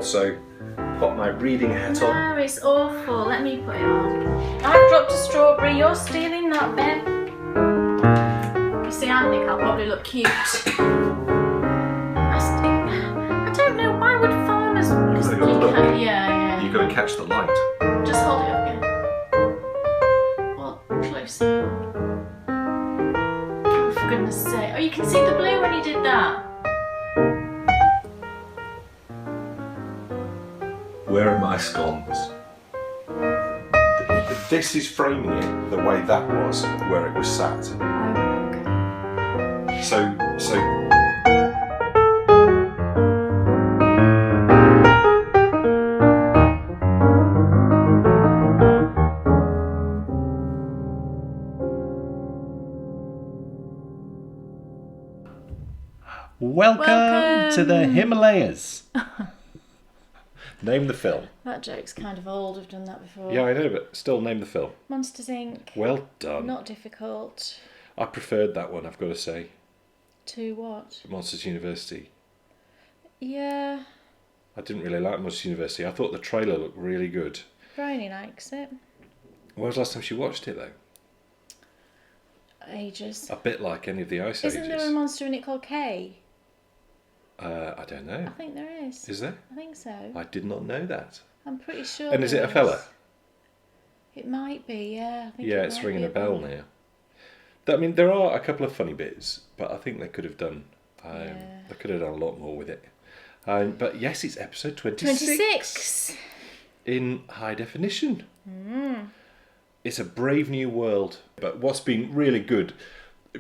also put my reading hat on. No, it's awful. Let me put it on. I've dropped a strawberry. You're stealing that bit. You see, I think I'll probably look cute. I don't know, why would farmers... You've got to look. Yeah. You've got to catch the light. Just hold it up again. Well, close. Oh, for goodness sake. Oh, you can see the blue when you did that. Where are my scones? This is framing it the way that was, where it was sat. So. Welcome to the Himalayas. Name the film. That joke's kind of old, I've done that before. Yeah, I know, but still name the film. Monsters Inc. Well done. Not difficult. I preferred that one, I've got to say. To what? Monsters University. Yeah. I didn't really like Monsters University. I thought the trailer looked really good. Bryony likes it. When was the last time she watched it, though? Ages. A bit like any of the Ice Isn't Ages. there a monster in it called K? I don't know. I think there is. Is there? I think so. I did not know that. I'm pretty sure. And is it there a fella? It might be, yeah. I think Yeah, it it's might ringing be a bell boy. now. I mean, there are a couple of funny bits, but I think they could have done. They could have done a lot more with it. But yes, it's episode 26. 26! In high definition. It's a brave new world. But what's been really good,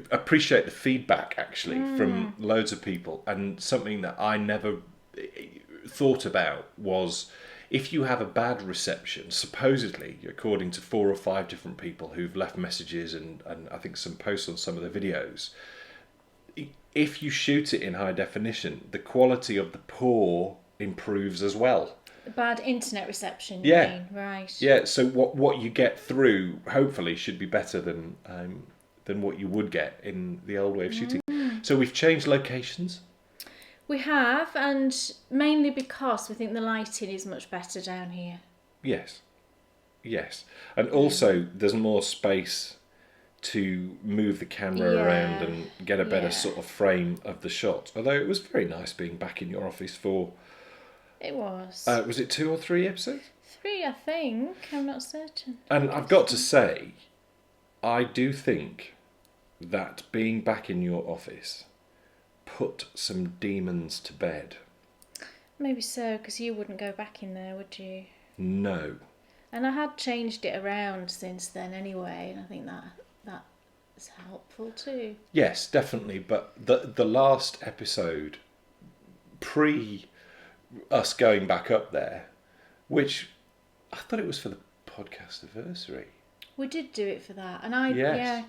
appreciate the feedback actually from loads of people, and something that I never thought about was if you have a bad reception, supposedly according to 4 or 5 different people who've left messages and I think some posts on some of the videos, if you shoot it in high definition, the quality of the pour improves as well. Bad internet reception, you mean? Right. Yeah, so what you get through hopefully should be better than what you would get in the old way of shooting. So we've changed locations. We have, and mainly because we think the lighting is much better down here. Yes. And also there's more space to move the camera around and get a better sort of frame of the shot. Although it was very nice being back in your office for... It was. Was it 2 or 3 episodes? 3, I think. I'm not certain. And I've got to say, I do think that being back in your office put some demons to bed. Maybe so, because you wouldn't go back in there, would you? No. And I had changed it around since then anyway, and I think that's helpful too. Yes, definitely. But the last episode, pre us going back up there, which I thought it was for the podcast anniversary. We did do it for that, and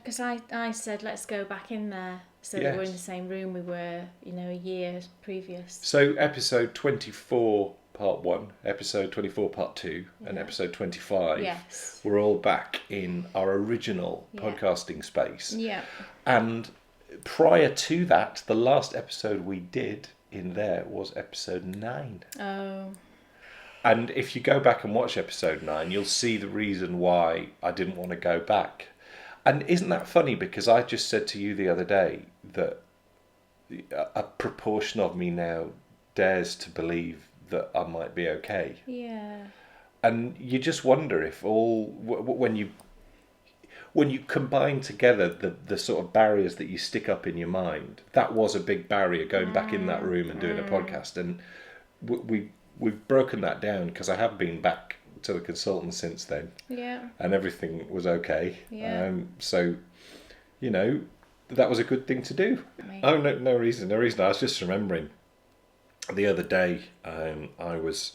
because I said let's go back in there so that we're in the same room we were, a year previous. So episode 24 part 1, episode 24 part 2, and episode 25 we're all back in our original podcasting space. Yeah. And prior to that, the last episode we did in there was episode 9. Oh. And if you go back and watch episode 9, you'll see the reason why I didn't want to go back. And isn't that funny? Because I just said to you the other day that a proportion of me now dares to believe that I might be okay. Yeah. And you just wonder if when you combine together the sort of barriers that you stick up in your mind, that was a big barrier going back in that room and doing a podcast. And we've broken that down because I have been back to the consultant since then. Yeah. And everything was okay. Yeah. So, that was a good thing to do. Oh, no reason. I was just remembering the other day, I was...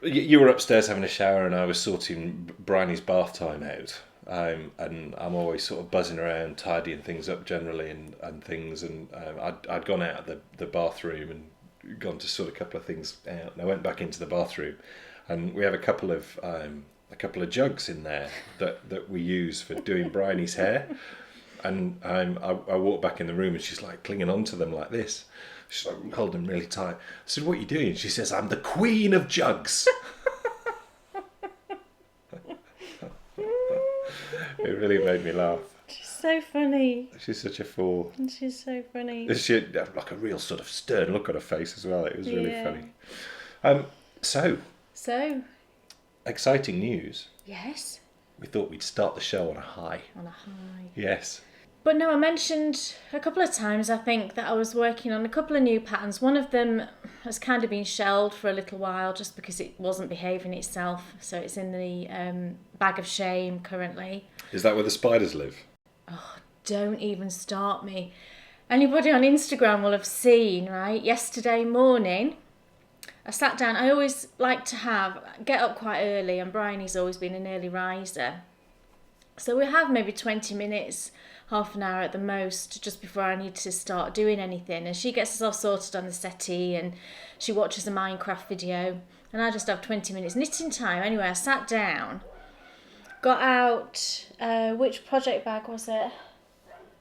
you were upstairs having a shower and I was sorting Bryony's bath time out. And I'm always sort of buzzing around, tidying things up generally and things. And I'd gone out of the bathroom and gone to sort a couple of things out, and I went back into the bathroom, and we have a couple of jugs in there that we use for doing Bryony's hair, and I walked back in the room and she's like clinging onto them like this, She's like holding him really tight. I said, what are you doing? She says, I'm the queen of jugs. It really made me laugh. She's so funny. She's such a fool. She's so funny. She had like a real sort of stern look on her face as well. It was really funny. So, exciting news. Yes. We thought we'd start the show on a high. On a high. Yes. But no, I mentioned a couple of times, I think, that I was working on a couple of new patterns. One of them has kind of been shelved for a little while just because it wasn't behaving itself. So it's in the bag of shame currently. Is that where the spiders live? Oh, don't even start me. Anybody on Instagram will have seen, right? Yesterday morning, I sat down. I always like to get up quite early, and Bryony's always been an early riser. So we have maybe 20 minutes, half an hour at the most, just before I need to start doing anything. And she gets herself sorted on the settee and she watches a Minecraft video. And I just have 20 minutes knitting time. Anyway, I sat down, got out, which project bag was it?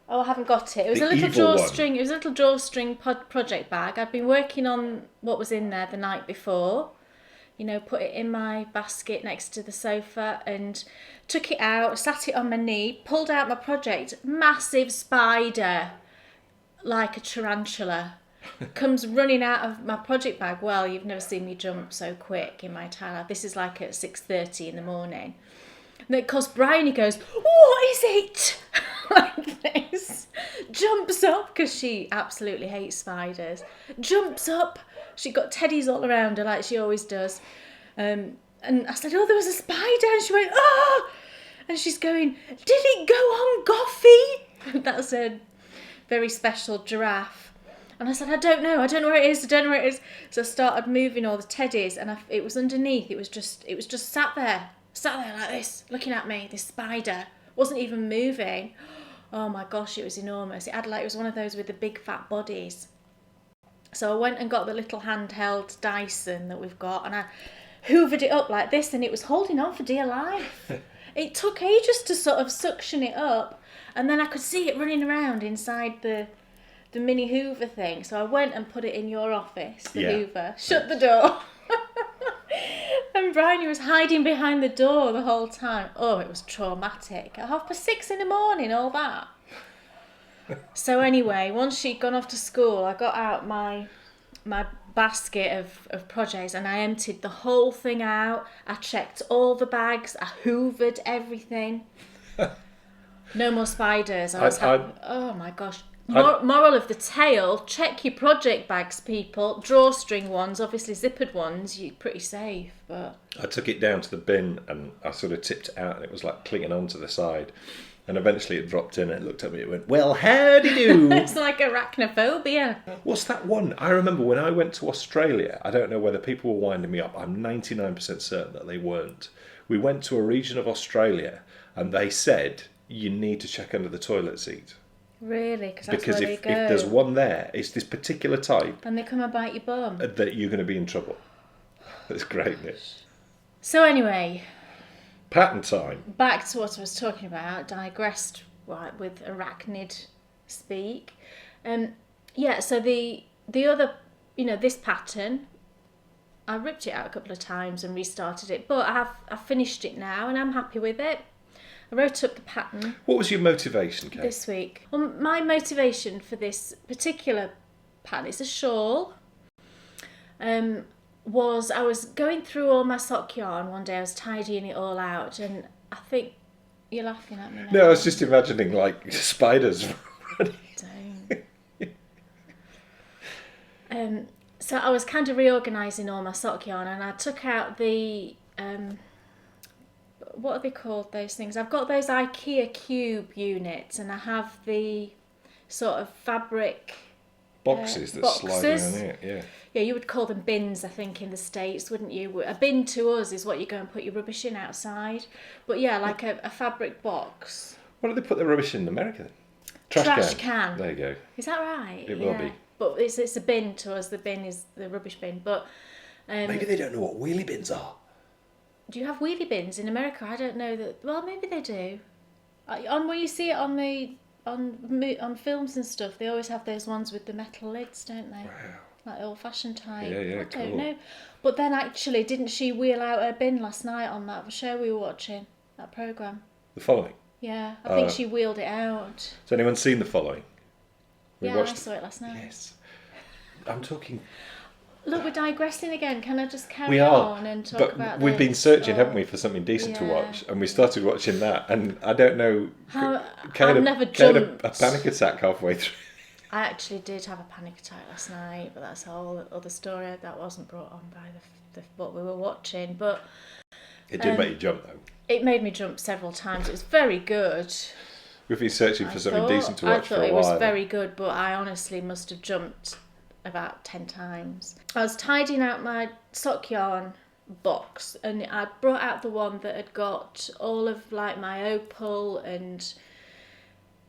Oh, I haven't got it. It was a little drawstring. It was a little drawstring project bag. I'd been working on what was in there the night before. You know, put it in my basket next to the sofa and took it out, sat it on my knee, pulled out my project. Massive spider, like a tarantula, comes running out of my project bag. Well, you've never seen me jump so quick in my entire life. This is like at 6:30 in the morning. And of course, Bryony goes, "What is it?" like this. Jumps up, because she absolutely hates spiders. Jumps up. She got teddies all around her like she always does. And I said, "Oh, there was a spider." And she went, "Oh!" And she's going, "Did it go on Goffy?" That's a very special giraffe. And I said, I don't know where it is. So I started moving all the teddies, and it was underneath. It was just sat there like this, looking at me. This spider wasn't even moving. Oh my gosh, it was enormous. It was one of those with the big fat bodies. So I went and got the little handheld Dyson that we've got, and I hoovered it up like this, and it was holding on for dear life. It took ages to sort of suction it up, and then I could see it running around inside the mini hoover thing. So I went and put it in your office, the hoover, shut the door. And Bryony was hiding behind the door the whole time. Oh, it was traumatic. At 6:30 in the morning, all that. So anyway, once she'd gone off to school, I got out my basket of projects and I emptied the whole thing out. I checked all the bags. I hoovered everything. No more spiders. Oh my gosh. Moral of the tale, check your project bags, people. Drawstring ones, obviously zippered ones, you're pretty safe. But I took it down to the bin and I sort of tipped it out and it was like clinging onto the side. And eventually it dropped in and it looked at me and it went, "Well, howdy do." It's like arachnophobia. What's that one? I remember when I went to Australia, I don't know whether people were winding me up. I'm 99% certain that they weren't. We went to a region of Australia and they said, you need to check under the toilet seat. Really? Because that's because where if they go. there's one there, it's this particular type. And they come and bite your bum. That you're going to be in trouble. That's great, isn't it? So anyway, pattern time. Back to what I was talking about. Digressed with arachnid speak. So the other, this pattern, I ripped it out a couple of times and restarted it, but I've finished it now and I'm happy with it. I wrote up the pattern. What was your motivation, Kate? This week. Well, my motivation for this particular pattern, it's a shawl, was I was going through all my sock yarn one day. I was tidying it all out, and I think you're laughing at me now. No, I was just imagining like spiders. Don't. So I was kind of reorganising all my sock yarn, and I took out the what are they called, those things? I've got those IKEA cube units, and I have the sort of fabric boxes that slide in it. Yeah. Yeah, you would call them bins, I think, in the States, wouldn't you? A bin to us is what you go and put your rubbish in outside. But yeah, like a fabric box. What do they put their rubbish in America then? Trash can. There you go. Is that right? It will be. But it's a bin to us. The bin is the rubbish bin. But maybe they don't know what wheelie bins are. Do you have wheelie bins in America? I don't know that. Well, maybe they do. When you see it on the on films and stuff, they always have those ones with the metal lids, don't they? Wow. Like old-fashioned type. Yeah, I cool. don't know. But then actually, didn't she wheel out her bin last night on that show we were watching, that programme? The Following. Yeah, I think she wheeled it out. Has anyone seen The Following? I saw it last night. Yes. I'm talking... Look, we're digressing again. Can I just carry on and talk about we've this? been searching, haven't we, for something decent to watch, and we started watching that, and I don't know... I've never jumped. A panic attack halfway through. I actually did have a panic attack last night, but that's a whole other story. That wasn't brought on by what we were watching, but... It did make you jump, though. It made me jump several times. It was very good. We've been searching for something decent to watch for a while. I thought it was very good, but I honestly must have jumped about 10 times. I was tidying out my sock yarn box, and I brought out the one that had got all of like my opal and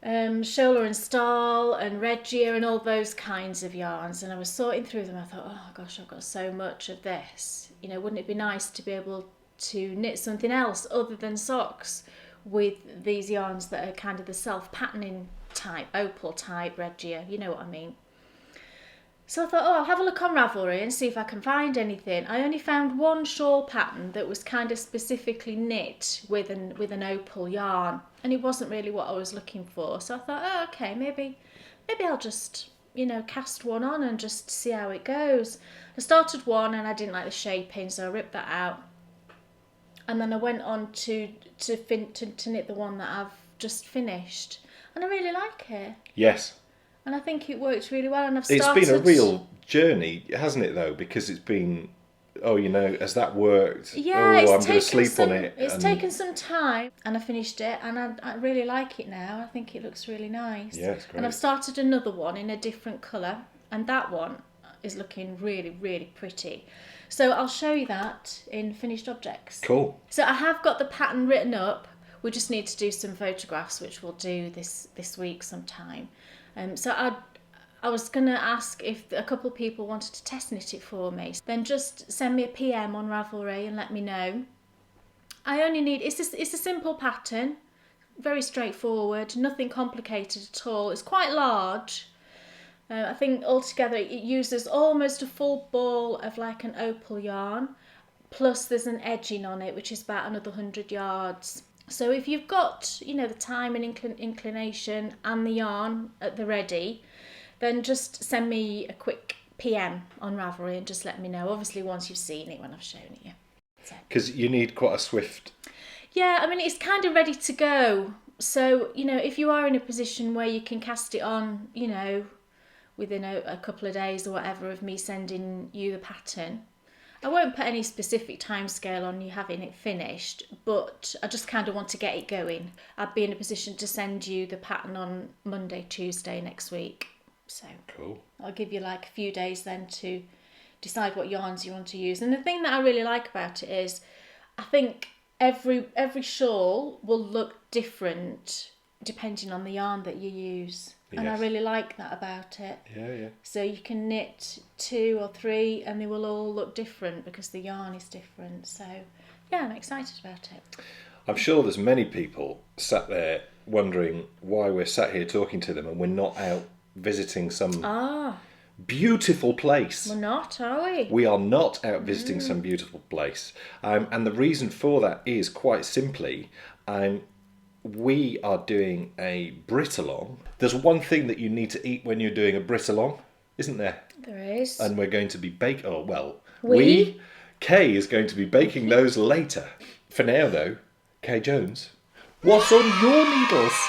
Shawl and Shawl and Regia and all those kinds of yarns, and I was sorting through them. I thought, oh gosh, I've got so much of this. You know, wouldn't it be nice to be able to knit something else other than socks with these yarns that are kind of the self-patterning type, opal type, Regia, you know what I mean. So I thought, I'll have a look on Ravelry and see if I can find anything. I only found one shawl pattern that was kind of specifically knit with an opal yarn, and it wasn't really what I was looking for. So I thought, okay, maybe I'll just, cast one on and just see how it goes. I started one and I didn't like the shaping, so I ripped that out. And then I went on to knit the one that I've just finished, and I really like it. Yes. And I think it worked really well. And It's been a real journey, hasn't it? Though, because it's been, has that worked? Yeah, I'm going to sleep on it. It's taken some time, and I finished it, and I really like it now. I think it looks really nice. Yeah, it's great. And I've started another one in a different colour, and that one is looking really, really pretty. So I'll show you that in finished objects. Cool. So I have got the pattern written up. We just need to do some photographs, which we'll do this week sometime. So I was going to ask if a couple of people wanted to test knit it for me. Then just send me a PM on Ravelry and let me know. I only need, it's a simple pattern, very straightforward, nothing complicated at all. It's quite large. I think altogether it uses almost a full ball of like an opal yarn, plus there's an edging on it, which is about another 100 yards. So if you've got, the time and inclination and the yarn at the ready, then just send me a quick PM on Ravelry and just let me know. Obviously, once you've seen it when I've shown it you. Because you need quite a swift... Yeah, I mean, it's kind of ready to go. So, if you are in a position where you can cast it on, within a couple of days or whatever of me sending you the pattern, I won't put any specific timescale on you having it finished, but I just kind of want to get it going. I'd be in a position to send you the pattern on Monday, Tuesday next week. So cool. I'll give you like a few days then to decide what yarns you want to use. And the thing that I really like about it is I think every shawl will look different depending on the yarn that you use. And I really like that about it. Yeah. So you can knit 2 or 3 and they will all look different because the yarn is different. So yeah, I'm excited about it. I'm sure there's many people sat there wondering why we're sat here talking to them and we're not out visiting some beautiful place. We're not, are we? We are not out visiting some beautiful place. And the reason for that is quite simply... we are doing a Brit-along. There's one thing that you need to eat when you're doing a Brit-along, isn't there? There is. And we're going to be Kay is going to be baking those later. For now, though, Kay Jones, what's on your needles?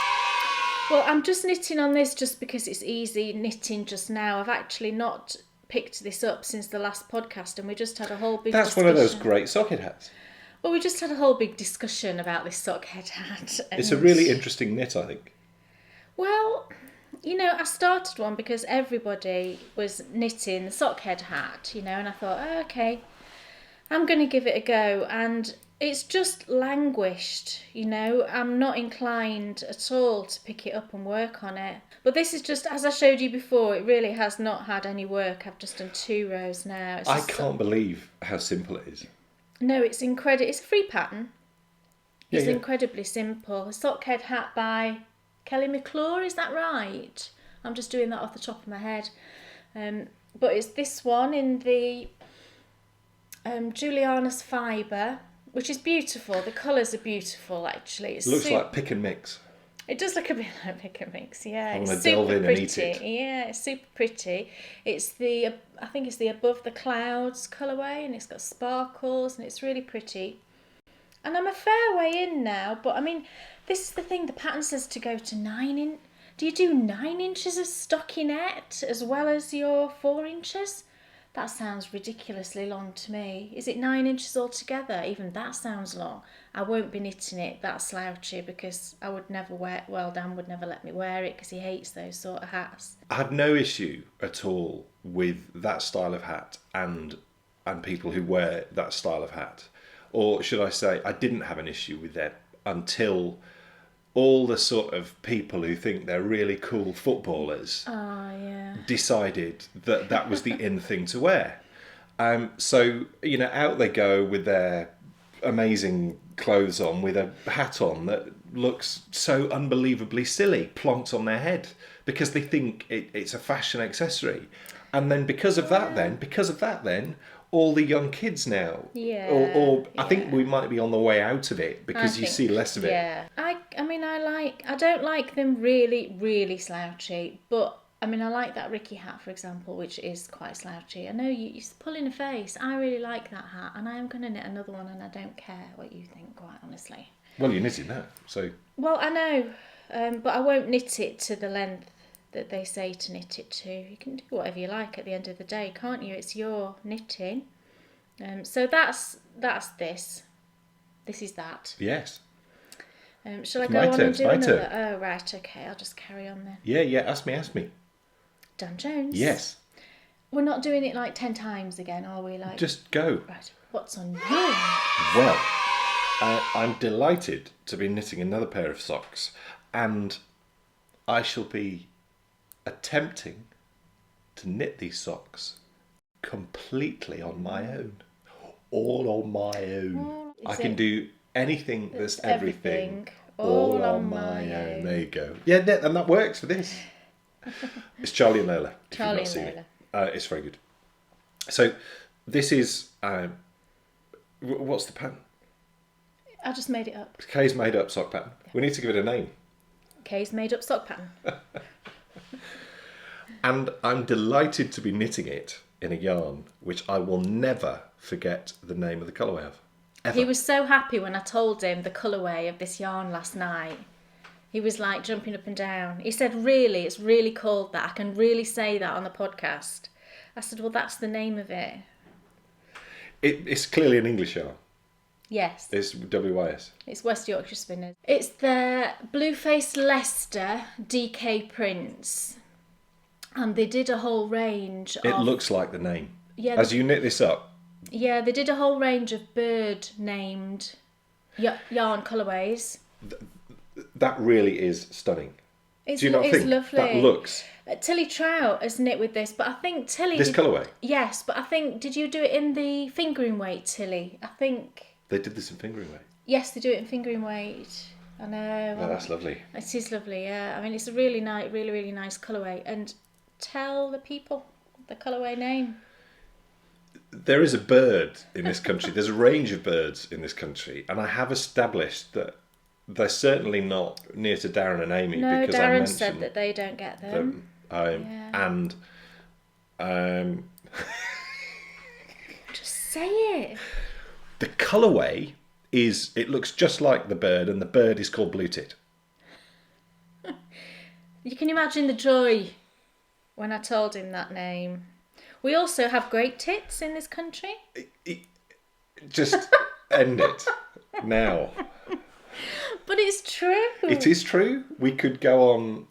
Well, I'm just knitting on this just because it's easy knitting just now. I've actually not picked this up since the last podcast, and we just had a whole big That's discussion. one of those great socket hats. Well, we just had a whole big discussion about this sockhead hat. It's a really interesting knit, I think. Well, I started one because everybody was knitting the sockhead hat, and I thought, okay, I'm going to give it a go. And it's just languished, I'm not inclined at all to pick it up and work on it. But this is just, as I showed you before, it really has not had any work. I've just done 2 rows now. I can't believe how simple it is. No, it's incredible. It's a free pattern. It's incredibly simple. A sockhead hat by Kelly McClure, is that right? I'm just doing that off the top of my head. But it's this one in the Juliana's Fibre, which is beautiful. The colours are beautiful, actually. It looks like pick and mix. It does look a bit like pick and mix, yeah. I want It's to delve super in pretty. and eat it. Yeah, it's super pretty. It's I think it's the Above the Clouds colourway, and it's got sparkles, and it's really pretty. And I'm a fair way in now, but I mean, this is the thing. The pattern says to go to 9 inch. Do you do 9 inches of stockinette as well as your 4 inches? That sounds ridiculously long to me. Is it 9 inches altogether? Even that sounds long. I won't be knitting it that slouchy because I would never wear. Well, Dan would never let me wear it because he hates those sort of hats. I have no issue at all with that style of hat and people who wear that style of hat. Or should I say, I didn't have an issue with them until all the sort of people who think they're really cool footballers decided that that was the in thing to wear. So, out they go with their amazing clothes on, with a hat on that looks so unbelievably silly, plonked on their head, because they think it's a fashion accessory. And then because of that then, all the young kids now, I think we might be on the way out of it because you see less of it. Yeah, I don't like them really, really slouchy, but I mean, I like that Ricky hat, for example, which is quite slouchy. I know you're pulling a face. I really like that hat, and I am going to knit another one, and I don't care what you think, quite honestly. Well, you're knitting that, so... Well, I know, but I won't knit it to the length that they say to knit it to. You can do whatever you like at the end of the day, can't you? It's your knitting. So that's this. This is that. Yes. Shall I go on and do another? Oh, right, okay, I'll just carry on then. Yeah, ask me. Dan Jones? Yes. We're not doing it like 10 times again, are we? Just go. Right, what's on yours? Well, I'm delighted to be knitting another pair of socks, and I shall be attempting to knit these socks completely on my own. All on my own. I can do anything that's everything. All on my own. There you go. Yeah, and that works for this. It's Charlie and Lola. Charlie and Lola. It's very good. So this is what's the pattern? I just made it up. Kay's made up sock pattern. Yeah. We need to give it a name. Kay's made up sock pattern. And I'm delighted to be knitting it in a yarn which I will never forget the name of the colourway of. Ever. He was so happy when I told him the colourway of this yarn last night. He was like jumping up and down. He said, really, it's really called that. I can really say that on the podcast. I said, well, that's the name of it. It's clearly an English yarn. Yes. It's WYS. It's West Yorkshire Spinners. It's the Blueface Leicester DK prints. And they did a whole range of... It looks like the name. Yeah. As you knit this up. Yeah, they did a whole range of bird-named yarn colourways. That really is stunning. Do you not think lovely. That looks... Tilly Trout has knit with this, but I think Tilly... This colourway? Yes, but I think... Did you do it in the fingering weight, Tilly? I think... They did this in fingering weight? Yes, they do it in fingering weight. I know. Oh, that's lovely. It is lovely, yeah. I mean, it's a really nice, really, really nice colourway. And tell the people the colourway name. There is a bird in this country. There's a range of birds in this country, and I have established that they're certainly not near to Darren and Amy. No, because Darren said that they don't get them. And just say it. The colourway is, it looks just like the bird, and the bird is called Blue Tit. You can imagine the joy when I told him that name. We also have great tits in this country. Just end it now. But it's true. It is true. We could go on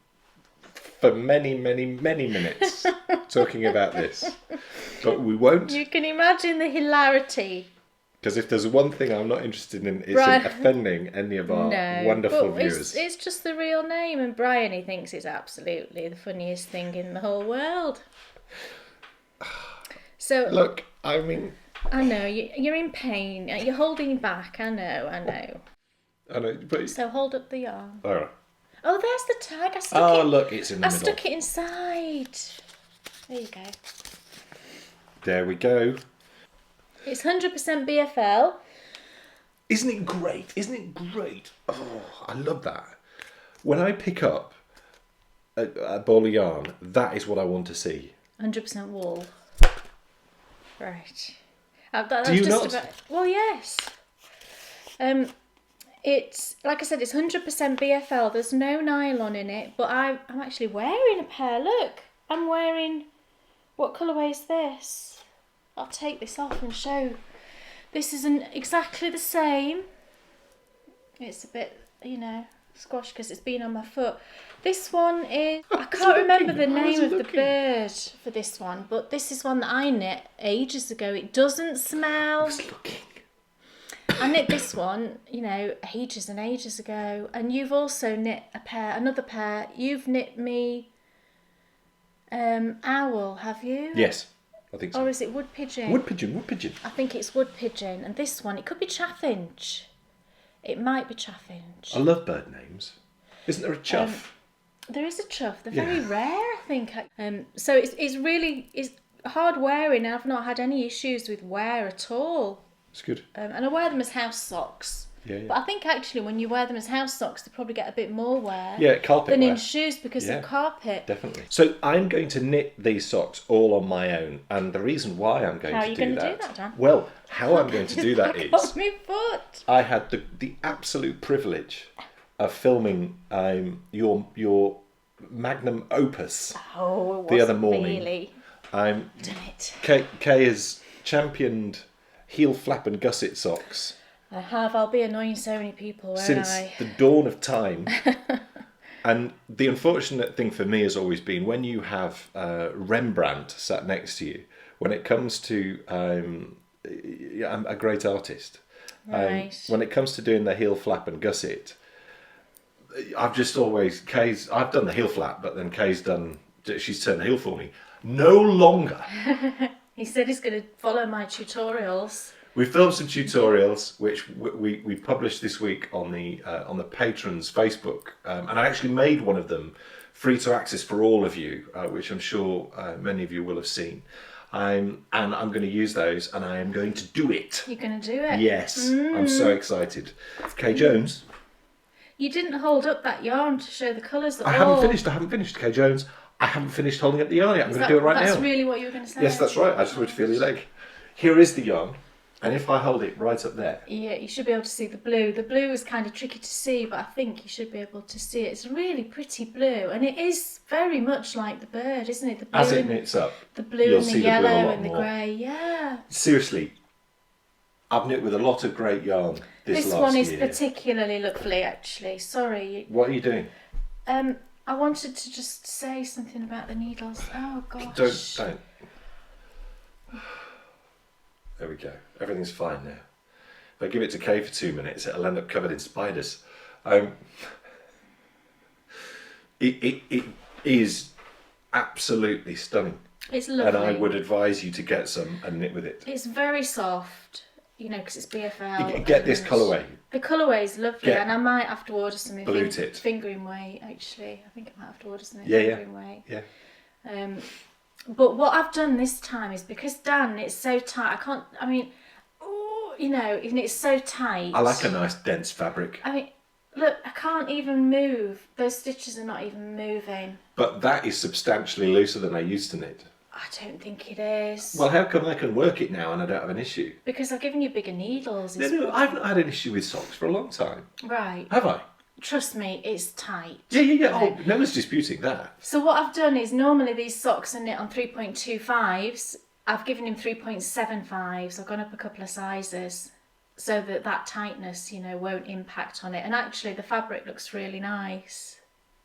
for many, many, many minutes talking about this. But we won't. You can imagine the hilarity. Because if there's one thing I'm not interested in, it's in offending any of our wonderful viewers. It's just the real name, and Brian, he thinks it's absolutely the funniest thing in the whole world. So look, I mean... I know, you're in pain. You're holding back, I know. I know, but... So hold up the yarn. All right. Oh, there's the tag. I stuck it. Look, it's in the I middle. stuck it inside. There you go. There we go. It's 100% BFL. Isn't it great? Isn't it great? Oh, I love that. When I pick up a ball of yarn, that is what I want to see. 100% wool. Right. Do you not? Well, yes. It's, like I said, it's 100% BFL. There's no nylon in it, but I'm actually wearing a pair. Look, I'm wearing... What colourway is this? I'll take this off and show. This isn't exactly the same. It's a bit, squashed because it's been on my foot. This one is... I can't remember the name of the bird for this one, but this is one that I knit ages ago. It doesn't smell. I was looking. I knit this one, ages and ages ago. And you've also knit another pair. You've knit me owl, have you? Yes, I think so. Or is it wood pigeon? Wood pigeon. I think it's wood pigeon. And this one, it could be chaffinch. It might be chaffinch. I love bird names. Isn't there a chuff? There is a chuff. They're very rare, I think. So it's hard wearing, and I've not had any issues with wear at all. It's good. And I wear them as house socks. Yeah. But I think actually when you wear them as house socks, they probably get a bit more wear. Yeah, carpet than wear. in shoes because of carpet. Definitely. So I'm going to knit these socks all on my own, and the reason why I'm going How to are you do going to that. do that, Dan? Well, how I'm going to do that Back is off my foot. I had the absolute privilege of filming your magnum opus Oh, it the other wasn't morning. really. Done it. Kay has championed heel flap and gusset socks I have. I'll be annoying so many people, won't since I? the dawn of time. And the unfortunate thing for me has always been when you have Rembrandt sat next to you, when it comes to I'm a great artist. Right. When it comes to doing the heel flap and gusset, I've just always I've done the heel flap, but then she's turned the heel for me. No longer. He said he's going to follow my tutorials. We filmed some tutorials, which we published this week on the Patrons Facebook, and I actually made one of them free to access for all of you, which I'm sure many of you will have seen. And I'm going to use those, and I am going to do it. You're going to do it? Yes, I'm so excited. Kay Jones. You didn't hold up that yarn to show the colours at all. I haven't finished. Kay Jones, I haven't finished holding up the yarn yet. I'm going to do it right now. That's really what you were going to say? Yes, that's right. I just wanted to feel your leg. Here is the yarn. And if I hold it right up there... Yeah, you should be able to see the blue. The blue is kind of tricky to see, but I think you should be able to see it. It's a really pretty blue, and it is very much like the bird, isn't it? The blue As it knits up, the blue you'll and the see yellow the blue a lot and the more. grey, yeah. Seriously, I've knit with a lot of great yarn this last year. This one is particularly lovely, actually. Sorry. What are you doing? I wanted to just say something about the needles. Oh, gosh. Don't. There we go. Everything's fine now. If I give it to Kay for 2 minutes, it'll end up covered in spiders. It is absolutely stunning. It's lovely. And I would advise you to get some and knit with it. It's very soft, because it's BFL. Get this colourway. The colourway is lovely, and I might have to order some Blue tit. fingering weight, actually. I think I might have to order some fingering weight. Yeah. But what I've done this time is because Dan, it's so tight. And it's so tight. I like a nice dense fabric. I mean, look, I can't even move. Those stitches are not even moving. But that is substantially looser than I used to knit. I don't think it is. Well, how come I can work it now and I don't have an issue? Because I've given you bigger needles. No, I've not had an issue with socks for a long time. Right. Have I? Trust me, it's tight. Yeah. Oh, no one's disputing that. So what I've done is normally these socks are knit on 3.25s. I've given him 3.75s. I've gone up a couple of sizes so that tightness, won't impact on it. And actually the fabric looks really nice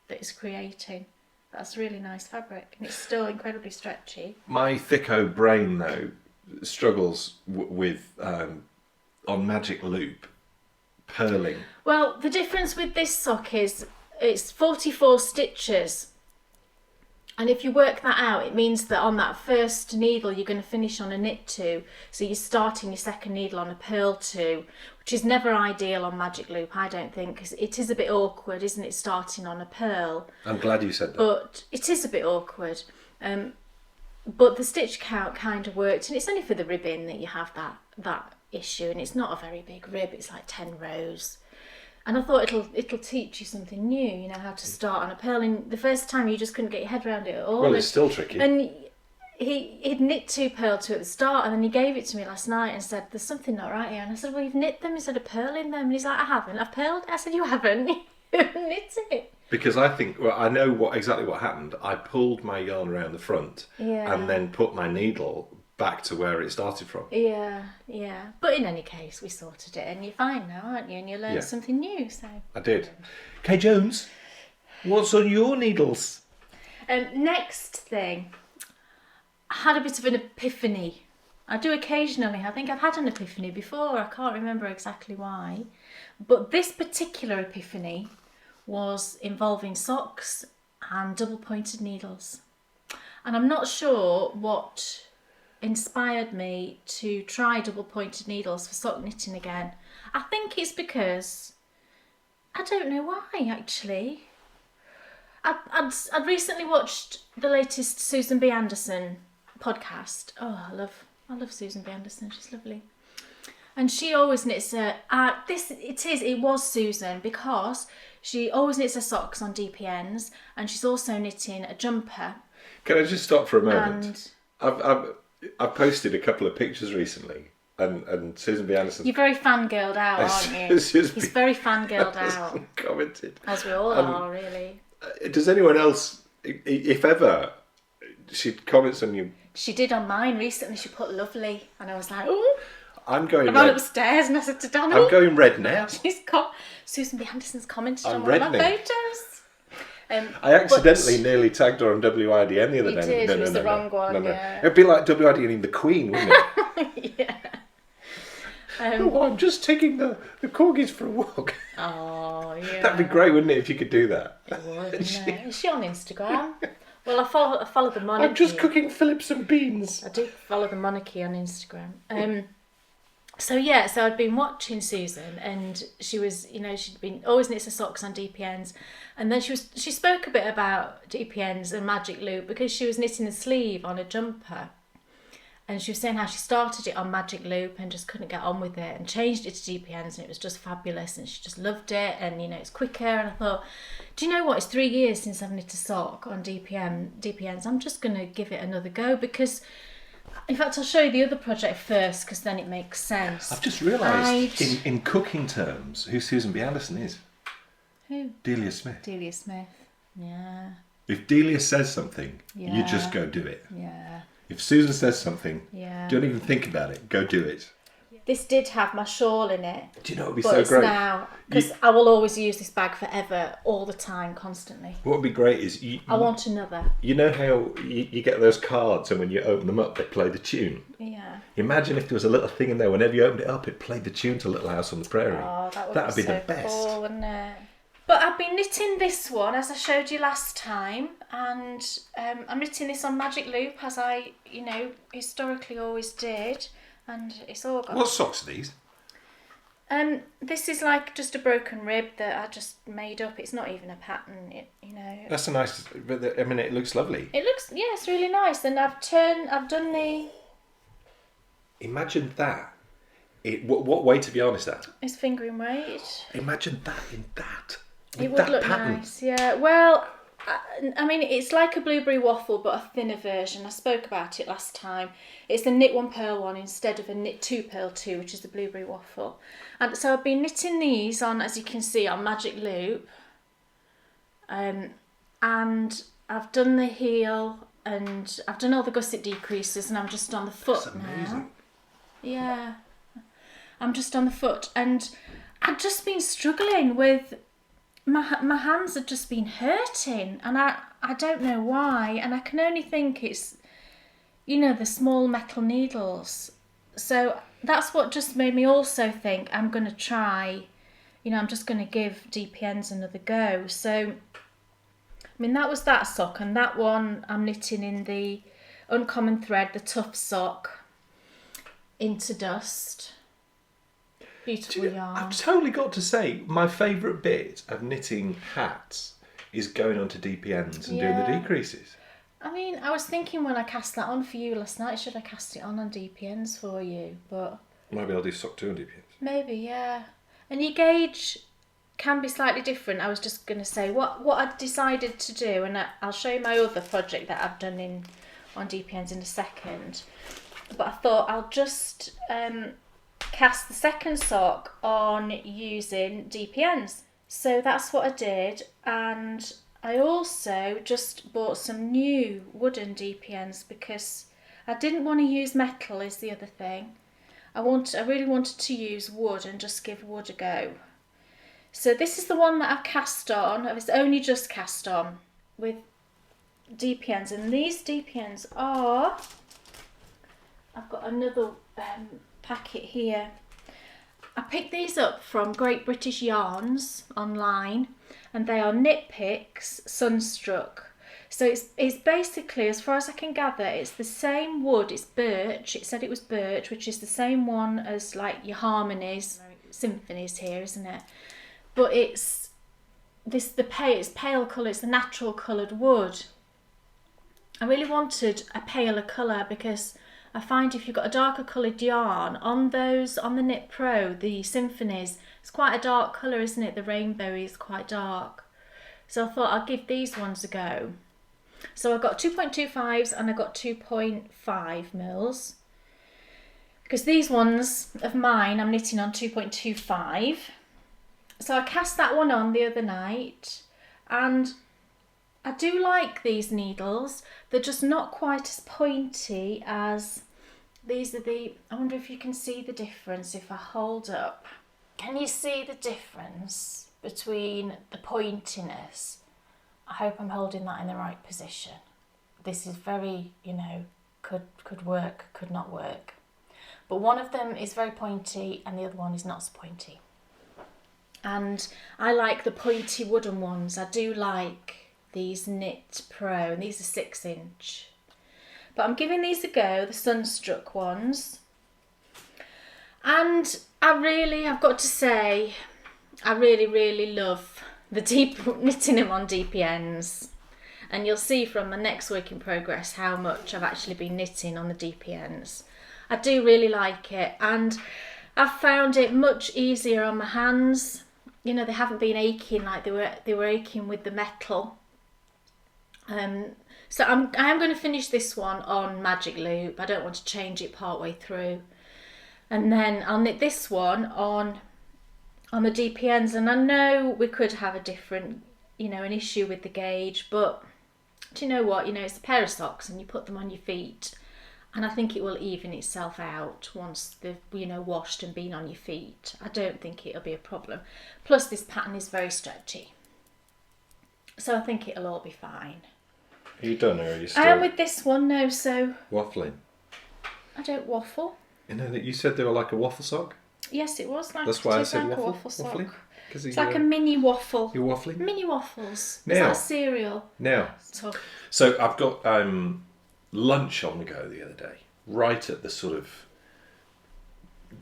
that it's creating. That's really nice fabric, and it's still incredibly stretchy. My thicko brain, though, struggles with, on magic loop, purling. Well, the difference with this sock is it's 44 stitches. And if you work that out, it means that on that first needle, you're going to finish on a knit 2. So you're starting your second needle on a purl 2, which is never ideal on magic loop, I don't think, because it is a bit awkward, isn't it, starting on a purl? I'm glad you said that. But it is a bit awkward. But the stitch count kind of worked, and it's only for the ribbing that you have that issue, and it's not a very big rib, it's like 10 rows. And I thought it'll teach you something new, you know, how to start on a purl. And the first time you just couldn't get your head around it at all. Well, it's still tricky. And he'd knit 2 purl 2 at the start, and then he gave it to me last night and said, "There's something not right here." And I said, "Well, you've knit them instead of purling them." And he's like, "I haven't. I've purled." I said, "You haven't. You haven't knit it." Because I think, well, I know exactly what happened. I pulled my yarn around the front and then put my needle back to where it started from. Yeah. But in any case, we sorted it, and you're fine now, aren't you? And you learned something new, so... I did. Kay Jones, what's on your needles? Next thing, I had a bit of an epiphany. I do occasionally. I think I've had an epiphany before. I can't remember exactly why. But this particular epiphany was involving socks and double-pointed needles. And I'm not sure what inspired me to try double-pointed needles for sock knitting again. I think it's because... I don't know why, actually. I'd recently watched the latest Susan B. Anderson podcast. Oh, I love Susan B. Anderson. She's lovely. And she always knits it was Susan, because she always knits her socks on DPNs, and she's also knitting a jumper. Can I just stop for a moment? I've posted a couple of pictures recently, and Susan B. Anderson... You're very fangirled out, aren't you? He's very fangirled out. Commented. As we all are, really. Does anyone else, if ever, she comments on you... She did on mine recently. She put lovely, and I was like, ooh. I ran upstairs and I said to Danny, I'm going red now. Susan B. Anderson's commented on one reddening. of my photos. I accidentally nearly tagged her on WIDN the other day. You did, it was the wrong one. Yeah. It'd be like WIDN the Queen, wouldn't it? Yeah. I'm just taking the corgis for a walk. Oh, yeah. That'd be great, wouldn't it, if you could do that? It would, wouldn't it? Is she on Instagram? Well, I follow the monarchy. I'm just cooking Phillips and beans. I do follow the monarchy on Instagram. So I'd been watching Susan, and she was, she'd been always knits her socks on DPNs, and then she spoke a bit about DPNs and magic loop because she was knitting a sleeve on a jumper, and she was saying how she started it on magic loop and just couldn't get on with it, and changed it to DPNs, and it was just fabulous, and she just loved it, and it's quicker. And I thought, do you know what? It's 3 years since I've knit a sock on DPNs. I'm just gonna give it another go, because. In fact, I'll show you the other project first, because then it makes sense. I've just realised, in cooking terms, who Susan B. Anderson is. Who? Delia Smith. Delia Smith, yeah. If Delia says something, you just go do it. Yeah. If Susan says something, don't even think about it, go do it. This did have my shawl in it. Do you know what would be so great? Now, because I will always use this bag forever, all the time, constantly. What would be great is... I want another. You know how you get those cards and when you open them up, they play the tune? Yeah. Imagine if there was a little thing in there, whenever you opened it up, it played the tune to Little House on the Prairie. Oh, that would be so the best. Cool, wouldn't it? But I've been knitting this one, as I showed you last time, and I'm knitting this on magic loop, as I, historically always did, and it's all got... What socks are these? This is like just a broken rib that I just made up. It's not even a pattern, That's a nice... But it looks lovely. It looks, it's really nice. And I've done the... Imagine that. What weight have you honest at? It's fingering weight. Imagine that in that. It would look pattern. nice, yeah. Well, it's like a blueberry waffle, but a thinner version. I spoke about it last time. It's the knit 1 purl 1 instead of a knit 2 purl 2, which is the blueberry waffle. And so I've been knitting these on, as you can see, on magic loop. And I've done the heel, and I've done all the gusset decreases, and I'm just on the foot. That's amazing. Now. Yeah. I'm just on the foot, and I've just been struggling with... My hands have just been hurting, and I don't know why, and I can only think it's, the small metal needles. So that's what just made me also think I'm going to try, I'm just going to give DPNs another go. So I mean, that was that sock, and that one I'm knitting in the uncommon thread, the tough sock, into dust. Beautiful yarn. I've totally got to say, my favourite bit of knitting hats is going onto DPNs and doing the decreases. I mean, I was thinking when I cast that on for you last night, should I cast it on DPNs for you? But maybe I'll do sock 2 on DPNs. Maybe, yeah. And your gauge can be slightly different. I was just going to say what I decided to do, and I'll show you my other project that I've done on DPNs in a second. But I thought I'll just cast the second sock on using DPNs. So that's what I did, and I also just bought some new wooden DPNs because I didn't want to use metal is the other thing. I really wanted to use wood and just give wood a go. So this is the one that I've cast on. It's only just cast on with DPNs, and these DPNs are, I've got another packet here. I picked these up from Great British Yarns online, and they are Knit Picks Sunstruck. So it's basically, as far as I can gather, it's the same wood. It's birch. It said it was birch, which is the same one as like your harmonies, symphonies here, isn't it? But it's pale colour. It's the natural coloured wood. I really wanted a paler colour because I find if you've got a darker coloured yarn on the Knit Pro, the symphonies, it's quite a dark colour, isn't it? The rainbow is quite dark. So I thought I'd give these ones a go. So I've got 2.25s and I've got 2.5 mils. Because these ones of mine I'm knitting on 2.25. So I cast that one on the other night, and I do like these needles. They're just not quite as pointy as these are I wonder if you can see the difference if I hold up. Can you see the difference between the pointiness? I hope I'm holding that in the right position. This is very, could work, could not work. But one of them is very pointy and the other one is not so pointy. And I like the pointy wooden ones. I do like these Knit Pro, and these are 6-inch. But I'm giving these a go, the Sunstruck ones. And I've got to say, I really, really love the knitting them on DPNs. And you'll see from the next work in progress how much I've actually been knitting on the DPNs. I do really like it, and I've found it much easier on my hands. They haven't been aching like they were aching with the metal. So I am going to finish this one on Magic Loop. I don't want to change it part way through. And then I'll knit this one on the DPNs. And I know we could have a different, an issue with the gauge, but do you know what? It's a pair of socks and you put them on your feet. And I think it will even itself out once they've, washed and been on your feet. I don't think it'll be a problem. Plus this pattern is very stretchy. So I think it'll all be fine. Are you done, or are you still... I am with this one now, so... Waffling? I don't waffle. You said they were like a waffle sock? Yes, it was like... That's why I said like waffle. A waffle sock. Waffling? It's like a mini waffle. You're waffling? Mini waffles. Now, is that a cereal? Now, so I've got lunch on the go the other day, right at the sort of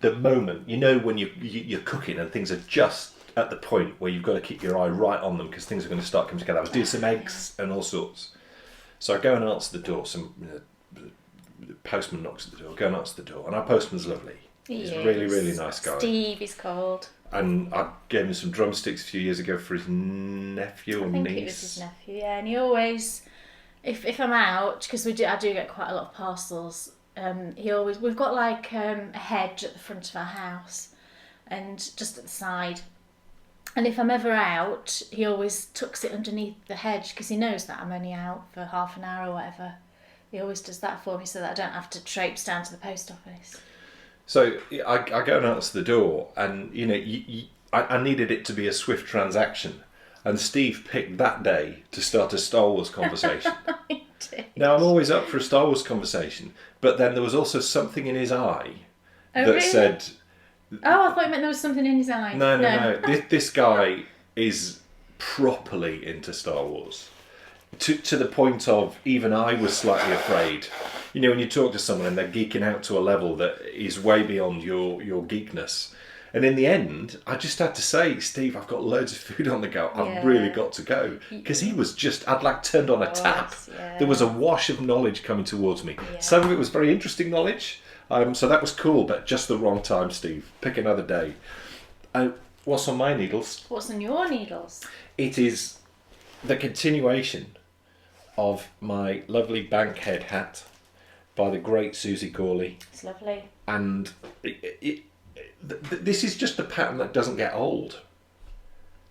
the moment, when you're cooking and things are just at the point where you've got to keep your eye right on them because things are going to start coming together. I was doing some eggs and all sorts. So I go and answer the door. The postman knocks at the door. I go and answer the door, and our postman's lovely. He's a really, really nice guy. Steve is called. And I gave him some drumsticks a few years ago for his nephew or niece. I think it was his nephew, yeah. And he always, if I'm out, because I do get quite a lot of parcels. We've got like a hedge at the front of our house, and just at the side. And if I'm ever out, he always tucks it underneath the hedge because he knows that I'm only out for half an hour or whatever. He always does that for me so that I don't have to traipse down to the post office. So I go and answer the door, and I needed it to be a swift transaction, and Steve picked that day to start a Star Wars conversation. I did. Now I'm always up for a Star Wars conversation, but then there was also something in his eye that really? said. Oh, I thought you meant there was something in his eye. No. This guy is properly into Star Wars. to the point of even I was slightly afraid. You know, when you talk to someone and they're geeking out to a level that is way beyond your geekness. And in the end, I just had to say, Steve, I've got loads of food on the go. I've really got to go. Because he was just, I'd like turned on a tap. Yeah. There was a wash of knowledge coming towards me. Yeah. Some of it was very interesting knowledge. So that was cool, but just the wrong time, Steve. Pick another day. What's on my needles? What's on your needles? It is the continuation of my lovely Bankhead hat by the great Susie Corley. It's lovely. And this is just a pattern that doesn't get old.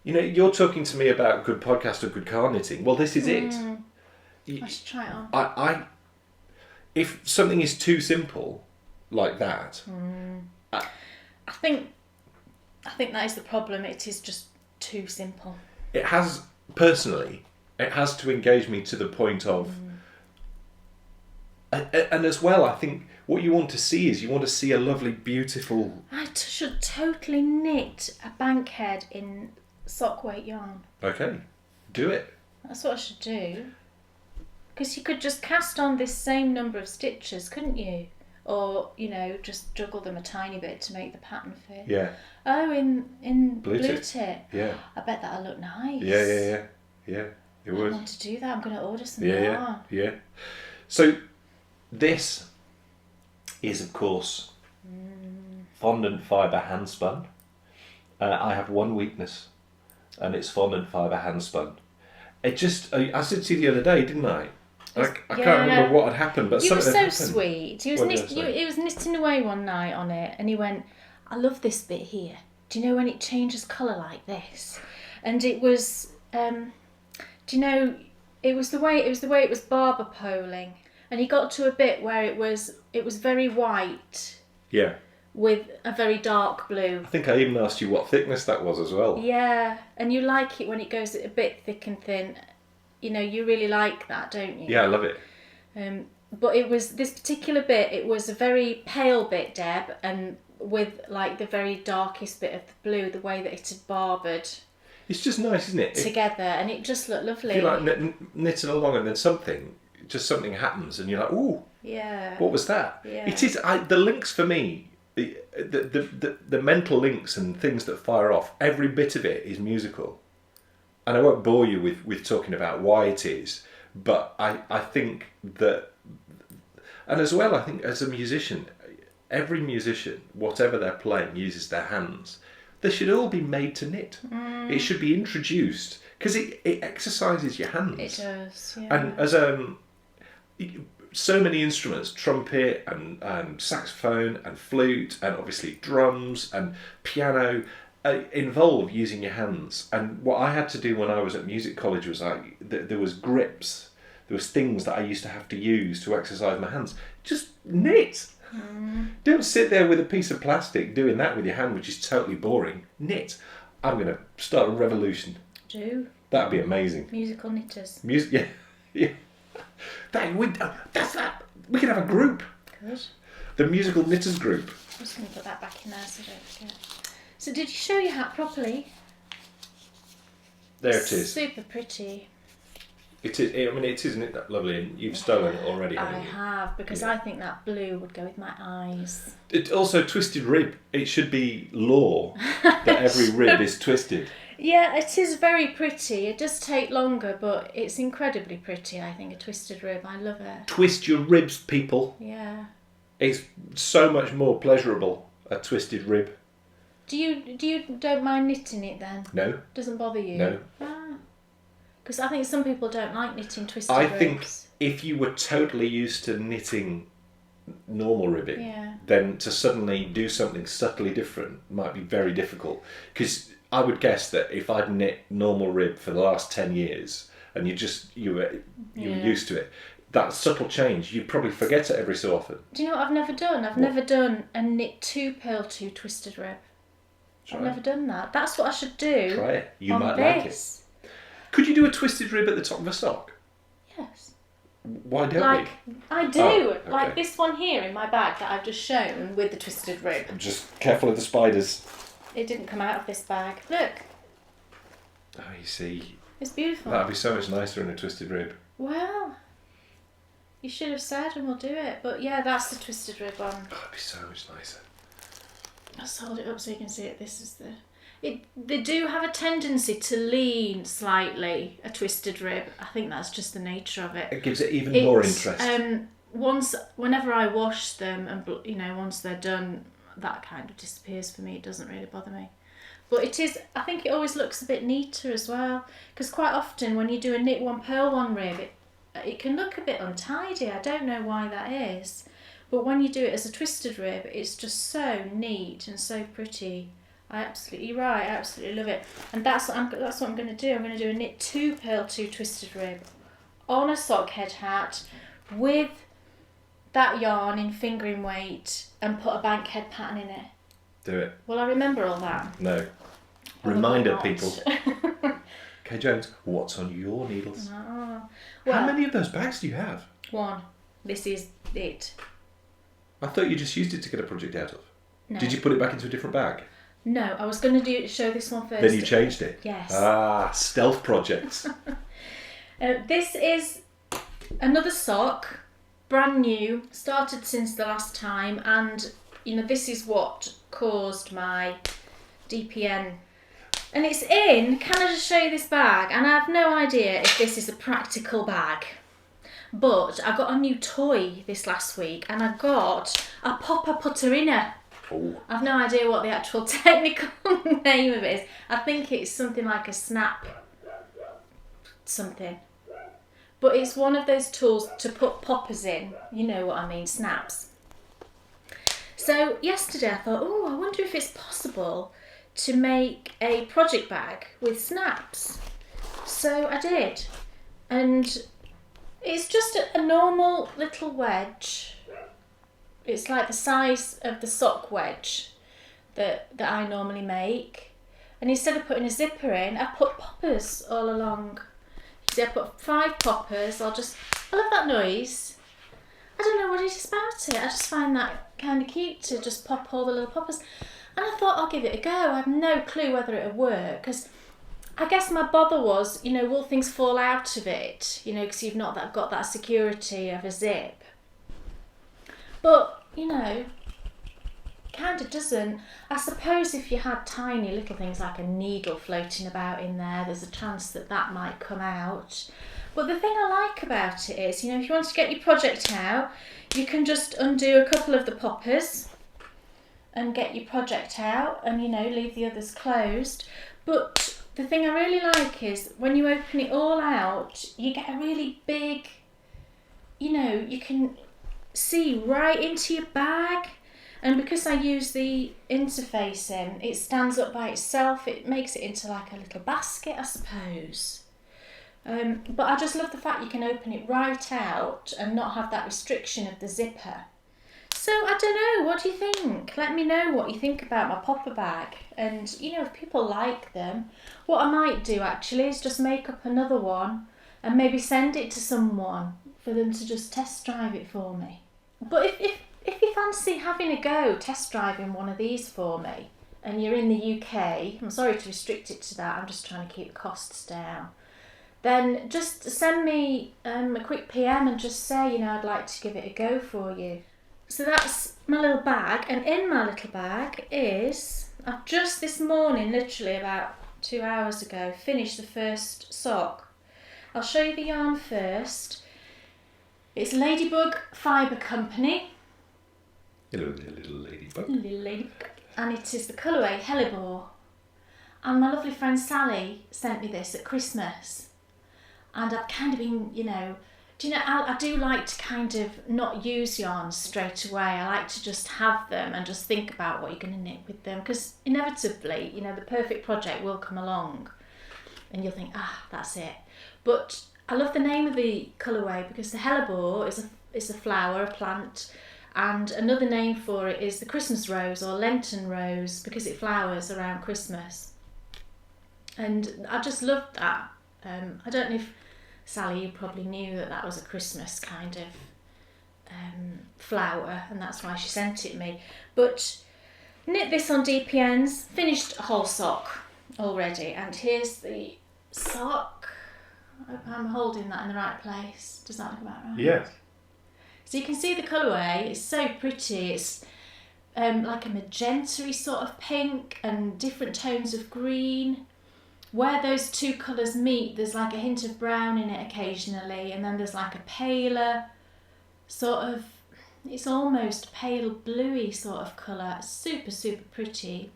You know, you're talking to me about good podcast or good car knitting. Well, this is it. I should try it on. If something is too simple like that, I think that is the problem. It is just too simple. it has, personally, it has to engage me to the point of... And as well, I think what you want to see is you want to see a lovely, beautiful... I should totally knit a bankhead in sock weight yarn. Okay, do it. That's what I should do. Because you could just cast on this same number of stitches, couldn't you? Or, you know, just juggle them a tiny bit to make the pattern fit. Yeah. Oh, in Blue blue tip. tip. Yeah. I bet that'll look nice. Yeah, it I would. want to do that. I'm going to order some Yeah. yarn. So, this is, of course, fondant fibre hand spun. I have one weakness, and it's fondant fibre hand spun. It just, I said to you the other day, didn't I? I can't remember what had happened, but You were something so had happened. sweet. He was knitting away one night on it, and he went, "I love this bit here. Do you know when it changes colour like this?" And it was, do you know, it was the way it was barber poling, and he got to a bit where it was very white. Yeah. With a very dark blue. I think I even asked you what thickness that was as well. Yeah, and you like it when it goes a bit thick and thin. You know, you really like that, don't you? Yeah, I love it. But it was this particular bit. It was a very pale bit, Deb, and with like the very darkest bit of the blue, the way that it had barbered. It's just nice, isn't it? Together, and it just looked lovely. You like knitting along, and then something happens, and you're like, "Ooh, yeah. what was that?" Yeah. It is the links for me. The mental links and things that fire off. Every bit of it is musical, and I won't bore you with talking about why it is. But I think that, and as well, I think as a musician, every musician, whatever they're playing, uses their hands. They should all be made to knit. It should be introduced because it exercises your hands. It does, yeah. And as so many instruments, trumpet and saxophone and flute and obviously drums and piano, involve using your hands. And what I had to do when I was at music college was there was grips, there was things that I used to have to use to exercise my hands. Just knit. Don't sit there with a piece of plastic doing that with your hand, which is totally boring. Knit. I'm going to start a revolution. Do. That'd be amazing. Musical knitters. Yeah. That's that. We could have a group. Good. The musical knitters group. I'm just going to put that back in there so I don't forget. So did you show your hat properly? There it is. Super pretty. It is. I mean, it isn't it that lovely? And you've stolen it already, haven't I you? have, because I think that blue would go with my eyes. It also twisted rib. It should be law that every rib is twisted. Yeah, it is very pretty. It does take longer, but it's incredibly pretty, I think, a twisted rib. I love it. Twist your ribs, people. Yeah. It's so much more pleasurable, a twisted rib. Do you don't mind knitting it then? No. Doesn't bother you? No. Because I think some people don't like knitting twisted I ribs. think if you were totally used to knitting normal ribbing, Yeah. then to suddenly do something subtly different might be very difficult. Because I would guess that if I'd knit normal rib for the last 10 years and you were used to it, that subtle change, you'd probably forget it every so often. Do you know what I've never done? I've never done a knit 2 purl 2 twisted rib. Try I've it. never done that. That's what I should do. Try it. You on might this. like it. Could you do a twisted rib at the top of a sock? Yes. Why don't Like, I do. Oh, okay. Like this one here in my bag that I've just shown with the twisted rib. we? Just careful of the spiders. It didn't come out of this bag. Look. Oh, you see. It's beautiful. That'd be so much nicer in a twisted rib. Well, you should have said and we'll do it. But yeah, that's the twisted rib one. Oh, it'd be so much nicer. Let's hold it up so you can see it. This is the... They do have a tendency to lean slightly, a twisted rib. I think that's just the nature of it. It gives it even more interest. Whenever I wash them and, you know, once they're done, that kind of disappears for me. It doesn't really bother me. But it is, I think it always looks a bit neater as well. Because quite often when you do a knit one, purl one rib, it can look a bit untidy. I don't know why that is. But when you do it as a twisted rib, it's just so neat and so pretty. You're right, I absolutely love it. And that's what I'm going to do. I'm going to do a knit 2 purl 2 twisted rib on a sock head hat with that yarn in fingering weight and put a bank head pattern in it. Do it. Will I remember all that? No. Reminder, people. Okay, Jones, what's on your needles? Well, how many of those bags do you have? 1. This is it. I thought you just used it to get a project out of. No. Did you put it back into a different bag? No, I was going to show this one first. Then you changed it? Yes. Ah, stealth projects. This is another sock, brand new, started since the last time, and you know this is what caused my DPN. And it's in, can I just show you this bag? And I have no idea if this is a practical bag. But I got a new toy this last week and I got a popper putter inner. Oh. I've no idea what the actual technical name of it is. I think it's something like a snap something. But it's one of those tools to put poppers in. You know what I mean, snaps. So yesterday I thought, I wonder if it's possible to make a project bag with snaps. So I did. And it's just a normal little wedge. It's like the size of the sock wedge that I normally make. And instead of putting a zipper in, I put poppers all along. See, I put 5 poppers. I love that noise. I don't know what it is about it. I just find that kind of cute to just pop all the little poppers. And I thought I'll give it a go. I have no clue whether it'll work because I guess my bother was, will things fall out of it? Because you've not got that security of a zip. But, kind of doesn't. I suppose if you had tiny little things like a needle floating about in there's a chance that might come out. But the thing I like about it is, if you want to get your project out, you can just undo a couple of the poppers and get your project out and, leave the others closed. But the thing I really like is when you open it all out, you get a really big, you can see right into your bag. And because I use the interfacing, it stands up by itself. It makes it into like a little basket, I suppose. But I just love the fact you can open it right out and not have that restriction of the zipper. So I don't know, what do you think? Let me know what you think about my popper bag. And, if people like them, what I might do actually is just make up another one and maybe send it to someone for them to just test drive it for me. But if you fancy having a go test driving one of these for me and you're in the UK, I'm sorry to restrict it to that, I'm just trying to keep the costs down, then just send me a quick PM and just say, I'd like to give it a go for you. So that's my little bag, and in my little bag is, I've just this morning, literally about 2 hours ago, finished the first sock. I'll show you the yarn first. It's Ladybug Fibre Company. Hello there, little ladybug. Little ladybug. And it is the colourway Hellebore. And my lovely friend Sally sent me this at Christmas. And I've kind of been, I do like to kind of not use yarns straight away. I like to just have them and just think about what you're going to knit with them. Because inevitably, the perfect project will come along. And you'll think, that's it. But I love the name of the colourway because the Hellebore is a flower, a plant. And another name for it is the Christmas rose or Lenten rose because it flowers around Christmas. And I just loved that. I don't know if Sally, you probably knew that was a Christmas kind of flower and that's why she sent it me. But knit this on DPNs, finished a whole sock already, and here's the sock. I hope I'm holding that in the right place. Does that look about right? Yeah. So you can see the colourway. It's so pretty. It's like a magenta-y sort of pink and different tones of green. Where those two colours meet, there's like a hint of brown in it occasionally, and then there's like a paler sort of, it's almost pale bluey sort of colour. Super, super pretty.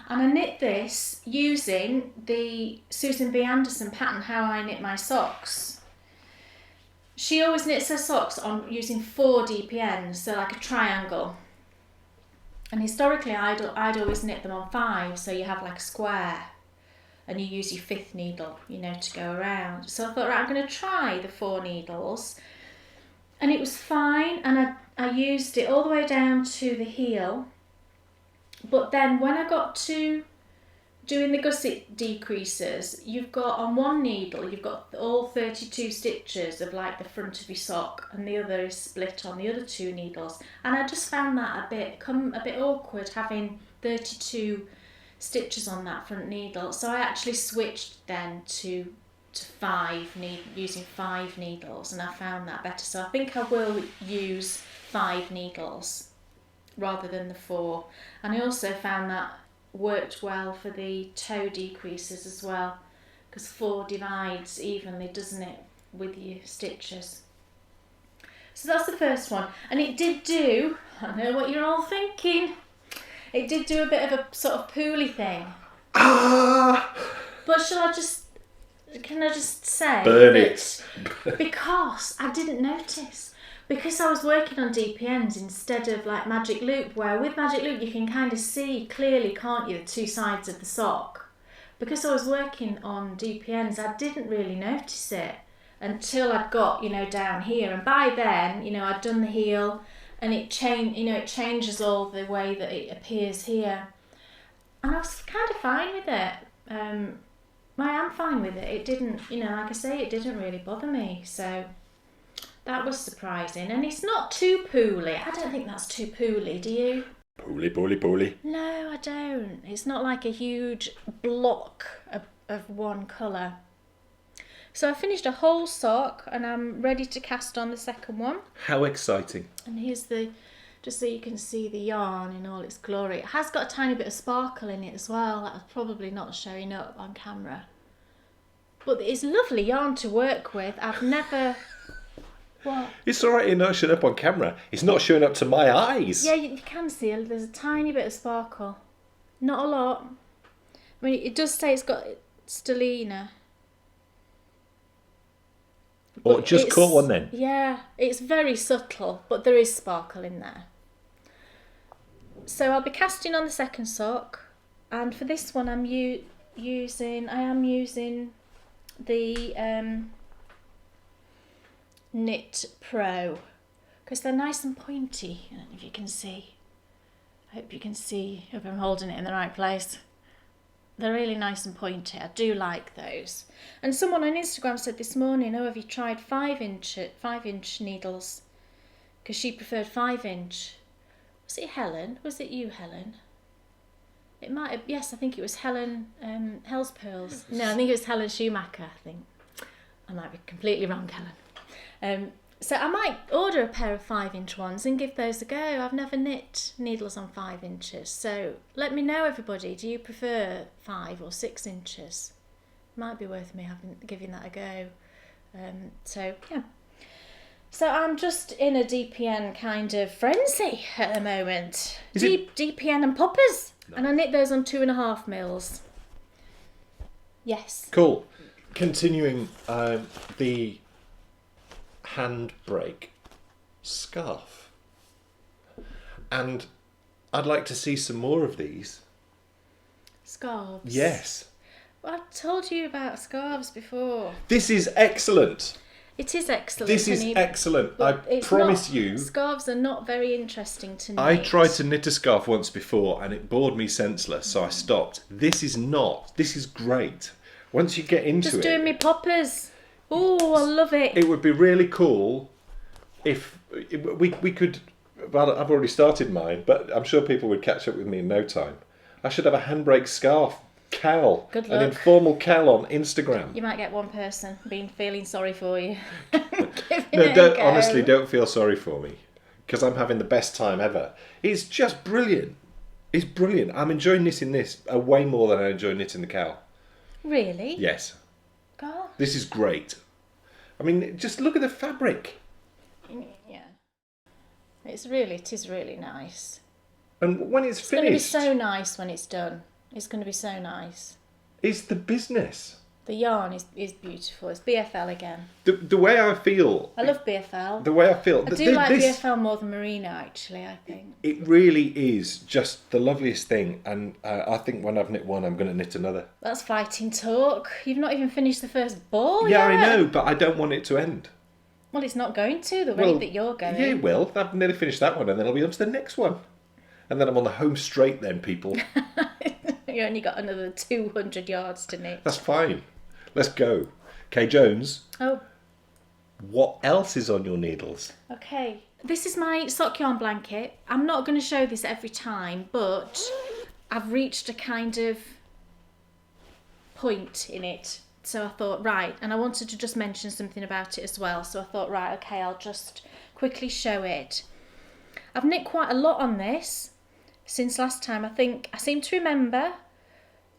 And I knit this using the Susan B. Anderson pattern, How I Knit My Socks. She always knits her socks on using 4 DPNs, so like a triangle. And historically I'd always knit them on 5, so you have like a square. And you use your 5th needle, you know, to go around. So I thought, right, I'm going to try the 4 needles. And it was fine, and I used it all the way down to the heel. But then when I got to doing the gusset decreases, you've got on one needle, you've got all 32 stitches of like the front of your sock, and the other is split on the other 2 needles. And I just found that a bit awkward, having 32 stitches on that front needle, so I actually switched then to 5 using 5 needles, and I found that better. So I think I will use 5 needles rather than the 4, and I also found that worked well for the toe decreases as well, because 4 divides evenly, doesn't it, with your stitches. So that's the first one, and it did do, I know what you're all thinking, it did do a bit of a sort of pooly thing. Ah! But can I just say Burn that it. because I didn't notice. Because I was working on DPNs instead of like Magic Loop, where with Magic Loop you can kind of see clearly, can't you, the 2 sides of the sock. Because I was working on DPNs, I didn't really notice it until I got, you know, down here. And by then, you know, I'd done the heel, and it changes all the way that it appears here, and I was kind of fine with it. I am fine with it. It didn't, you know, like I say, it didn't really bother me, so that was surprising. And it's not too pooly. I don't think that's too pooly, do you? Pooly. No, I don't. It's not like a huge block of one colour. So I finished a whole sock, and I'm ready to cast on the second one. How exciting. And here's just so you can see the yarn in all its glory. It has got a tiny bit of sparkle in it as well. That was probably not showing up on camera. But it's lovely yarn to work with. I've never... What? It's all right, you're not showing up on camera. It's not showing up to my eyes. Yeah, you can see there's a tiny bit of sparkle. Not a lot. I mean, it does say it's got stellina. Or just caught one then. Yeah, it's very subtle, but there is sparkle in there. So I'll be casting on the second sock, and for this one I am using the Knit Pro, because they're nice and pointy. I don't know if you can see. I hope you can see if I'm holding it in the right place. They're really nice and pointy. I do like those. And someone on Instagram said this morning, oh, have you tried 5-inch needles? Because she preferred 5-inch. Was it Helen? Was it you, Helen? It might have, yes, I think it was Helen, Hell's Pearls. No, I think it was Helen Schumacher, I think. I might be completely wrong, Helen. So I might order a pair of 5-inch ones and give those a go. I've never knit needles on 5 inches. So let me know, everybody. Do you prefer 5 or 6 inches? Might be worth me giving that a go. So yeah. So I'm just in a DPN kind of frenzy at the moment. DPN and poppers. Nice. And I knit those on 2.5 mils. Yes. Cool. Continuing the Handbrake scarf, and I'd like to see some more of these scarves. Yes, well, I've told you about scarves before. This is excellent. It is excellent. This is excellent. I promise you, scarves are not very interesting to knit. I tried to knit a scarf once before and it bored me senseless, so I stopped. This is not. This is great. Once you get into just doing me poppers. Oh, I love it. It would be really cool if we could... Well, I've already started mine, but I'm sure people would catch up with me in no time. I should have a Handbrake scarf cowl. Good An luck. informal cowl on Instagram. You might get one person feeling sorry for you. No, don't, honestly, don't feel sorry for me. Because I'm having the best time ever. It's just brilliant. It's brilliant. I'm enjoying knitting this way more than I enjoy knitting the cowl. Really? Yes. God. This is great. I mean, just look at the fabric. Yeah. It is really nice. And when it's It's finished... going to be so nice when it's done. It's going to be so nice. It's the business. The yarn is beautiful. It's BFL again. The way I feel... I love BFL. The way I feel... I do like BFL more than Merino, actually, I think. It really is just the loveliest thing. And I think when I've knit one, I'm going to knit another. That's fighting talk. You've not even finished the first ball Yeah, yet. I know, but I don't want it to end. Well, it's not going to, the rate that you're going. Yeah, it will. I've nearly finished that one, and then I'll be on to the next one. And then I'm on the home straight then, people. You only got another 200 yards to knit. That's fine. Let's go. Kay Jones, Oh, what else is on your needles? okay. This is my sock yarn blanket. I'm not going to show this every time, but I've reached a kind of point in it. So I thought, right, and I wanted to just mention something about it as well. So I thought, right, okay, I'll just quickly show it. I've knit quite a lot on this since last time. I seem to remember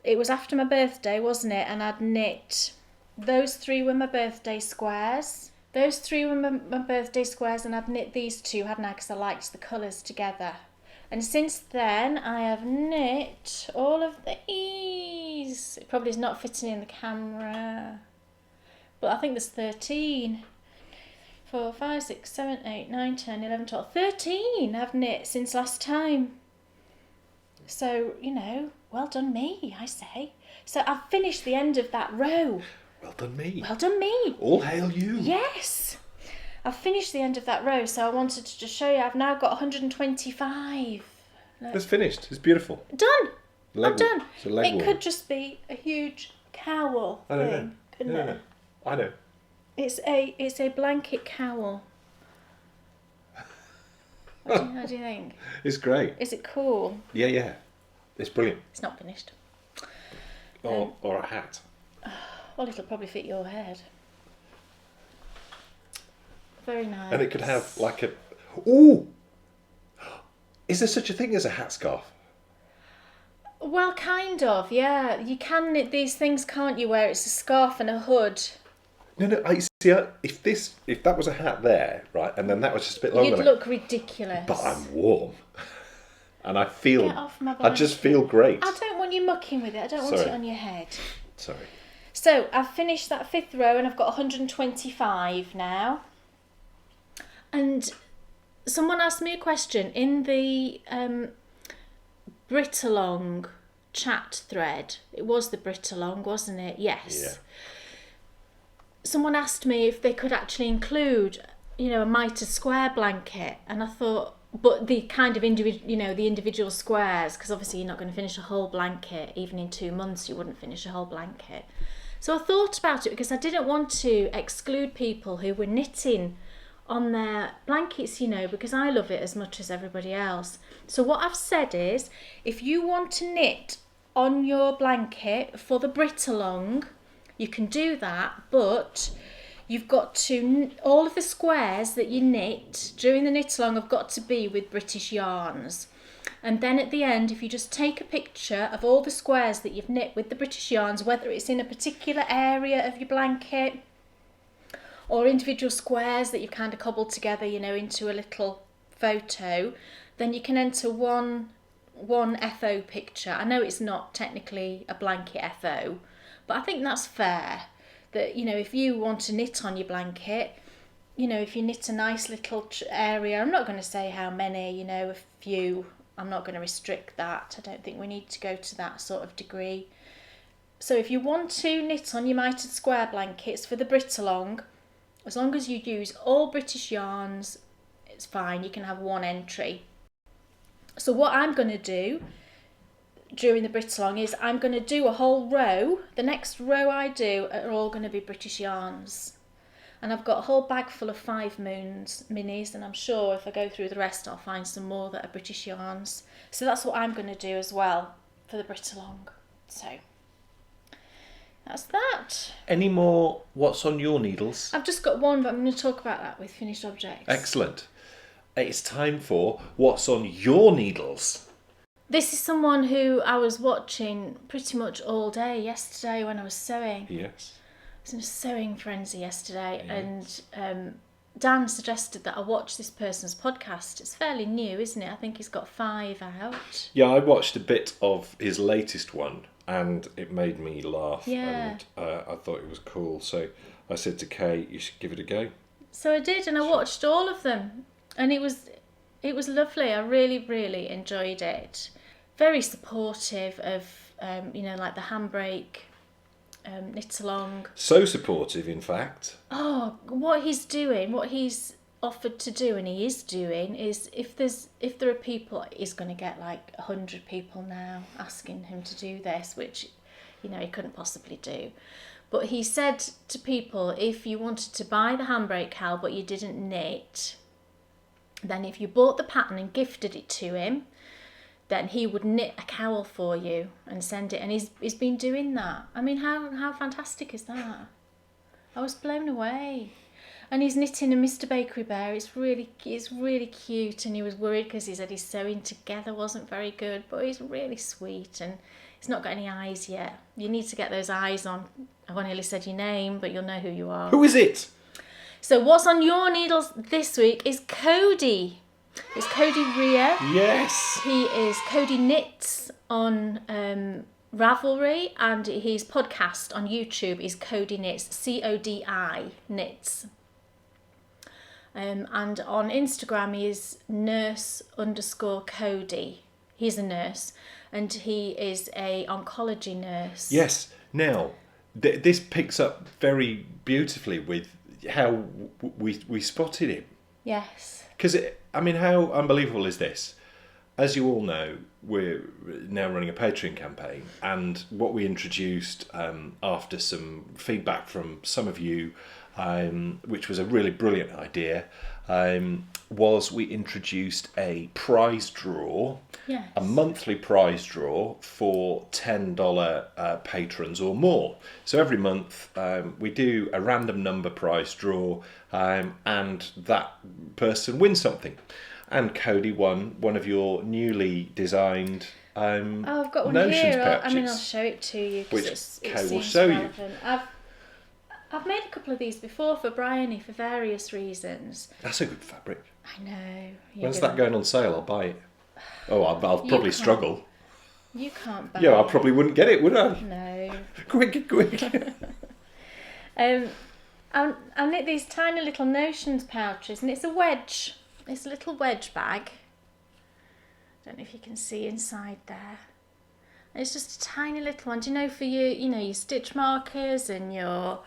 it was after my birthday, wasn't it? And I'd knit, those three were my birthday squares. Those three were my birthday squares, and I'd knit these two, hadn't I? Because I liked the colours together. And since then, I have knit all of these. It probably is not fitting in the camera, but I think there's 13. 4, 5, 6, 7, 8, 9, 10, 11, 12, 13 I've knit since last time. So, well done me, I say. So I've finished the end of that row. Well done me. Well done me. All hail you. Yes. I've finished the end of that row, so I wanted to just show you. I've now got 125. Look. It's finished. It's beautiful. Done. Leg I'm done. It's a leg It warm. could just be a huge cowl I don't thing, know. couldn't No, it? no. I know. It's a blanket cowl. How do you think? It's great. Is it cool? Yeah. It's brilliant. It's not finished. Or a hat. Well, it'll probably fit your head. Very nice. And it could have like a... Ooh! Is there such a thing as a hat scarf? Well, kind of, yeah. You can knit these things, can't you, where it's a scarf and a hood. No. I see. If that was a hat there, right, and then that was just a bit longer. You'd look ridiculous. But I'm warm, and I feel. Get off my I just feel great. I don't want you mucking with it. I don't want Sorry. it on your head. Sorry. So I've finished that fifth row, and I've got 125 now. And someone asked me a question in the Knitalong chat thread. It was the Knitalong, wasn't it? Yes. Yeah. Someone asked me if they could actually include, a mitre square blanket, and I thought, but the kind of the individual squares, because obviously you're not going to finish a whole blanket. Even in 2 months, you wouldn't finish a whole blanket. So I thought about it because I didn't want to exclude people who were knitting on their blankets, because I love it as much as everybody else. So what I've said is, if you want to knit on your blanket for the Knitalong, you can do that, but you've got to, all of the squares that you knit during the Knitalong have got to be with British yarns. And then at the end, if you just take a picture of all the squares that you've knit with the British yarns, whether it's in a particular area of your blanket or individual squares that you've kind of cobbled together, into a little photo, then you can enter one FO picture. I know it's not technically a blanket FO, but I think that's fair. That, if you want to knit on your blanket, if you knit a nice little area, I'm not going to say how many, a few, I'm not going to restrict that. I don't think we need to go to that sort of degree. So if you want to knit on your mitered square blankets for the Knitalong, as long as you use all British yarns, it's fine. You can have one entry. So what I'm going to do during the Knitalong is I'm going to do a whole row. The next row I do are all going to be British yarns. And I've got a whole bag full of 5 Moons minis, and I'm sure if I go through the rest I'll find some more that are British yarns. So that's what I'm going to do as well for the Knitalong. So that's that. Any more what's on your needles? I've just got one, but I'm going to talk about that with finished objects. Excellent. It's time for what's on your needles. This is someone who I was watching pretty much all day yesterday when I was sewing. Yes. I was in a sewing frenzy yesterday, Yes. and Dan suggested that I watch this person's podcast. It's fairly new, isn't it? I think he's got 5 out. Yeah, I watched a bit of his latest one and it made me laugh. Yeah. And I thought it was cool. So I said to Kay, you should give it a go. So I did, and I watched all of them, and it was lovely. I really, really enjoyed it. Very supportive of, like the Handbrake, Knitalong. So supportive, in fact. Oh, what he's doing, what he's offered to do, and he is doing, is if there are people, he's going to get like 100 people now asking him to do this, which, he couldn't possibly do. But he said to people, if you wanted to buy the Handbrake cowl but you didn't knit, then if you bought the pattern and gifted it to him, then he would knit a cowl for you and send it. And he's been doing that. I mean, how fantastic is that? I was blown away. And he's knitting a Mr. Bakery Bear. It's really cute. And he was worried because he said his sewing together wasn't very good, but he's really sweet and he's not got any eyes yet. You need to get those eyes on. I've only said your name, but you'll know who you are. Who is it? So what's on your needles this week is Cody. It's Cody Rea. Yes. He is Cody Knits on Ravelry, and his podcast on YouTube is Cody Knits, CODI Knits. And on Instagram he is nurse_Cody. He's a nurse, and he is a oncology nurse. Yes. Now, this picks up very beautifully with how we spotted him. Yes. Because, how unbelievable is this? As you all know, we're now running a Patron campaign, and what we introduced after some feedback from some of you, which was a really brilliant idea, was we introduced a prize draw, Yes. a monthly prize draw for $10 patrons or more. So every month we do a random number prize draw, and that person wins something. And Cody won one of your newly designed I've got one notions here. pouches. I'll show it to you Which because it Kay will seems show you. relevant. I've made a couple of these before for Bryony for various reasons. That's a good fabric. I know. When's that going on sale? I'll buy it. Oh, I'll probably can't. struggle. You can't buy Yeah, I it. probably wouldn't get it, would I? No. Quick. I'll knit these tiny little notions pouches, and it's a wedge. It's a little wedge bag. Don't know if you can see inside there. It's just a tiny little one. Do you know, for your stitch markers and your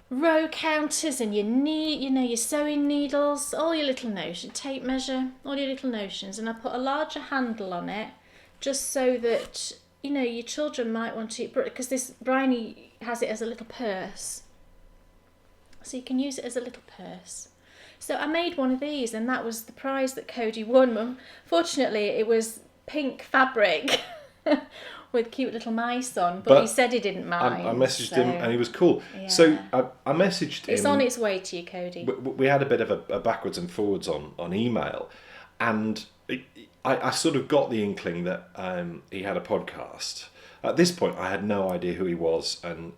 row counters and your sewing needles, all your little notion, tape measure, all your little notions. And I put a larger handle on it just so that, your children might want to, because this Bryony has it as a little purse. So you can use it as a little purse. So I made one of these, and that was the prize that Cody won. Fortunately, it was pink fabric with cute little mice on, but he said he didn't mind. I messaged him, and he was cool. Yeah. So I messaged him. It's on its way to you, Cody. We had a bit of a backwards and forwards on email, and I sort of got the inkling that he had a podcast. At this point, I had no idea who he was and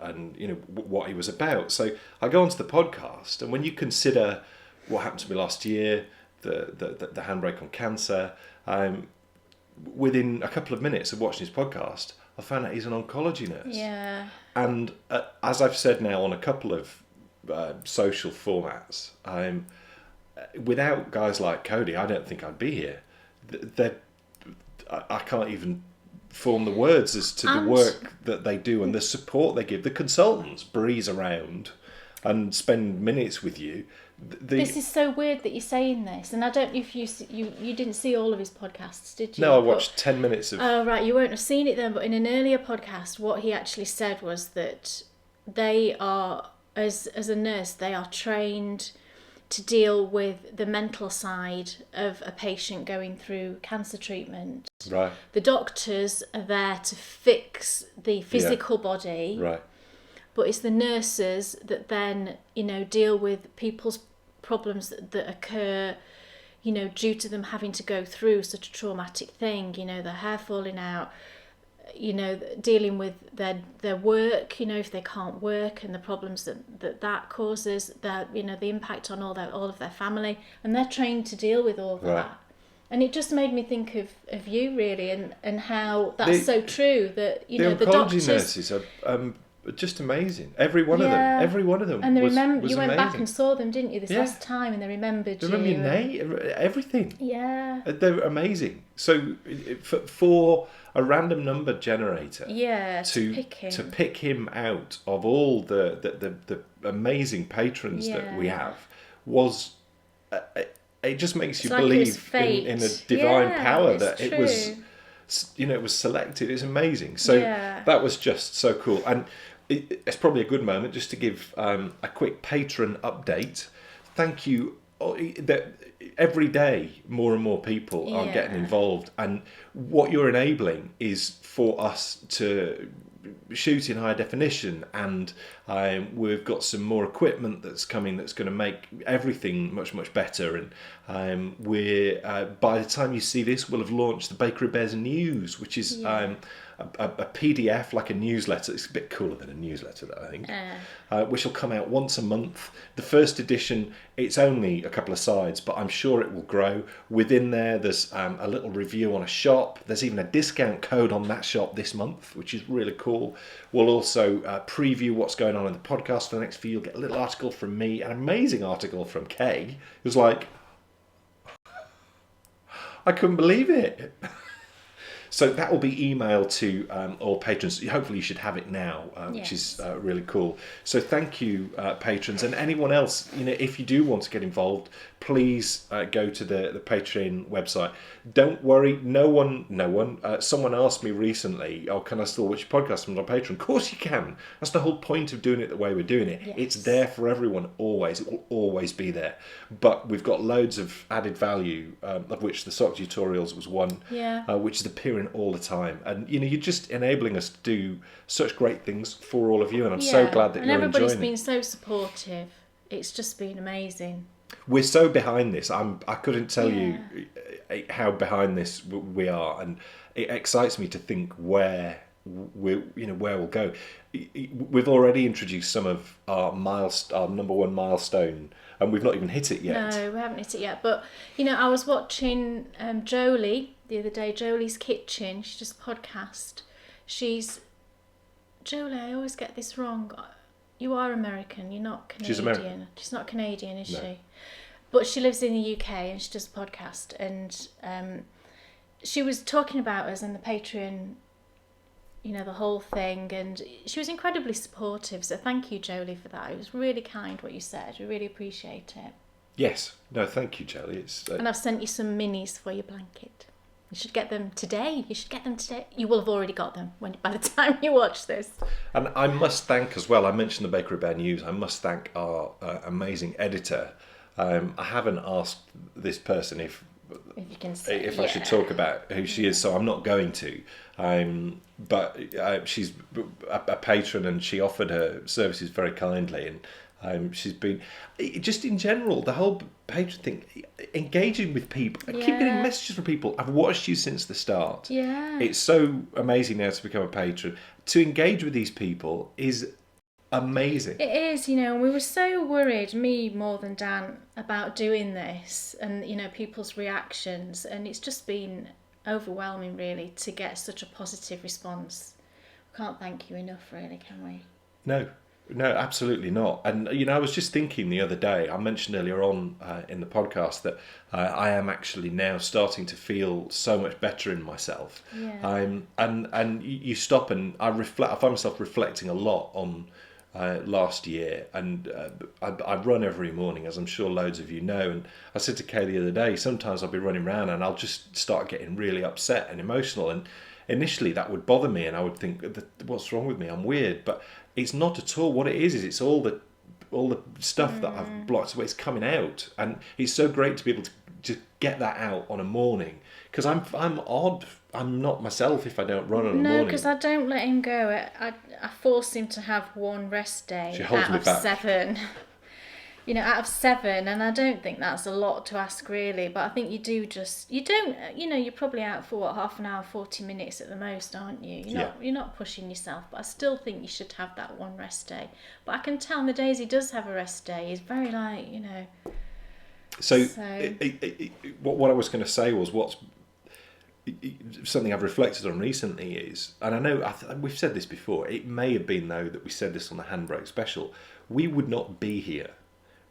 what he was about. So I go onto the podcast, and when you consider what happened to me last year, the Handbrake on cancer, within a couple of minutes of watching his podcast, I found out he's an oncology nurse. Yeah. And as I've said now on a couple of social formats, without guys like Cody, I don't think I'd be here. I can't even form the words as to the work that they do and the support they give. The consultants breeze around and spend minutes with you. This is so weird that you're saying this, and I don't know if you didn't see all of his podcasts, did you? No, I watched 10 minutes of... Oh, right, you won't have seen it then, but in an earlier podcast, what he actually said was that they are, as a nurse, they are trained to deal with the mental side of a patient going through cancer treatment. Right. The doctors are there to fix the physical body. Right. But it's the nurses that then, deal with people's problems that occur, due to them having to go through such a traumatic thing, their hair falling out, dealing with their work, if they can't work, and the problems that causes, the impact on all of their family, and they're trained to deal with all Right. that. And it just made me think of you, really, and how that's so true, that, The the oncology doctors... nurses are just amazing. Every one of them. Every one of them. And they was you went amazing. back and saw them, didn't you, this Yeah. last time, and they remembered They you. remember your name, everything. Yeah. They're amazing. So for a random number generator, Yeah, to pick him out of all the amazing patrons that we have was it just makes you like it was believe in a fate. divine Yeah, power it's that it true. was, it was selected. It's amazing. So Yeah. that was just so cool. And it's probably a good moment just to give a quick patron update. Thank you. That every day more and more people are getting involved, and what you're enabling is for us to shoot in high definition, and we've got some more equipment that's coming that's going to make everything much better. And we're by the time you see this, we'll have launched the Bakery Bears News, which is a PDF, like a newsletter. It's a bit cooler than a newsletter, though, I think. Which will come out once a month. The first edition, it's only a couple of sides, but I'm sure it will grow. Within there's a little review on a shop. There's even a discount code on that shop this month, which is really cool. We'll also preview what's going on in the podcast for the next few. You'll get a little article from me, an amazing article from Kay. It was like, I couldn't believe it. So that will be emailed to all patrons. Hopefully you should have it now, which is really cool. So thank you, patrons, and anyone else. If you do want to get involved, please go to the Patreon website. Don't worry, no one. Someone asked me recently, "Oh, can I still watch your podcast from on Patreon?" Of course you can. That's the whole point of doing it the way we're doing it. Yes. It's there for everyone always. It will always be there. But we've got loads of added value, of which the sock tutorials was one, which is appearing all the time, and you're just enabling us to do such great things for all of you, and I'm so glad that you're enjoying it. And everybody's been so supportive. It's just been amazing. We're so behind this. I couldn't tell you how behind this we are, and it excites me to think where we'll go. We've already introduced some of our number one milestone, and we've not even hit it yet. No, we haven't hit it yet. But I was watching Jolie the other day. Jolie's Kitchen. She does a podcast. Jolie. I always get this wrong. You are American. You're not Canadian. She's American. She's not Canadian, is No. she? But she lives in the UK and she does a podcast. And she was talking about us and the Patreon, the whole thing. And she was incredibly supportive. So thank you, Jolie, for that. It was really kind what you said. We really appreciate it. Yes. No, thank you, Jolie. And I've sent you some minis for your blanket. You should get them today. You will have already got them by the time you watch this. And I must thank as well, I mentioned the Bakery Bear News, I must thank our amazing editor. I haven't asked this person if you can say, I should talk about who she is, so I'm not going to. But she's a patron, and she offered her services very kindly, and she's been, just in general, the whole patron thing, engaging with people. I keep getting messages from people. I've watched you since the start. Yeah. It's so amazing now to become a patron. To engage with these people is amazing. It is, we were so worried, me more than Dan, about doing this and, people's reactions. And it's just been overwhelming, really, to get such a positive response. We can't thank you enough, really, can we? No, absolutely not. And, I was just thinking the other day, I mentioned earlier on in the podcast that I am actually now starting to feel so much better in myself. Yeah. And you stop and I find myself reflecting a lot on last year. And I run every morning, as I'm sure loads of you know. And I said to Kay the other day, sometimes I'll be running around and I'll just start getting really upset and emotional. And initially that would bother me and I would think, what's wrong with me? I'm weird. But it's not at all. What it is it's all the all the stuff that I've blocked away is coming out, and it's so great to be able to get that out on a morning, because I'm odd. I'm not myself if I don't run on a morning. No, because I don't let him go. I force him to have one rest day out of 7. Out of 7, and I don't think that's a lot to ask really, but I think you're probably out for half an hour, 40 minutes at the most, aren't you? You're not pushing yourself, but I still think you should have that one rest day. But I can tell on the days he does have a rest day, he's very So what I was going to say was something I've reflected on recently is, and I know we've said this before, it may have been though that we said this on the Handbrake special, we would not be here.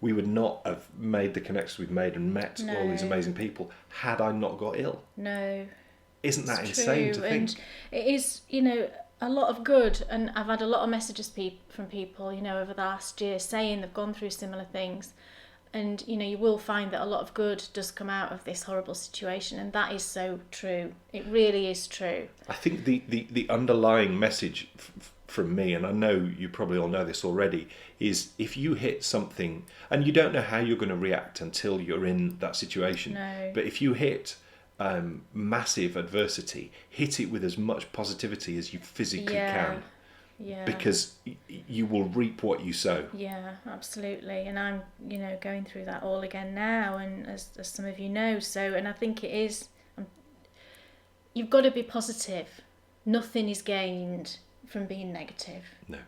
We would not have made the connections we've made and met all these amazing people had I not got ill. No. Isn't that insane to think? And it is, a lot of good. And I've had a lot of messages from people, over the last year saying they've gone through similar things. And, you will find that a lot of good does come out of this horrible situation. And that is so true. It really is true. I think the underlying message from me, and I know you probably all know this already, is if you hit something, and you don't know how you're going to react until you're in that situation, but if you hit massive adversity, hit it with as much positivity as you physically can. Yeah. Because you will reap what you sow. Yeah, absolutely. And I'm, going through that all again now, and as some of you know, and I think it is, you've got to be positive. Nothing is gained from being negative. No.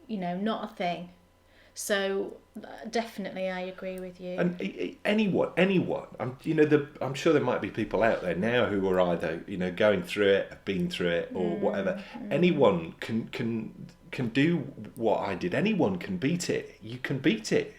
Not a thing. So definitely I agree with you. And anyone, I'm sure there might be people out there now who are either, going through it, have been through it, or whatever. Anyone can do what I did. Anyone can beat it. You can beat it.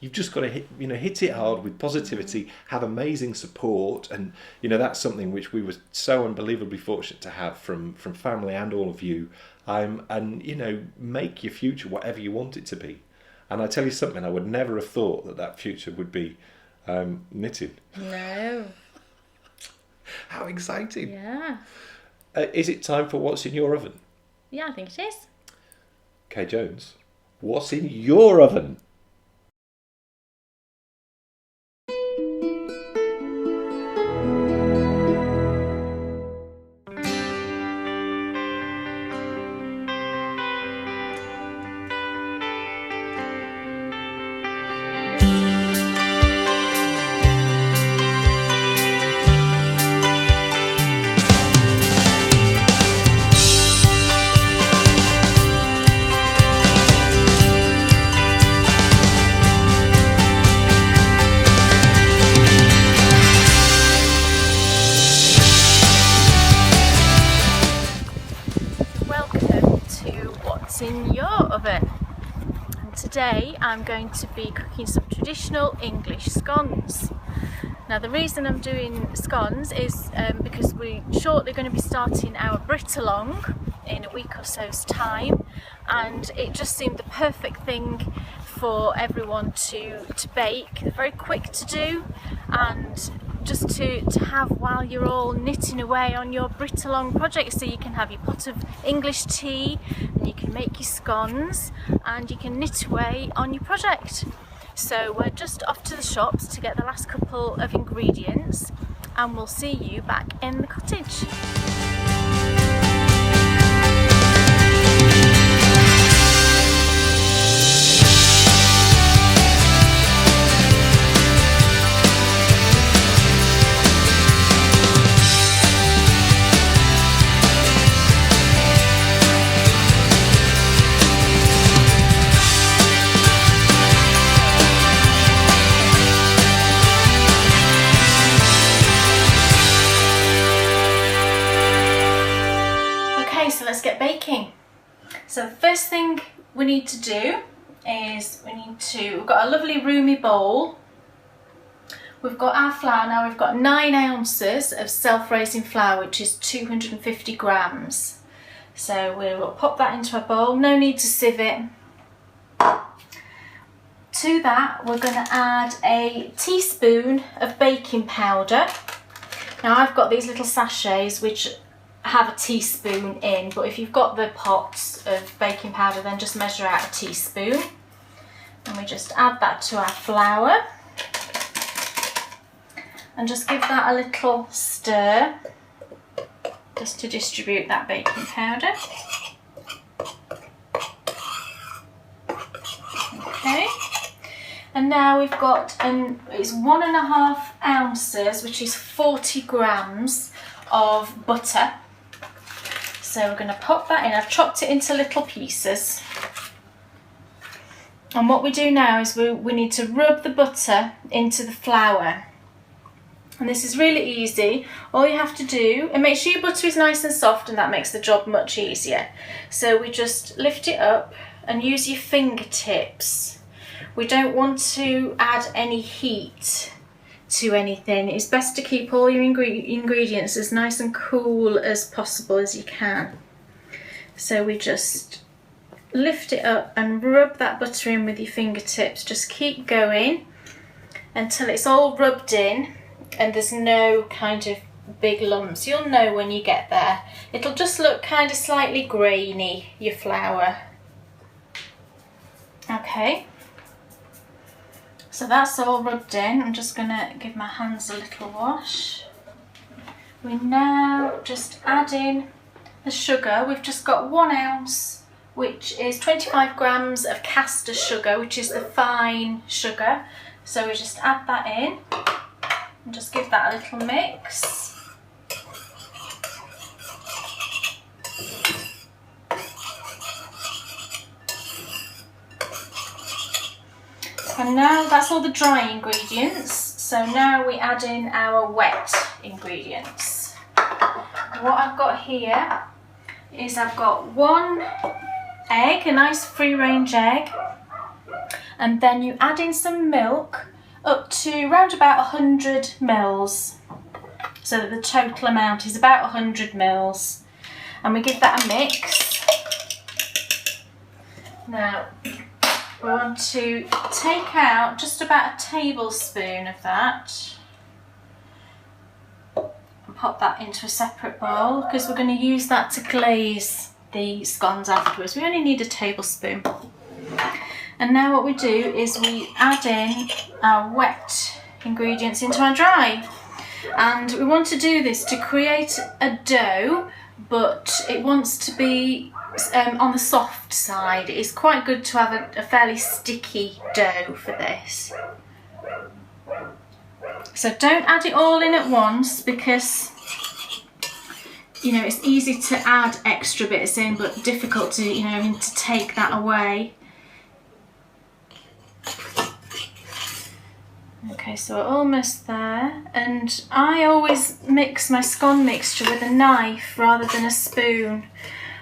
You've just got to hit it hard with positivity, have amazing support, and that's something which we were so unbelievably fortunate to have from family and all of you. And make your future whatever you want it to be. And I tell you something, I would never have thought that future would be knitting. No. How exciting! Yeah. Is it time for what's in your oven? Yeah, I think it is. Kay Jones, what's in your oven? In your oven. And today I'm going to be cooking some traditional English scones. Now the reason I'm doing scones is because we're shortly going to be starting our Knitalong in a week or so's time, and it just seemed the perfect thing for everyone to bake. They're very quick to do, and just to have while you're all knitting away on your Knitalong project. So you can have your pot of English tea, and you can make your scones, and you can knit away on your project. So we're just off to the shops to get the last couple of ingredients, and we'll see you back in the cottage. So the first thing we need to do is we've got a lovely roomy bowl. We've got our flour now. We've got 9 ounces of self-raising flour, which is 250 grams. So we'll pop that into a bowl. No need to sieve it. To that, we're going to add a teaspoon of baking powder. Now I've got these little sachets which have a teaspoon in, but if you've got the pots of baking powder, then just measure out a teaspoon. And we just add that to our flour and just give that a little stir just to distribute that baking powder. Okay, and now we've got it's 1.5 ounces, which is 40 grams of butter. So we're going to pop that in. I've chopped it into little pieces. And what we do now is we need to rub the butter into the flour. And this is really easy. All you have to do, and make sure your butter is nice and soft, and that makes the job much easier. So we just lift it up and use your fingertips. We don't want to add any heat to anything. It's best to keep all your ingredients as nice and cool as possible as you can. So we just lift it up and rub that butter in with your fingertips. Just keep going until it's all rubbed in and there's no kind of big lumps. You'll know when you get there. It'll just look kind of slightly grainy, your flour. Okay, so that's all rubbed in. I'm just going to give my hands a little wash. We now just add in the sugar. We've just got 1 ounce, which is 25 grams of caster sugar, which is the fine sugar. So we just add that in and just give that a little mix. And now that's all the dry ingredients. So now we add in our wet ingredients. What I've got here is I've got 1 egg, a nice free range egg, and then you add in some milk up to around about 100 mils, so that the total amount is about 100 mils, and we give that a mix. Now we want to take out just about a tablespoon of that and pop that into a separate bowl, because we're going to use that to glaze the scones afterwards. We only need a tablespoon. And now what we do is we add in our wet ingredients into our dry. And we want to do this to create a dough, but it wants to be on the soft side. It's quite good to have a fairly sticky dough for this. So don't add it all in at once, because you know it's easy to add extra bits in, but difficult to to take that away. Okay, so we're almost there, and I always mix my scone mixture with a knife rather than a spoon.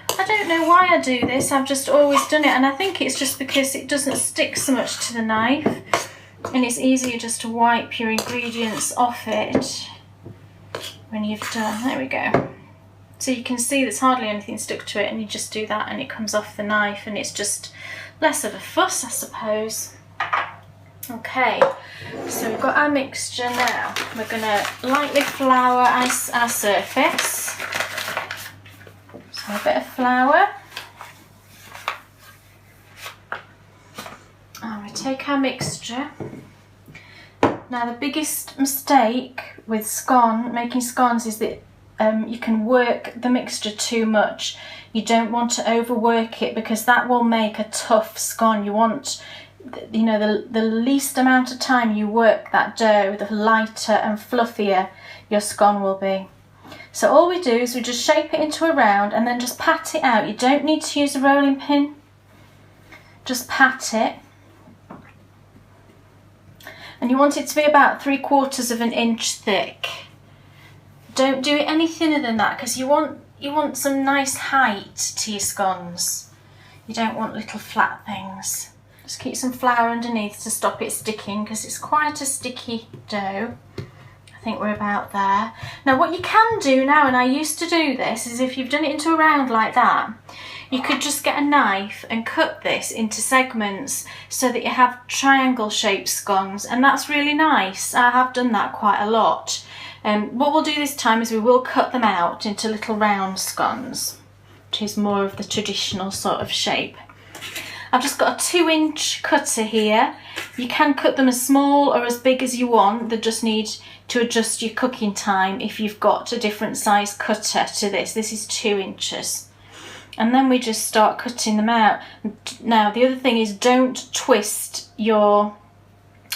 I don't know why I do this, I've just always done it, and I think it's just because it doesn't stick so much to the knife, and it's easier just to wipe your ingredients off it when you've done. There we go. So you can see there's hardly anything stuck to it, and you just do that and it comes off the knife, and it's just less of a fuss, I suppose. Okay, so we've got our mixture now. We're going to lightly flour our surface. So a bit of flour. And we take our mixture. Now the biggest mistake with making scones is that you can work the mixture too much. You don't want to overwork it, because that will make a tough scone. You want the least amount of time you work that dough, the lighter and fluffier your scone will be. So all we do is we just shape it into a round and then just pat it out. You don't need to use a rolling pin, just pat it. And you want it to be about 3/4 of an inch thick. Don't do it any thinner than that, because you want some nice height to your scones. You don't want little flat things. Just keep some flour underneath to stop it sticking, because it's quite a sticky dough. I think we're about there. Now what you can do now, and I used to do this, is if you've done it into a round like that, you could just get a knife and cut this into segments so that you have triangle shaped scones, and that's really nice. I have done that quite a lot. What we'll do this time is we will cut them out into little round scones, which is more of the traditional sort of shape. I've just got a 2-inch cutter here. You can cut them as small or as big as you want. They just need to adjust your cooking time if you've got a different size cutter to this. This is 2 inches. And then we just start cutting them out. Now, the other thing is, don't twist your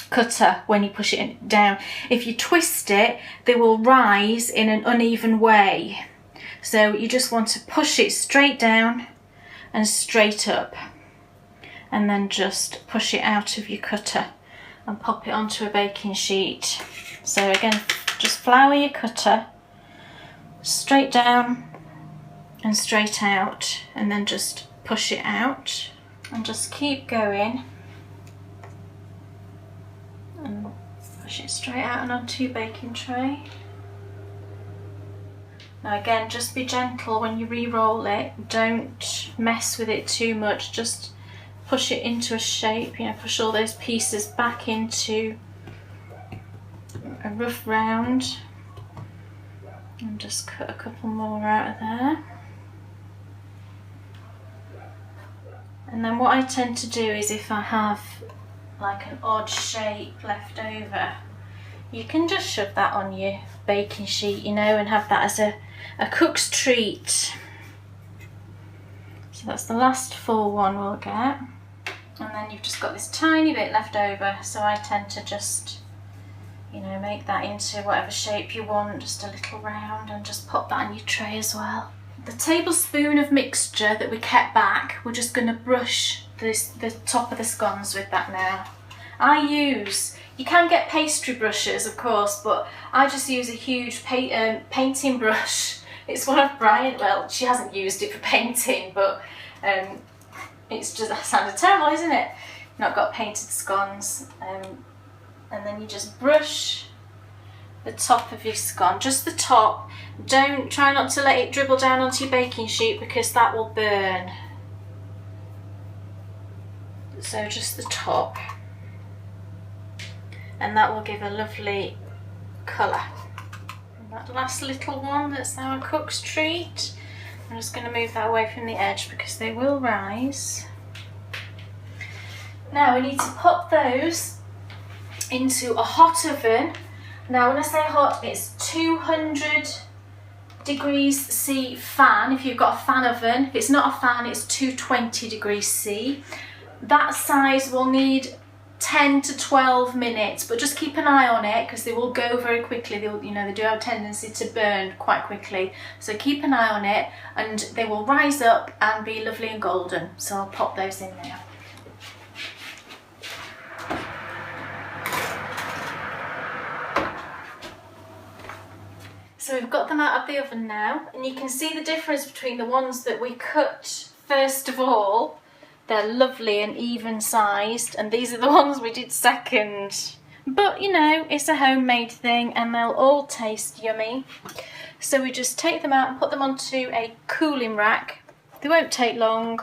cutter when you push it down. If you twist it, they will rise in an uneven way. So you just want to push it straight down and straight up, and then just push it out of your cutter and pop it onto a baking sheet. So again, just flour your cutter straight down and straight out, and then just push it out and just keep going and push it straight out and onto your baking tray. Now again, just be gentle when you re-roll it. Don't mess with it too much. Just push it into a shape, you know, push all those pieces back into a rough round, and just cut a couple more out of there. And then what I tend to do is, if I have like an odd shape left over, you can just shove that on your baking sheet, you know, and have that as a cook's treat. So that's the last full one we'll get. And then you've just got this tiny bit left over, so I tend to just, you know, make that into whatever shape you want, just a little round, and just pop that on your tray as well. The tablespoon of mixture that we kept back, we're just going to brush the top of the scones with that now. You can get pastry brushes of course, but I just use a huge painting brush. It's one of Brian, well, she hasn't used it for painting, but it's just, that sounded terrible, isn't it? Not got painted scones. And then you just brush the top of your scone, just the top. Try not to let it dribble down onto your baking sheet, because that will burn. So just the top, and that will give a lovely colour. And that last little one, that's our cook's treat. I'm just going to move that away from the edge because they will rise. Now we need to pop those into a hot oven. Now when I say hot, it's 200 degrees C fan if you've got a fan oven. If it's not a fan, it's 220 degrees C. That size will need 10 to 12 minutes, but just keep an eye on it because they will go very quickly. They do have a tendency to burn quite quickly, so keep an eye on it, and they will rise up and be lovely and golden. So I'll pop those in now. So we've got them out of the oven now, and you can see the difference between the ones that we cut first of all. They're lovely and even sized, and these are the ones we did second. But you know, it's a homemade thing and they'll all taste yummy. So we just take them out and put them onto a cooling rack. They won't take long,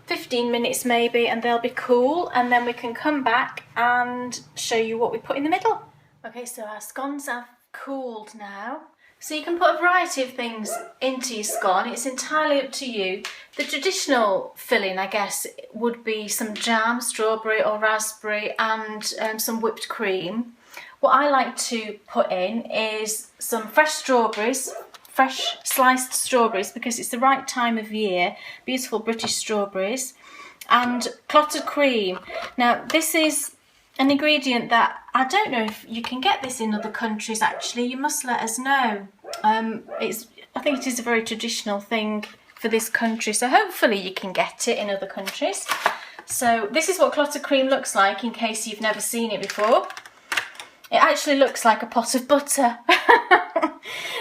15 minutes maybe, and they'll be cool, and then we can come back and show you what we put in the middle. Okay, so our scones have cooled now. So you can put a variety of things into your scone, it's entirely up to you. The traditional filling, I guess, would be some jam, strawberry or raspberry, and some whipped cream. What I like to put in is some fresh strawberries, fresh sliced strawberries, because it's the right time of year, beautiful British strawberries, and clotted cream. Now this is an ingredient that I don't know if you can get this in other countries. Actually, you must let us know. I think it is a very traditional thing for this country, so hopefully you can get it in other countries. So this is what clotted cream looks like, in case you've never seen it before. It actually looks like a pot of butter.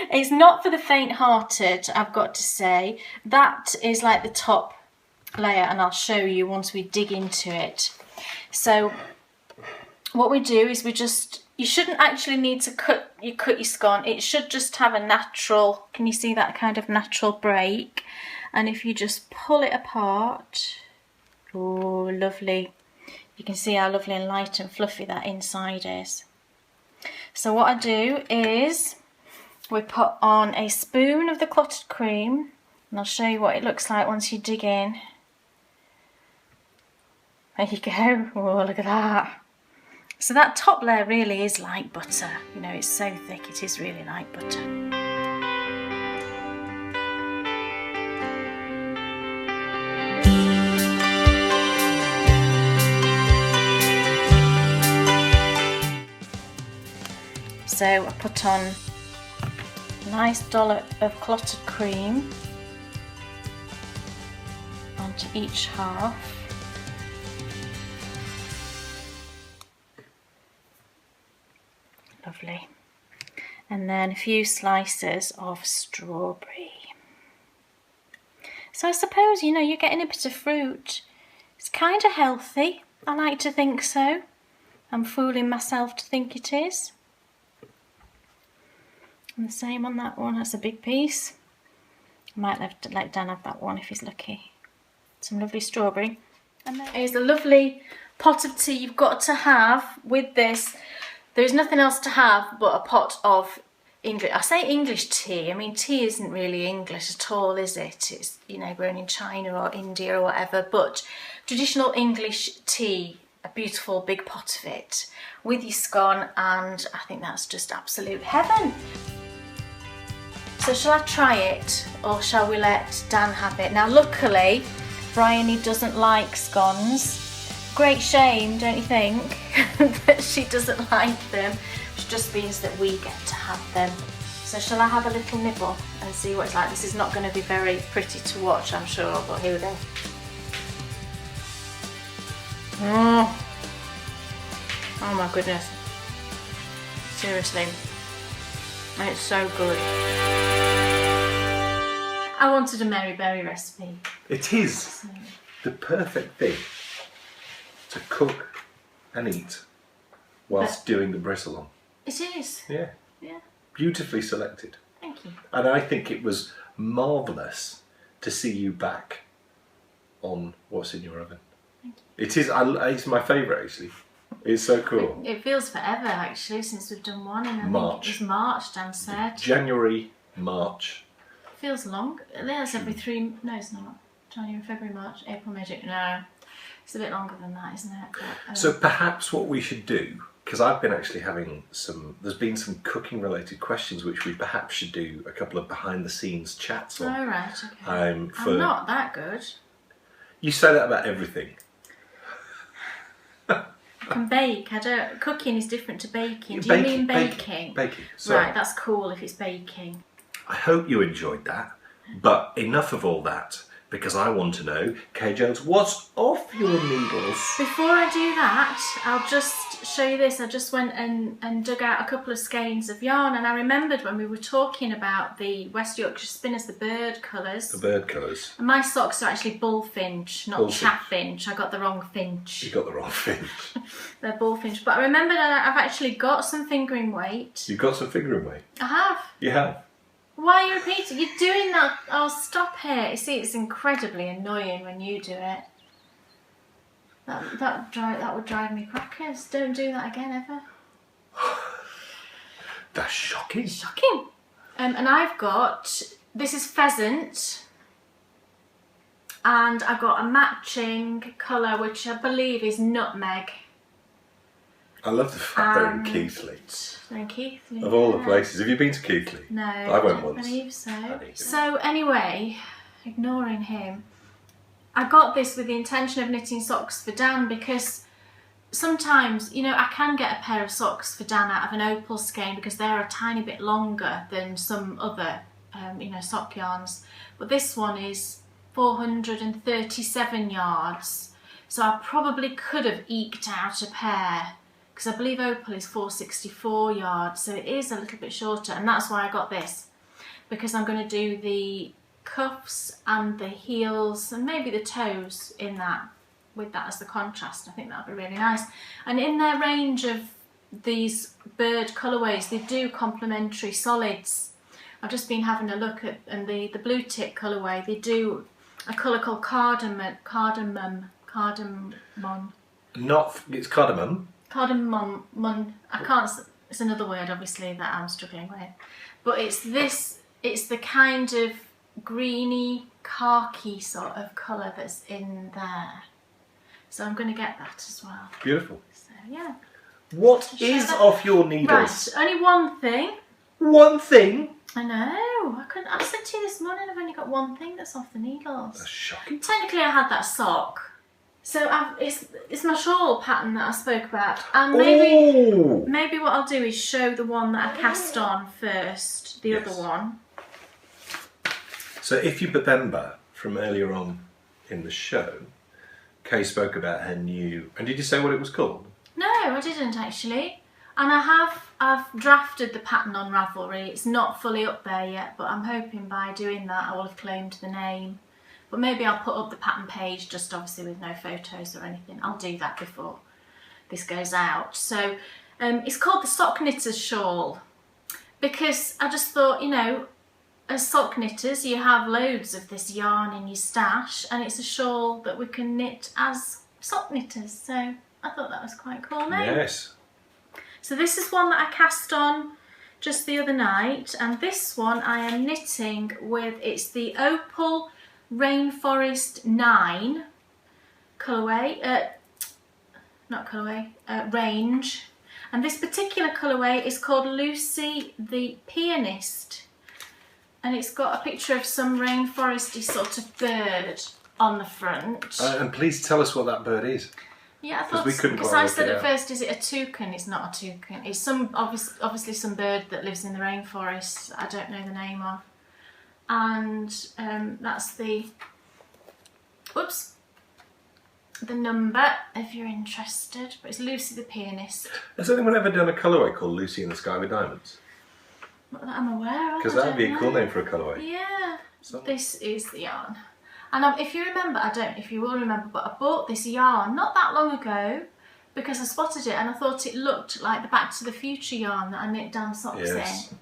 It's not for the faint-hearted, I've got to say. That is like the top layer, and I'll show you once we dig into it. So what we do is you shouldn't actually need to cut your scone. It should just have a natural, can you see that kind of natural break? And if you just pull it apart, oh lovely. You can see how lovely and light and fluffy that inside is. So what I do is we put on a spoon of the clotted cream, and I'll show you what it looks like once you dig in. There you go. Oh, look at that. So that top layer really is like butter. You know, it's so thick, it is really like butter. So I put on a nice dollop of clotted cream onto each half. Lovely. And then a few slices of strawberry. So I suppose, you know, you're getting a bit of fruit. It's kind of healthy. I like to think so. I'm fooling myself to think it is. And the same on that one, that's a big piece. I might let Dan have that one if he's lucky. Some lovely strawberry. And then here's a lovely pot of tea you've got to have with this. There's nothing else to have but a pot of English. I say English tea. I mean, tea isn't really English at all, is it? It's, you know, grown in China or India or whatever. But traditional English tea, a beautiful big pot of it with your scone, and I think that's just absolute heaven. So shall I try it, or shall we let Dan have it? Now, luckily, Bryony doesn't like scones. Great shame, don't you think, that she doesn't like them, which just means that we get to have them. So shall I have a little nibble and see what it's like? This is not going to be very pretty to watch, I'm sure, but here we go. Oh my goodness. Seriously. It's so good. I wanted a Mary Berry recipe. It is the perfect thing to cook and eat whilst doing the bristle. It is. Yeah. Yeah. Beautifully selected. Thank you. And I think it was marvellous to see you back on what's in your oven. Thank you. It is. It's my favourite actually. It's so cool. It feels forever actually since we've done one, and I March. think it was March, Dan said. January, March. It feels long. There's every three. No, it's not. January, February, March, April, May, June. No, it's a bit longer than that, isn't it? But, So perhaps what we should do, because I've been actually having there's been some cooking related questions which we perhaps should do a couple of behind the scenes chats on. Oh right, okay. I'm not that good. You say that about everything. I can bake. Cooking is different to baking. Do you mean baking? Baking. Sorry. Right, that's cool if it's baking. I hope you enjoyed that, but enough of all that, because I want to know, Kay Jones, what's off your needles? Before I do that, I'll just show you this. I just went and dug out a couple of skeins of yarn, and I remembered when we were talking about the West Yorkshire Spinners, the bird colours. The bird colours. And my socks are actually bullfinch, not Bullfinch. chaffinch. I got the wrong finch. You got the wrong finch. They're bullfinch. But I remembered that I've actually got some fingering weight. You've got some fingering weight. I have. You have. Why are you repeating? You're doing that. Oh, stop it. You see, it's incredibly annoying when you do it. That would drive me crackers. Don't do that again, ever. That's shocking. Shocking. And I've got, this is pheasant. And I've got a matching colour, which I believe is nutmeg. I love the fact they're in Keighley. They're in Keighley. Of all the places. Have you been to Keighley? No, I went don't once. believe so. I need to. So anyway, ignoring him, I got this with the intention of knitting socks for Dan, because sometimes, you know, I can get a pair of socks for Dan out of an opal skein because they're a tiny bit longer than some other, you know, sock yarns. But this one is 437 yards, so I probably could have eked out a pair, because I believe opal is 464 yards, so it is a little bit shorter, and that's why I got this, because I'm going to do the cuffs and the heels and maybe the toes in that, with that as the contrast. I think that would be really nice. And in their range of these bird colourways, they do complementary solids. I've just been having a look at, and the blue tick colourway, they do a colour called cardamom. It's cardamom. Cardamom. I can't. It's another word, obviously, that I'm struggling with. But it's this. It's the kind of greeny, khaki sort of colour that's in there. So I'm going to get that as well. Beautiful. So yeah. What is off your needles? Right, only one thing. One thing? I know. I said to you this morning I've only got one thing that's off the needles. That's shocking. Technically I had that sock. So it's my shawl pattern that I spoke about. And maybe what I'll do is show the one that I cast on first, the other one. So if you remember from earlier on in the show, Kay spoke about her new... And did you say what it was called? No, I didn't actually. And I've drafted the pattern on Ravelry. It's not fully up there yet, but I'm hoping by doing that I will have claimed the name. But maybe I'll put up the pattern page, just obviously with no photos or anything. I'll do that before this goes out. So it's called the Sock Knitter's Shawl, because I just thought, you know, as sock knitters you have loads of this yarn in your stash, and it's a shawl that we can knit as sock knitters. So I thought that was quite a cool name. Yes. So this is one that I cast on just the other night, and this one I am knitting with, it's the Opal Rainforest 9 colourway, range, and this particular colourway is called Lucy the Pianist, and it's got a picture of some rainforesty sort of bird on the front. And please tell us what that bird is. Yeah, I thought, because I said at first, is it a toucan? It's not a toucan. It's some obviously some bird that lives in the rainforest. I don't know the name of. And that's the number if you're interested. But it's Lucy the Pianist. Has anyone ever done a colourway called Lucy in the Sky with Diamonds? Not that I'm aware of. Because that would be a cool name for a colourway. Yeah. This is the yarn. And if you remember, I don't know if you will remember, but I bought this yarn not that long ago because I spotted it and I thought it looked like the Back to the Future yarn that I knit down socks in.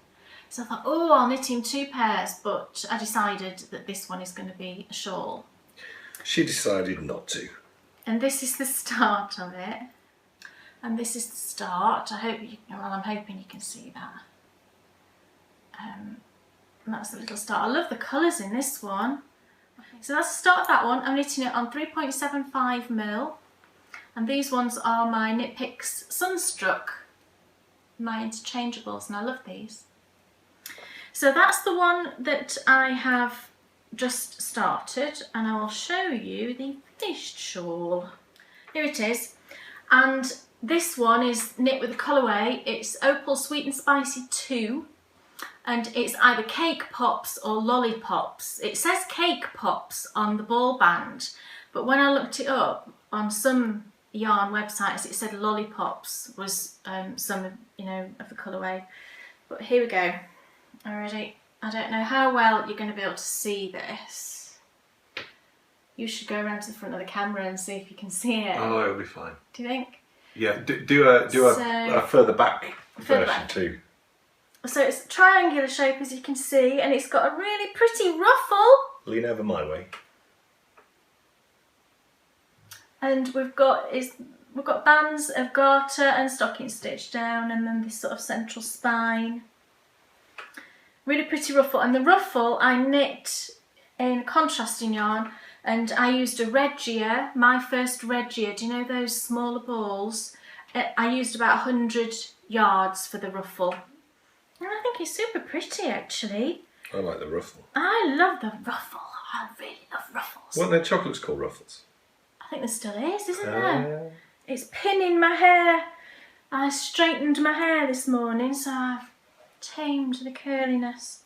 So I thought, oh, I'll knit him 2 pairs, but I decided that this one is going to be a shawl. She decided not to. And this is the start of it. And this is the start. I'm hoping you can see that. And that's the little start. I love the colours in this one. So that's the start of that one. I'm knitting it on 3.75mm, and these ones are my Knit Picks Sunstruck, my interchangeables, and I love these. So that's the one that I have just started, and I will show you the finished shawl. Here it is, and this one is knit with a colourway. It's Opal Sweet and Spicy 2. And it's either Cake Pops or Lollipops. It says Cake Pops on the ball band, but when I looked it up on some yarn websites, it said Lollipops was some, you know, of the colourway. But here we go. Already, I don't know how well you're going to be able to see this. You should go around to the front of the camera and see if you can see it. Oh, it'll be fine. Do you think? Yeah, do a further back version too. So it's triangular shape, as you can see, and it's got a really pretty ruffle. Lean over my way. And we've got bands of garter and stocking stitch down, and then this sort of central spine. Really pretty ruffle, and the ruffle I knit in contrasting yarn, and I used a Regia, my first Regia. Do you know those smaller balls? I used about 100 yards for the ruffle. And I think it's super pretty, actually. I like the ruffle. I love the ruffle. I really love ruffles. Weren't there chocolates called ruffles? I think there still is, isn't there? It's pinning my hair. I straightened my hair this morning, so I've tamed the curliness.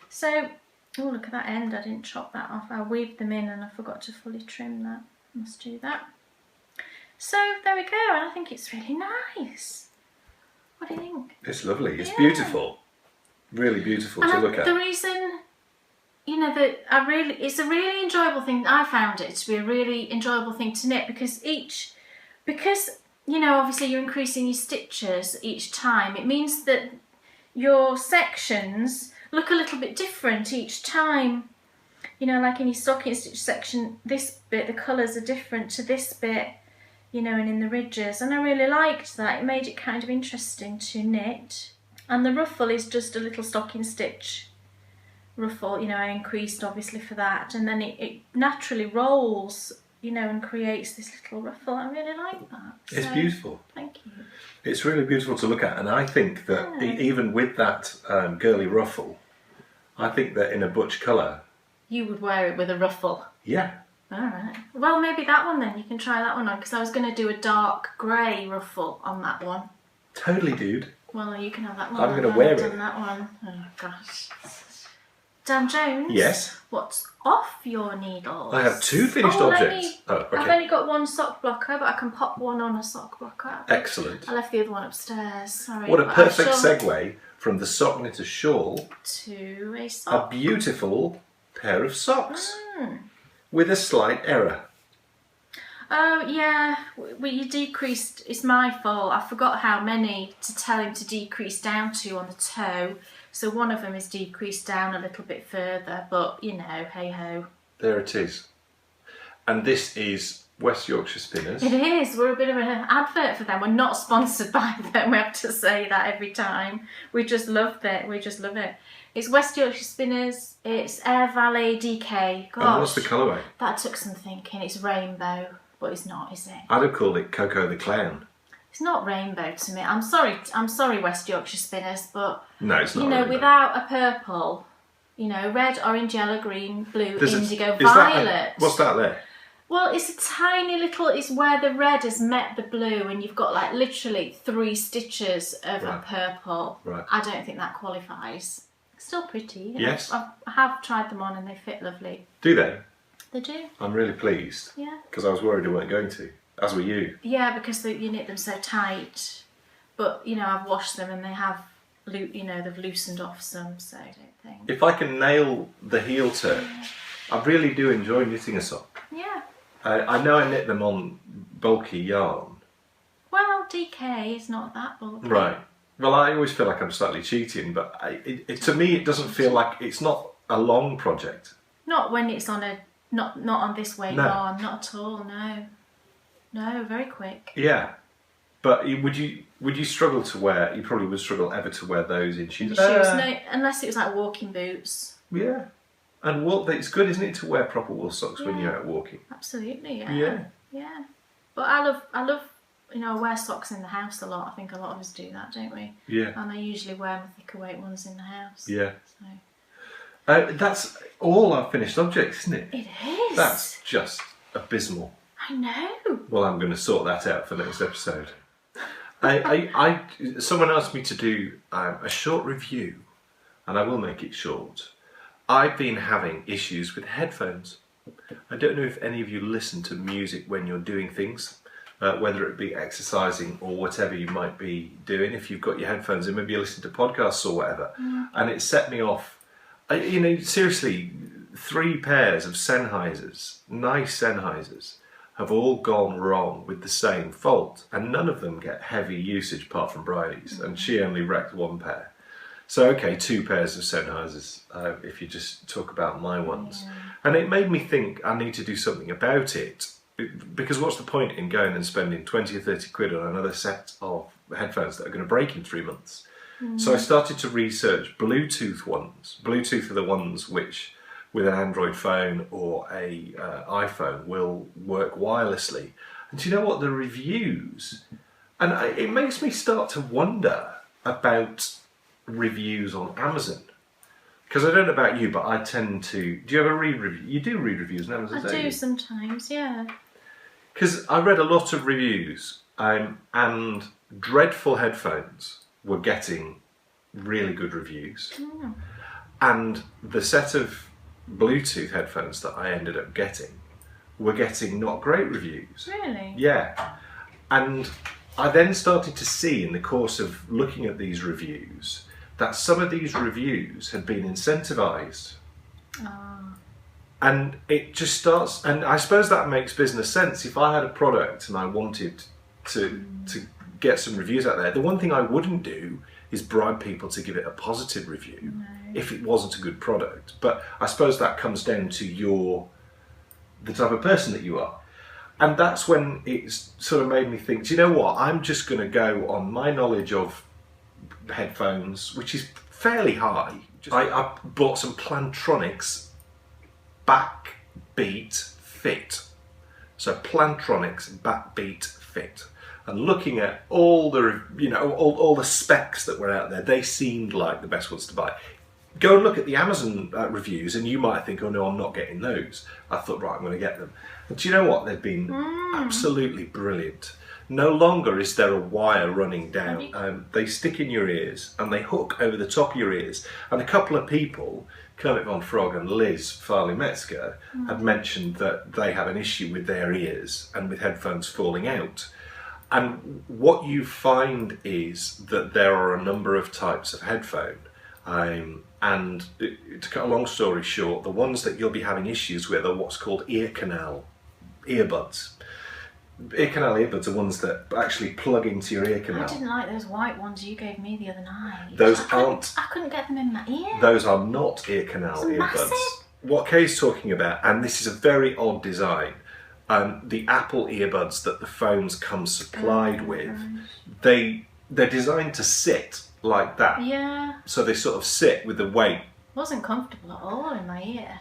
So, oh, look at that end. I didn't chop that off. I weaved them in and I forgot to fully trim that. Must do that. So, there we go. And I think it's really nice. What do you think? It's lovely. It's beautiful. Really beautiful to look at. The reason, you know, that it's a really enjoyable thing. I found it to be a really enjoyable thing to knit because you know, obviously you're increasing your stitches each time. It means that your sections look a little bit different each time. You know, like in your stocking stitch section, this bit, the colours are different to this bit. You know, and in the ridges, and I really liked that. It made it kind of interesting to knit. And the ruffle is just a little stocking stitch ruffle, you know, I increased obviously for that, and then it naturally rolls and creates this little ruffle. I really like that. It's beautiful. Thank you. It's really beautiful to look at, and I think that even with that girly ruffle, I think that in a butch colour... You would wear it with a ruffle? Yeah. Alright. Well, maybe that one then. You can try that one on, because I was going to do a dark grey ruffle on that one. Totally, dude. Well, you can have that one. I'm going to wear it. Done that one. Oh, gosh. Dan Jones? Yes? What's off your needles? I have 2 finished objects. I've only got 1 sock blocker, but I can pop one on a sock blocker. Excellent. I left the other one upstairs, sorry. What a perfect segue from the sock knit shawl to a sock. A beautiful pair of socks with a slight error. Oh, yeah. Well, you decreased. It's my fault. I forgot how many to tell him to decrease down to on the toe. So one of them is decreased down a little bit further. But, hey ho. There it is. And this is West Yorkshire Spinners. It is. We're a bit of an advert for them. We're not sponsored by them. We have to say that every time. We just love it. We just love it. It's West Yorkshire Spinners. It's Air Valley DK. Gosh, and what's the colourway? That took some thinking. It's rainbow. But it's not, is it? I'd have called it Coco the Clown. It's not rainbow to me. I'm sorry, West Yorkshire Spinners, but no, it's not. Rainbow. Without a purple, red, orange, yellow, green, blue, indigo, violet. What's that there? Well, it's a tiny little. It's where the red has met the blue, and you've got like literally 3 stitches of a purple. Right. I don't think that qualifies. Still pretty. Yes. I have tried them on, and they fit lovely. Do they? They do. I'm really pleased. Yeah. Because I was worried they weren't going to, as were you. Yeah, because you knit them so tight. But, I've washed them and they have, they've loosened off some, so I don't think. If I can nail the heel turn, I really do enjoy knitting a sock. Yeah. I know I knit them on bulky yarn. Well, DK is not that bulky. Right. Well, I always feel like I'm slightly cheating, but to me it doesn't feel like it's not a long project. Not when it's on not on this way yarn, not at all. No, very quick. Yeah, but would you struggle to wear? You probably would struggle ever to wear those in shoes. No, unless it was like walking boots. Yeah, and it's good, isn't it, to wear proper wool socks when you're out walking? Absolutely. Yeah. Yeah. But I love. I wear socks in the house a lot. I think a lot of us do that, don't we? Yeah. And I usually wear my thicker weight ones in the house. Yeah. So. That's all our finished objects, isn't it? It is. That's just abysmal. I know. Well, I'm going to sort that out for next episode. Someone asked me to do a short review, and I will make it short. I've been having issues with headphones. I don't know if any of you listen to music when you're doing things, whether it be exercising or whatever you might be doing. If you've got your headphones in, maybe you listen to podcasts or whatever, and it set me off. Seriously, 3 pairs of Sennheisers, nice Sennheisers, have all gone wrong with the same fault, and none of them get heavy usage apart from Bridie's, and she only wrecked 1 pair. So, okay, 2 pairs of Sennheisers, if you just talk about my ones. Yeah. And it made me think I need to do something about it, because what's the point in going and spending 20 or 30 quid on another set of headphones that are going to break in 3 months? So I started to research Bluetooth ones. Bluetooth are the ones which, with an Android phone or a iPhone, will work wirelessly. And do you know what? The reviews, and it makes me start to wonder about reviews on Amazon. Because I don't know about you, but I tend to... Do you ever read reviews? You do read reviews on Amazon, don't you? I do sometimes, yeah. Because I read a lot of reviews, and dreadful headphones were getting really good reviews. And the set of Bluetooth headphones that I ended up getting were getting not great reviews. Really? Yeah. And I then started to see in the course of looking at these reviews that some of these reviews had been incentivized. And it just starts, and I suppose that makes business sense. If I had a product and I wanted to get some reviews out there, the one thing I wouldn't do is bribe people to give it a positive review if it wasn't a good product. But I suppose that comes down to the type of person that you are. And that's when it sort of made me think, do you know what, I'm just going to go on my knowledge of headphones, which is fairly high. I bought some Plantronics Backbeat Fit So Plantronics Backbeat Fit. And looking at all the, all the specs that were out there, they seemed like the best ones to buy. Go and look at the Amazon reviews and you might think, oh no, I'm not getting those. I thought, right, I'm going to get them. And do you know what? They've been absolutely brilliant. No longer is there a wire running down. They stick in your ears and they hook over the top of your ears. And a couple of people, Kermit Von Frog and Liz Farley-Metzger, had mentioned that they have an issue with their ears and with headphones falling out. And what you find is that there are a number of types of headphone. And to cut a long story short, the ones that you'll be having issues with are what's called ear canal earbuds. Ear canal earbuds are ones that actually plug into your ear canal. I didn't like those white ones you gave me the other night. I couldn't get them in my ear. Those are not ear canal earbuds. Massive. What Kay's talking about, and this is a very odd design, the Apple earbuds that the phones come supplied with, they're designed to sit like that. Yeah. So they sort of sit with the weight. Wasn't comfortable at all in my ear.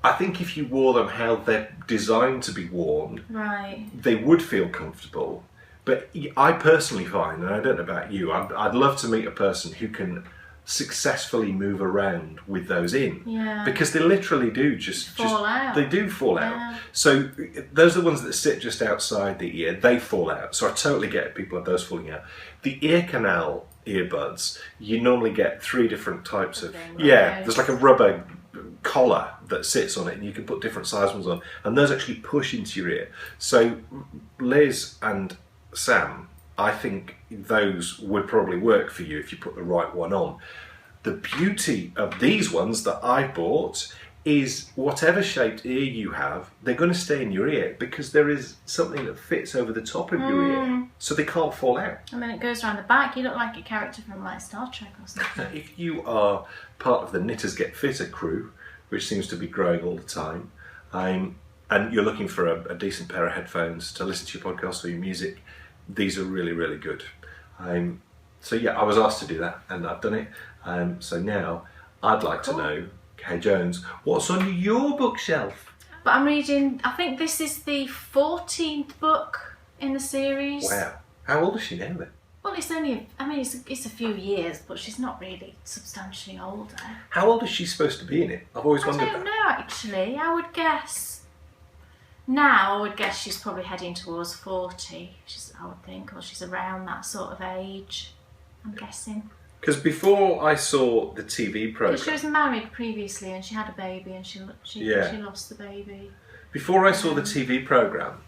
I think if you wore them how they're designed to be worn, right, they would feel comfortable. But I personally find, and I don't know about you, I'd love to meet a person who can successfully move around with those in. Yeah. Because they literally do just fall out. They do fall out. So those are the ones that sit just outside the ear, they fall out. So I totally get people have those falling out. The ear canal earbuds, you normally get 3 different types of, there's like a rubber collar that sits on it and you can put different size ones on, and those actually push into your ear. So Liz and Sam, I think those would probably work for you if you put the right one on. The beauty of these ones that I bought is whatever shaped ear you have, they're going to stay in your ear because there is something that fits over the top of your ear, so they can't fall out. And then it goes around the back. You look like a character from like Star Trek or something. If you are part of the Knitters Get Fitter crew, which seems to be growing all the time, and you're looking for a decent pair of headphones to listen to your podcast or your music, these are really, really good. So yeah, I was asked to do that and I've done it. So now I'd like to know, Kay Jones, what's on your bookshelf? But I'm reading, I think this is the 14th book in the series. Wow. How old is she now then? Well, it's only, it's a few years, but she's not really substantially older. How old is she supposed to be in it? I've always wondered that. I don't know, actually. I would guess she's probably heading towards 40, I would think, or she's around that sort of age, I'm guessing. Because before I saw the TV programme... She was married previously and she had a baby and she lost the baby. Before I saw the TV programme,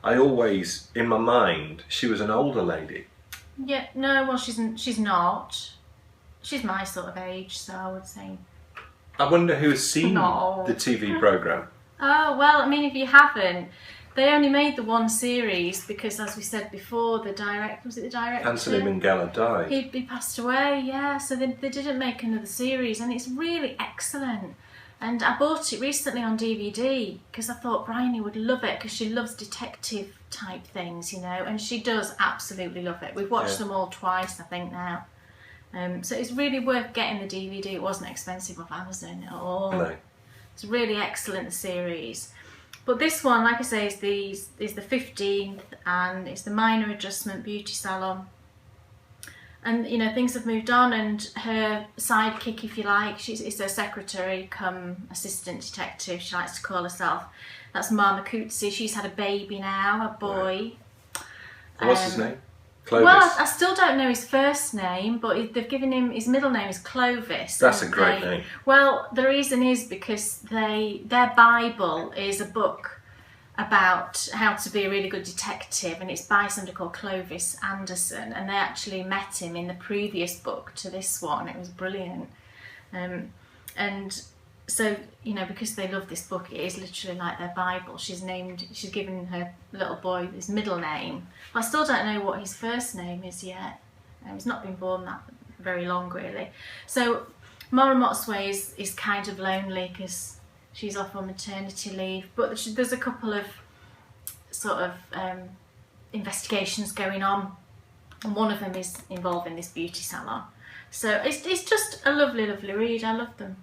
I always, in my mind, she was an older lady. Yeah, no, well, she's not. She's my sort of age, so I would say... I wonder who has seen the TV programme. Oh, well, if you haven't, they only made the one series because, as we said before, was it the director? Anthony Minghella died. He passed away, yeah, so they didn't make another series, and it's really excellent. And I bought it recently on DVD because I thought Bryony would love it because she loves detective type things, and she does absolutely love it. We've watched them all twice, I think, now. So it's really worth getting the DVD. It wasn't expensive off Amazon at all. No. It's really excellent, the series. But this one, like I say, is the 15th, and it's the minor adjustment beauty salon. And things have moved on, and her sidekick, if you like, is her secretary come assistant detective, she likes to call herself. That's Mama Cootsie. She's had a baby now, a boy. Right. What's his name? Clovis. Well, I still don't know his first name, but they've given him, his middle name is Clovis. That's a great name. Well, the reason is because their Bible is a book about how to be a really good detective, and it's by somebody called Clovis Anderson, and they actually met him in the previous book to this one. It was brilliant. And so, because they love this book, it is literally like their Bible. She's given her little boy his middle name. I still don't know what his first name is yet. He's not been born that very long, really. So Maura Motsway is kind of lonely because she's off on maternity leave. But there's a couple of sort of investigations going on, and one of them is involving this beauty salon. So it's just a lovely, lovely read. I love them.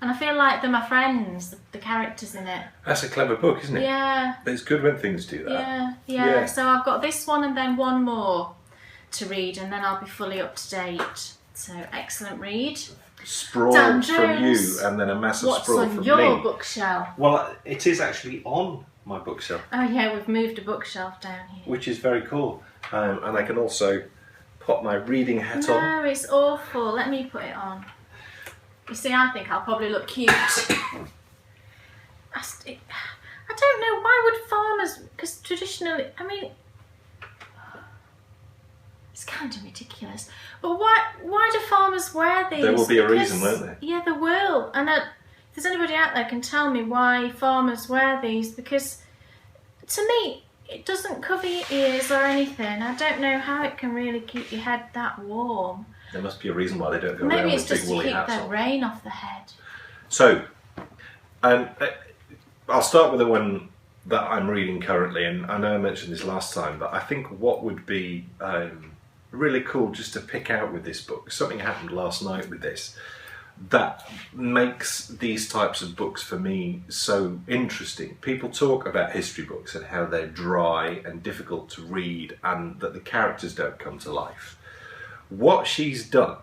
And I feel like they're my friends, the characters in it. That's a clever book, isn't it? Yeah. It's good when things do that. Yeah. So I've got this one and then one more to read, and then I'll be fully up to date. So excellent read. Sprawl Dan from you, Jones, and then a massive what's sprawl on from your me. bookshelf? Well, it is actually on my bookshelf, Oh yeah, we've moved a bookshelf down here. which is very cool. And I can also pop my reading hat on. No, it's awful. Let me put it on. You see, I think I'll probably look cute. I don't know, why would farmers, because traditionally, I mean, it's kind of ridiculous, but why do farmers wear these? There will be a reason, won't there? Yeah, there will. And if there's anybody out there can tell me why farmers wear these, because to me, it doesn't cover your ears or anything. I don't know how it can really keep your head that warm. There must be a reason why they don't go Maybe around it's with big just to woolly keep hats the on. rain off the head. So, I'll start with the one that I'm reading currently, and I know I mentioned this last time, but I think what would be really cool just to pick out with this book, something happened last night with this, that makes these types of books for me so interesting. People talk about history books and how they're dry and difficult to read and that the characters don't come to life. What she's done,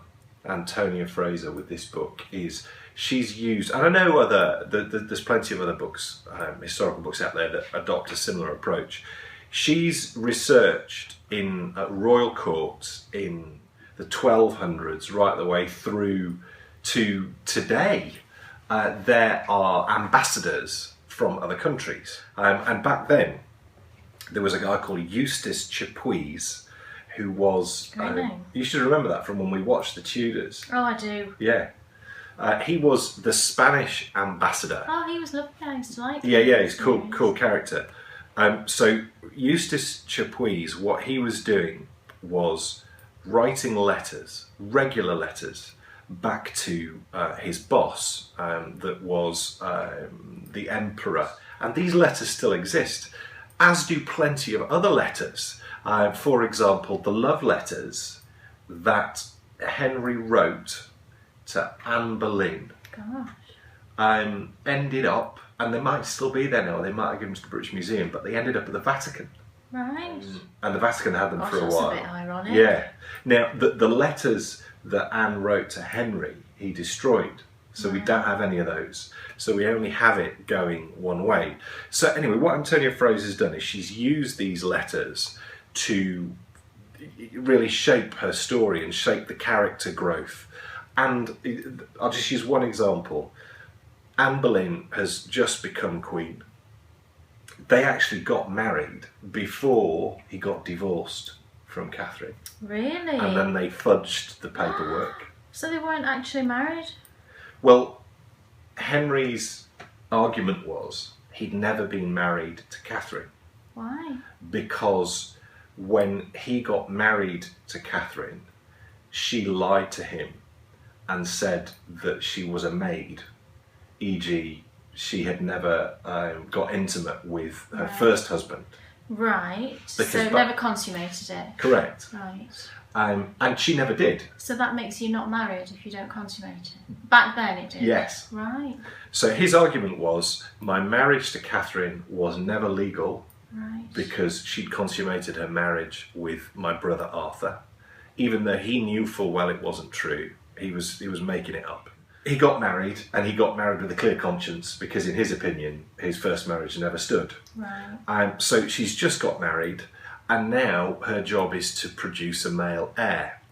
Antonia Fraser, with this book is she's used, and I know there's plenty of other books, historical books out there that adopt a similar approach. She's researched in royal courts in the 1200s right the way through to today. There are ambassadors from other countries, and back then there was a guy called Eustace Chapuis who was, Great name. you should remember that from when we watched the Tudors. Oh, I do. Yeah. He was the Spanish ambassador. Oh, he was lovely. I used to like him. Yeah, he's cool character. So Eustace Chapuis, what he was doing was writing letters, regular letters, back to his boss, that was the emperor. And these letters still exist, as do plenty of other letters. For example, the love letters that Henry wrote to Anne Boleyn ended up, and they might still be there now, they might have given them to the British Museum, but they ended up at the Vatican. Right. And the Vatican had them for a That's while. a bit ironic. Yeah. Now, the letters that Anne wrote to Henry, he destroyed. So we don't have any of those. So we only have it going one way. So anyway, what Antonia Fraser's done is she's used these letters to really shape her story and shape the character growth. And I'll just use one example. Anne Boleyn has just become queen. They actually got married before he got divorced from Catherine. Really? And then they fudged the paperwork. So they weren't actually married? Well, Henry's argument was he'd never been married to Catherine. Why? Because when he got married to Catherine, she lied to him and said that she was a maid, e.g. she had never got intimate with her first husband. Right. Because so never consummated it. Correct. Right. And she never did. So that makes you not married if you don't consummate it. Back then it did. Yes. Right. So his argument was, my marriage to Catherine was never legal. Right. Because she'd consummated her marriage with my brother Arthur, even though he knew full well it wasn't true. He was making it up. He got married, and he got married with a clear conscience because, in his opinion, his first marriage never stood. Right. So she's just got married, and now her job is to produce a male heir.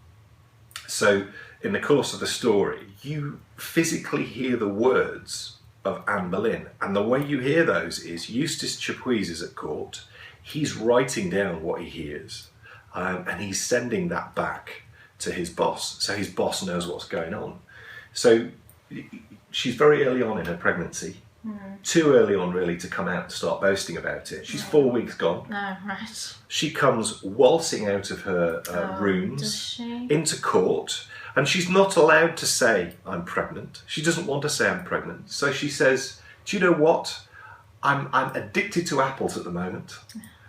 So in the course of the story, you physically hear the words of Anne Boleyn, and the way you hear those is Eustace Chapuis is at court, he's writing down what he hears, and he's sending that back to his boss, so his boss knows what's going on. So she's very early on in her pregnancy, too early on really to come out and start boasting about it. She's 4 weeks gone. No, right. She comes waltzing out of her Does rooms she? into court, and she's not allowed to say, I'm pregnant. She doesn't want to say I'm pregnant. So she says, do you know what? I'm addicted to apples at the moment.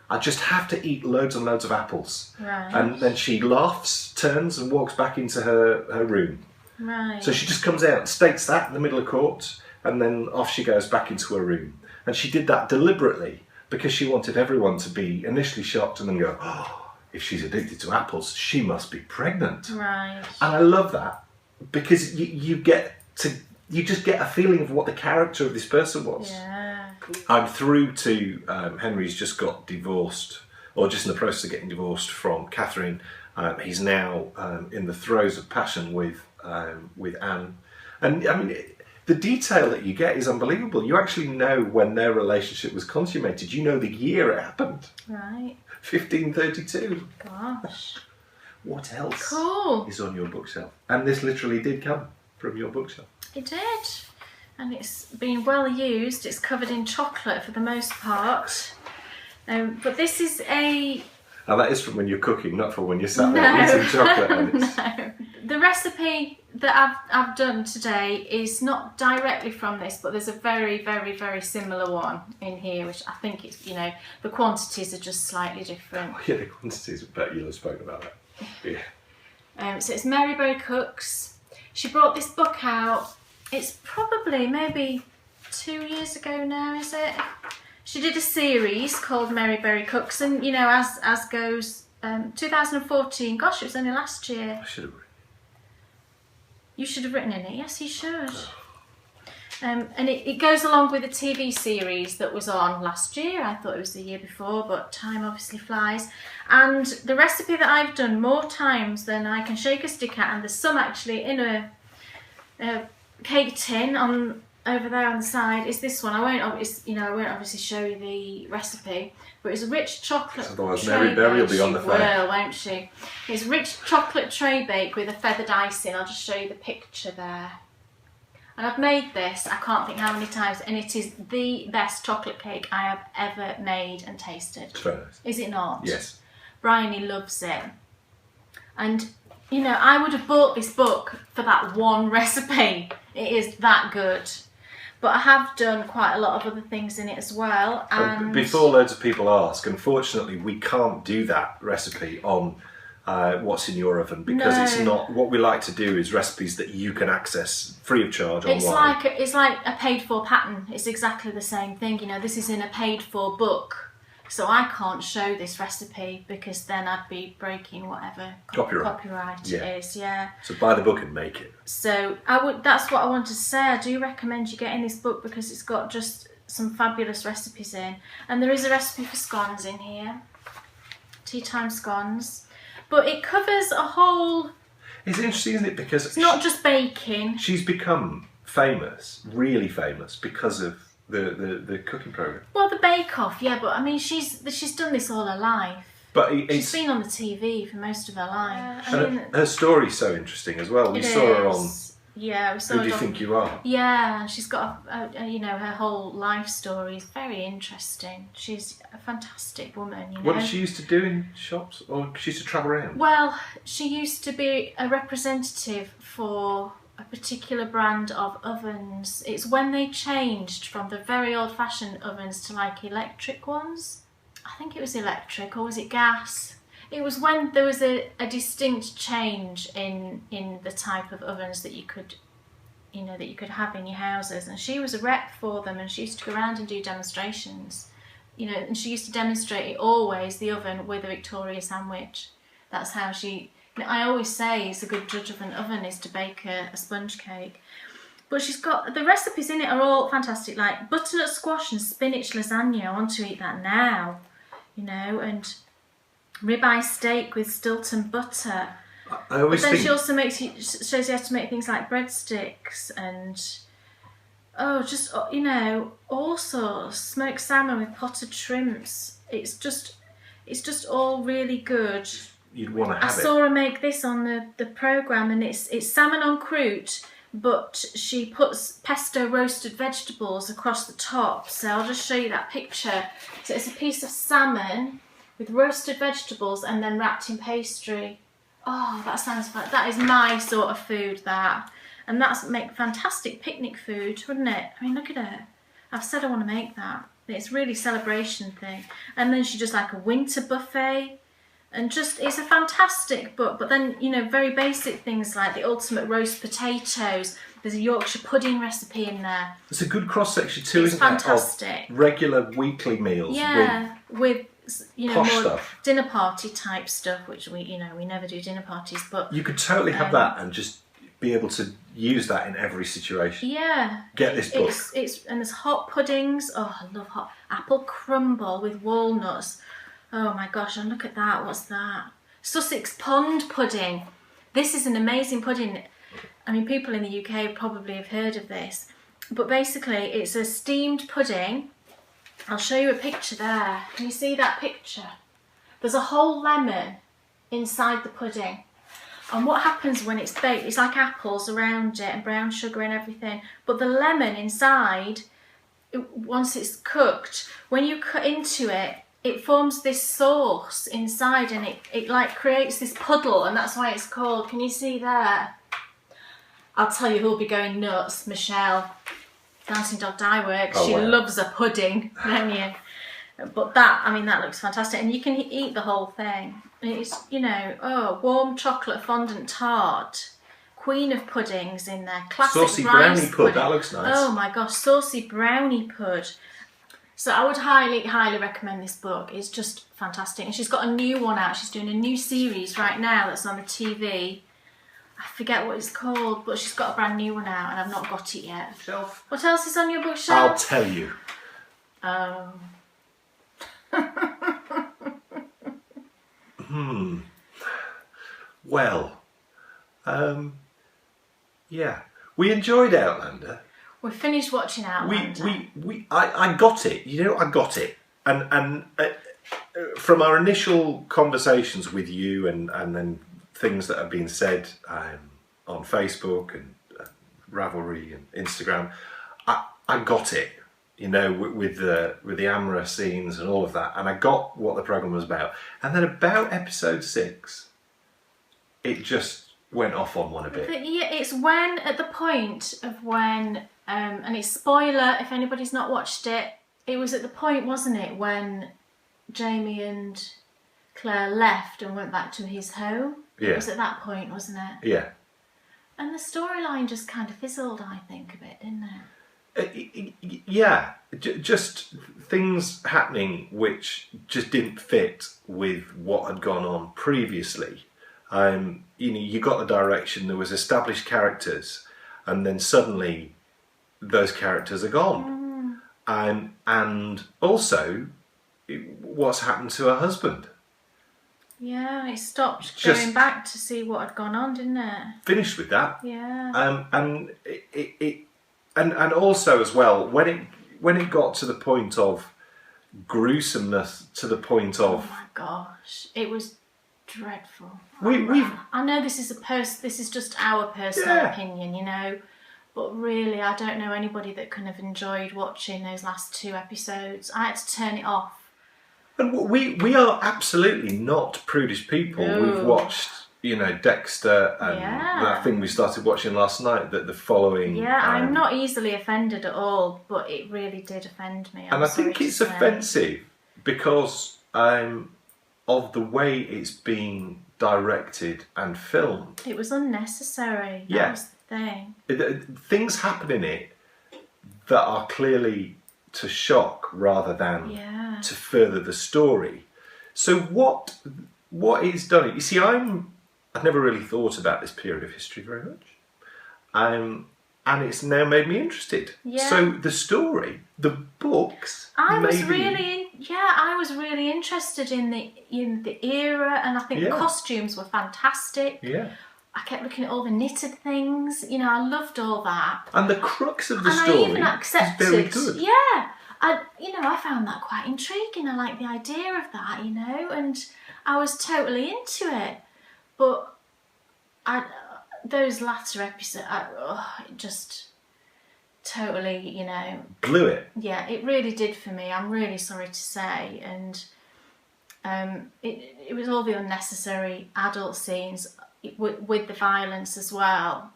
I just have to eat loads and loads of apples. Right. And then she laughs, turns and walks back into her room. Right. So she just comes out and states that in the middle of court, and then off she goes back into her room. And she did that deliberately because she wanted everyone to be initially shocked and then go, oh, if she's addicted to apples, she must be pregnant. Right. And I love that because you just get a feeling of what the character of this person was. Yeah. I'm through to Henry's just got divorced, or just in the process of getting divorced from Catherine. He's now in the throes of passion with Anne, and I mean the detail that you get is unbelievable. You actually know when their relationship was consummated. You know the year it happened. Right. 1532. Gosh. What else Cool. is on your bookshelf? And this literally did come from your bookshelf. It did. And it's been well used. It's covered in chocolate for the most part. But this is a... And that is from when you're cooking, not from when you're sat there eating chocolate. And it's... No. The recipe that I've done today is not directly from this, but there's a very, very, very similar one in here, which I think it's, you know, the quantities are just slightly different. Oh, yeah, the quantities, I bet you'll have spoken about that. Yeah. So it's Mary Berry Cooks. She brought this book out, it's probably maybe 2 years ago now, is it? She did a series called Mary Berry Cooks, and you know, as goes 2014, gosh, it was only last year. I should have written. You should have written in it, yes you should. And it goes along with a TV series that was on last year. I thought it was the year before, but time obviously flies. And the recipe that I've done more times than I can shake a stick at, and there's some actually in a cake tin on over there on the side, is this one. I won't obviously show you the recipe, but it's a rich chocolate. Otherwise, Mary Berry will be on the phone. She will, won't she? It's rich chocolate tray bake with a feathered icing. I'll just show you the picture there. And I've made this, I can't think how many times, and it is the best chocolate cake I have ever made and tasted. It's very nice. Is it not? Yes. Bryony loves it. And, you know, I would have bought this book for that one recipe. It is that good. But I have done quite a lot of other things in it as well. And before loads of people ask, unfortunately, we can't do that recipe on what's in your oven because it's not. What we like to do is recipes that you can access free of charge online. It's like a paid-for pattern. It's exactly the same thing. You know, this is in a paid-for book, so I can't show this recipe because then I'd be breaking whatever copyright it is. Yeah. So buy the book and make it. So that's what I wanted to say. I do recommend you getting this book because it's got just some fabulous recipes in, and there is a recipe for scones in here. Tea time scones. But it covers a whole... It's interesting, isn't it? Because it's not just baking. She's become famous, really famous, because of the cooking program. Well, the Bake Off, yeah, but I mean, she's done this all her life. But she's been on the TV for most of her life. Her story's so interesting as well. We saw her on. Yeah, we saw. Who Do You Think You Are? Yeah, and she's got her whole life story is very interesting. She's a fantastic woman. You know. What did she used to do in shops, or she used to travel around? Well, she used to be a representative for a particular brand of ovens. It's when they changed from the very old-fashioned ovens to like electric ones. I think it was electric, or was it gas? It was when there was a distinct change in the type of ovens that you could have in your houses, and she was a rep for them, and she used to go around and do demonstrations, you know, and she used to demonstrate always the oven with a Victoria sandwich. That's how she. I always say it's a good judge of an oven is to bake a sponge cake. But she's got the recipes in it are all fantastic, like butternut squash and spinach lasagna. I want to eat that now, you know, and ribeye steak with Stilton butter. I always think... She also shows you how to make things like breadsticks and all sorts. Smoked salmon with potted shrimps. It's just all really good. You'd want to have it. I saw her make this on the programme, and it's salmon en croûte, but she puts pesto roasted vegetables across the top. So I'll just show you that picture. So it's a piece of salmon with roasted vegetables and then wrapped in pastry. Oh, that sounds fun. That is my sort of food, that. And that's make fantastic picnic food, wouldn't it? I mean, look at her. I've said I want to make that. It's really celebration thing. And then she does like a winter buffet. And just, it's a fantastic book. But then, you know, very basic things like the ultimate roast potatoes. There's a Yorkshire pudding recipe in there. It's a good cross section too, It's isn't fantastic. it? Of regular weekly meals. Yeah, with you know, posh more stuff. dinner party type stuff, which we never do dinner parties, but You could totally have that and just be able to use that in every situation. yeah, Get this book. It's and there's hot puddings. Oh, I love hot apple crumble with walnuts. Oh my gosh, and look at that. What's that? Sussex pond pudding. This is an amazing pudding. I mean, people in the UK probably have heard of this, but basically it's a steamed pudding. I'll show you a picture there. Can you see that picture? There's a whole lemon inside the pudding. And what happens when it's baked, it's like apples around it and brown sugar and everything. But the lemon inside, once it's cooked, when you cut into it, it forms this sauce inside and it like creates this puddle, and that's why it's called. Can you see there? I'll tell you who'll be going nuts, Michelle. Dancing Dog Dye Works. Oh, she wow. loves a pudding, don't you? But that looks fantastic. And you can eat the whole thing. It's, you know, warm chocolate fondant tart. Queen of puddings in there. Classic Saucy rice brownie pud, pudding. that looks nice. Oh my gosh, saucy brownie pud. So I would highly, highly recommend this book. It's just fantastic. And she's got a new one out. She's doing a new series right now that's on the TV. I forget what it's called, but she's got a brand new one out and I've not got it yet. Shelf. What else is on your bookshelf? I'll tell you. Well, yeah. We enjoyed Outlander. We finished watching Outlander. I got it. You know, I got it. And from our initial conversations with you and then things that have been said on Facebook and Ravelry and Instagram, I got it. You know, with the Amra scenes and all of that, and I got what the program was about. And then about episode 6, it just went off on one a bit. Yeah, it's when, at the point of when, and it's spoiler if anybody's not watched it, it was at the point, wasn't it, when Jamie and Claire left and went back to his home? Yeah. It was at that point, wasn't it? Yeah. And the storyline just kind of fizzled, I think, a bit, didn't it? Yeah, just things happening which just didn't fit with what had gone on previously. You got the direction, there was established characters, and then suddenly those characters are gone. And also, what's happened to her husband? Yeah, it stopped Just going back to see what had gone on, didn't it? Finished with that. Yeah. And also as well, when it got to the point of gruesomeness, to the point Oh of my gosh, it was dreadful. we've I know this is just our personal opinion, you know, but really I don't know anybody that can have enjoyed watching those last 2 episodes. I had to turn it off. and we are absolutely not prudish people. No. We've watched, you know, Dexter and that thing we started watching last night. That the following. Yeah, I'm not easily offended at all, but it really did offend me. And I think it's offensive because of the way it's being directed and filmed. It was unnecessary. That Yeah. was the thing. Things happen in it that are clearly to shock rather than Yeah. to further the story. So what is done? You see, I've never really thought about this period of history very much, and it's now made me interested. Yeah. So the story, the books, I was maybe, really interested in the era, and I think the Yeah. costumes were fantastic. yeah. I kept looking at all the knitted things. You know, I loved all that. And the crux of the And story I even accepted. is very good. Yeah, I found that quite intriguing. I liked the idea of that, you know, and I was totally into it. But those latter episodes, it just totally, you know, Blew it. yeah, it really did for me. I'm really sorry to say, and it was all the unnecessary adult scenes with the violence as well.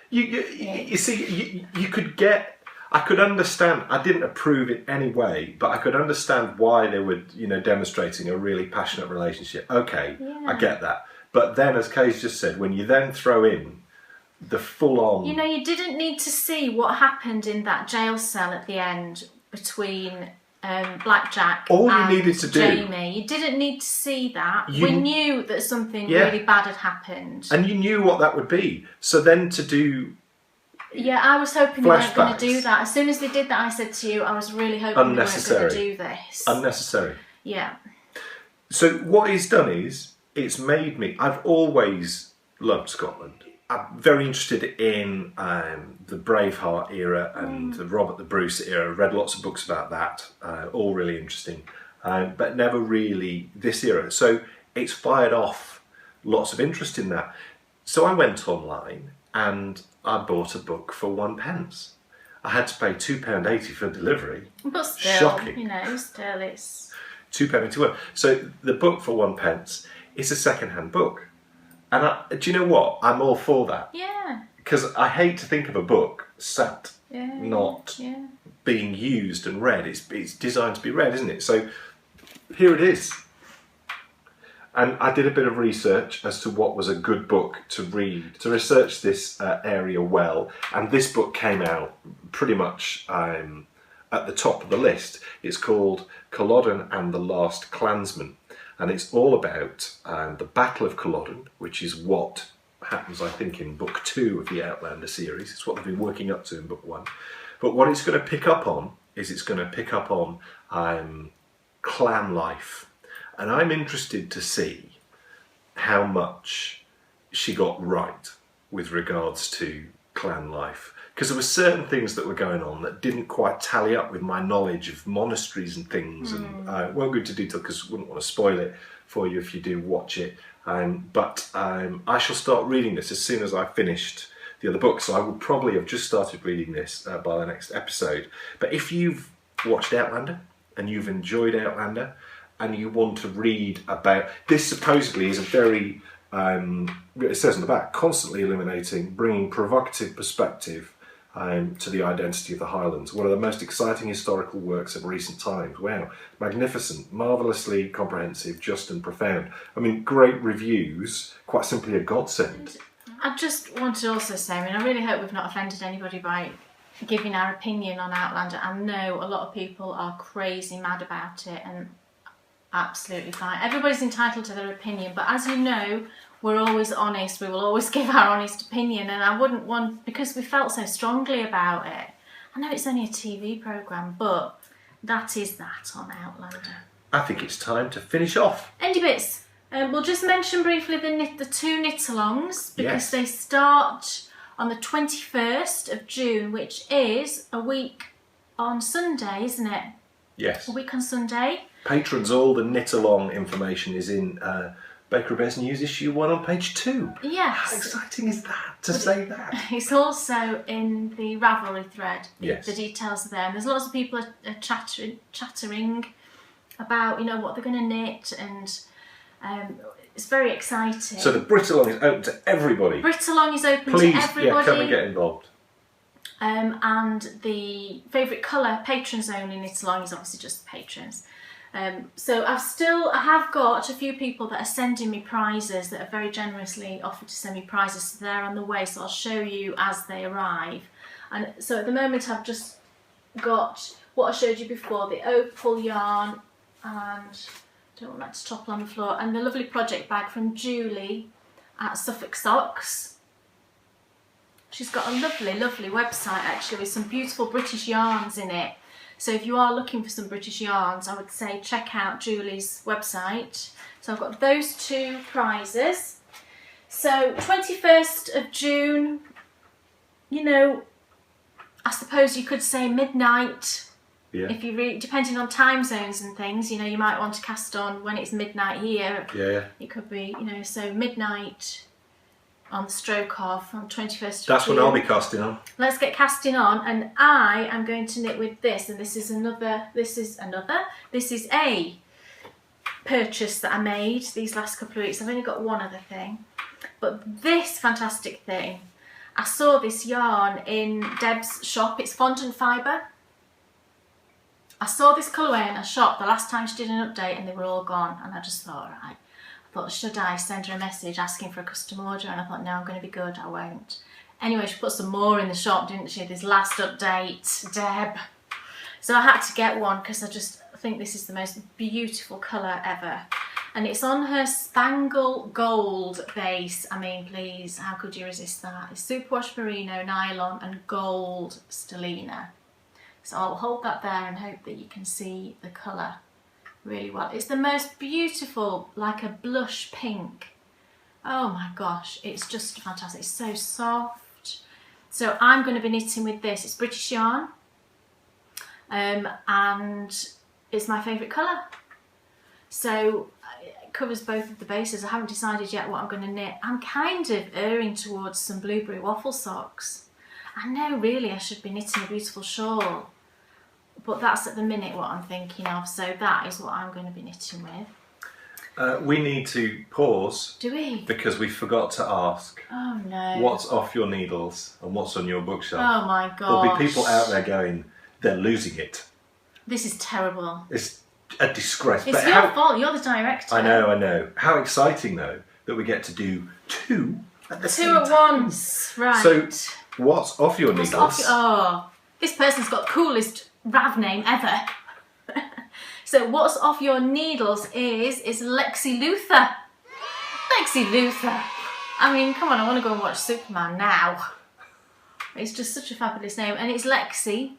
You see, you could get. I could understand. I didn't approve in any way, but I could understand why they were, demonstrating a really passionate relationship. Okay, I get that. But then, as Kay's just said, when you then throw in the full-on... You didn't need to see what happened in that jail cell at the end between Blackjack and needed to do, Jamie. You didn't need to see that. We knew that something really bad had happened. And you knew what that would be. So then to do... Yeah, I was hoping they weren't going to do that. As soon as they did that, I said to you, I was really hoping they weren't going to do this. Unnecessary. Yeah. So what he's done is, it's made me... I've always loved Scotland. I'm very interested in the Braveheart era and the Robert the Bruce era. Read lots of books about that, all really interesting, but never really this era. So it's fired off lots of interest in that. So I went online and I bought a book for 1p. I had to pay £2.80 for delivery. But still, shocking. Still it's... £2.81. So the book for 1p is a second-hand book. And do you know what? I'm all for that. Yeah. Because I hate to think of a book sat not being used and read. It's designed to be read, isn't it? So here it is. And I did a bit of research as to what was a good book to read, to research this area well. And this book came out pretty much at the top of the list. It's called Culloden and the Last Clansman. And it's all about the Battle of Culloden, which is what happens, I think, in book 2 of the Outlander series. It's what they've been working up to in book 1. But what it's going to pick up on is clan life. And I'm interested to see how much she got right with regards to clan life. Because there were certain things that were going on that didn't quite tally up with my knowledge of monasteries and things. And I won't go into detail because I wouldn't want to spoil it for you if you do watch it. But I shall start reading this as soon as I've finished the other book. So I will probably have just started reading this by the next episode. But if you've watched Outlander and you've enjoyed Outlander and you want to read about... This supposedly is a very... it says on the back, constantly illuminating, bringing provocative perspective to the identity of the Highlands. One of the most exciting historical works of recent times. Wow, magnificent, marvellously comprehensive, just and profound. I mean, great reviews, quite simply a godsend. I just want to also say, I really hope we've not offended anybody by giving our opinion on Outlander. I know a lot of people are crazy mad about it, and absolutely fine. Everybody's entitled to their opinion, but as you know, we're always honest. We will always give our honest opinion, and I wouldn't want, because we felt so strongly about it. I know it's only a TV programme, but that is that on Outlander. I think it's time to finish off. Endy bits. We'll just mention briefly the 2 Knitalongs, because they start on the 21st of June, which is a week on Sunday, isn't it? Yes. A week on Sunday. Patrons, all the Knitalong information is in Baker Bears News issue 1 on page 2. Yes. How exciting is that to say that? It's also in the Ravelry thread. Yes. The details are there. And there's lots of people are chattering about, what they're going to knit, and it's very exciting. So the Brittalong is open to everybody. Brittalong is open Please, to everybody. come and get involved. And the favourite colour, patrons only Knitalong, is obviously just the patrons. So I have got a few people that are sending me prizes, that have very generously offered to send me prizes. So they're on the way, so I'll show you as they arrive. And so at the moment I've just got what I showed you before, the opal yarn, and don't want that to topple on the floor, and the lovely project bag from Julie at Suffolk Socks. She's got a lovely, lovely website actually with some beautiful British yarns in it. So if you are looking for some British yarns, I would say check out Julie's website. So I've got those 2 prizes. So 21st of June, I suppose you could say midnight. Yeah. If you depending on time zones and things, you might want to cast on when it's midnight here. Yeah. It could be, so midnight on the stroke off on 21st of That's June. when I'll be casting on. Let's get casting on, and I am going to knit with this, and this is a purchase that I made these last couple of weeks. I've only got one other thing, but this fantastic thing, I saw this yarn in Deb's shop. It's fondant fibre. I saw this colourway in a shop the last time she did an update and they were all gone. And I just thought, right, I thought, should I send her a message asking for a custom order? And I thought, no, I'm going to be good, I won't. Anyway, she put some more in the shop, didn't she? This last update, Deb. So I had to get one because I just think this is the most beautiful colour ever. And it's on her Spangle Gold base. I mean, please, how could you resist that? It's superwash merino, nylon and gold stellina. So I'll hold that there and hope that you can see the colour really well. It's the most beautiful, like a blush pink. Oh my gosh, it's just fantastic. It's so soft. So I'm going to be knitting with this. It's British yarn. And it's my favourite colour. So it covers both of the bases. I haven't decided yet what I'm going to knit. I'm kind of erring towards some blueberry waffle socks. I know really I should be knitting a beautiful shawl, but that's at the minute what I'm thinking of. So that is what I'm going to be knitting with. We need to pause. Do we? Because we forgot to ask. Oh no. What's off your needles and what's on your bookshelf? Oh my gosh. There'll be people out there going, they're losing it. This is terrible. It's a disgrace. It's your fault, you're the director. I know. How exciting though that we get to do two at the same Two at time. once, right. So, what's off your needles? Oh, this person's got the coolest Rav name ever. So what's off your needles is Lexi Luthor. Lexi Luthor. I mean, come on, I want to go and watch Superman now. It's just such a fabulous name. And it's Lexi.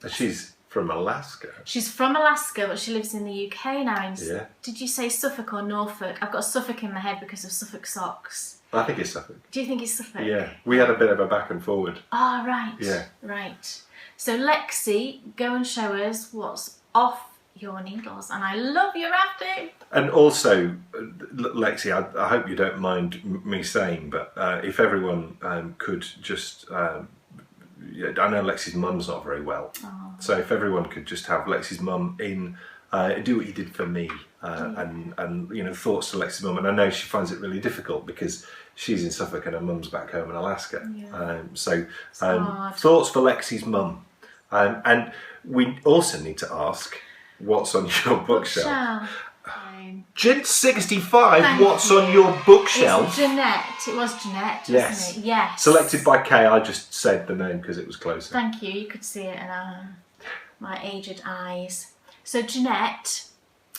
She's from Alaska. She's from Alaska, but she lives in the UK now. Yeah. Did you say Suffolk or Norfolk? I've got Suffolk in my head because of Suffolk socks. I think it's Suffolk. Do you think it's Suffolk? Yeah. We had a bit of a back and forward. Ah, right. Yeah. Right. So Lexi, go and show us what's off your needles. And I love your acting. And also, Lexi, I hope you don't mind me saying, but if everyone could just... I know Lexi's mum's not very well, so if everyone could just have Lexi's mum in, do what you did for me, and thoughts to Lexi's mum. And I know she finds it really difficult because she's in Suffolk and her mum's back home in Alaska. Yeah. Thoughts for Lexi's mum, and we also need to ask what's on your bookshelf. Gent 65, Thank what's you. on your bookshelf? It's Jeanette. It was Jeanette, Yes. wasn't it? Yes. Selected by Kay. I just said the name because it was closer. Thank you. You could see it in my aged eyes. So Jeanette,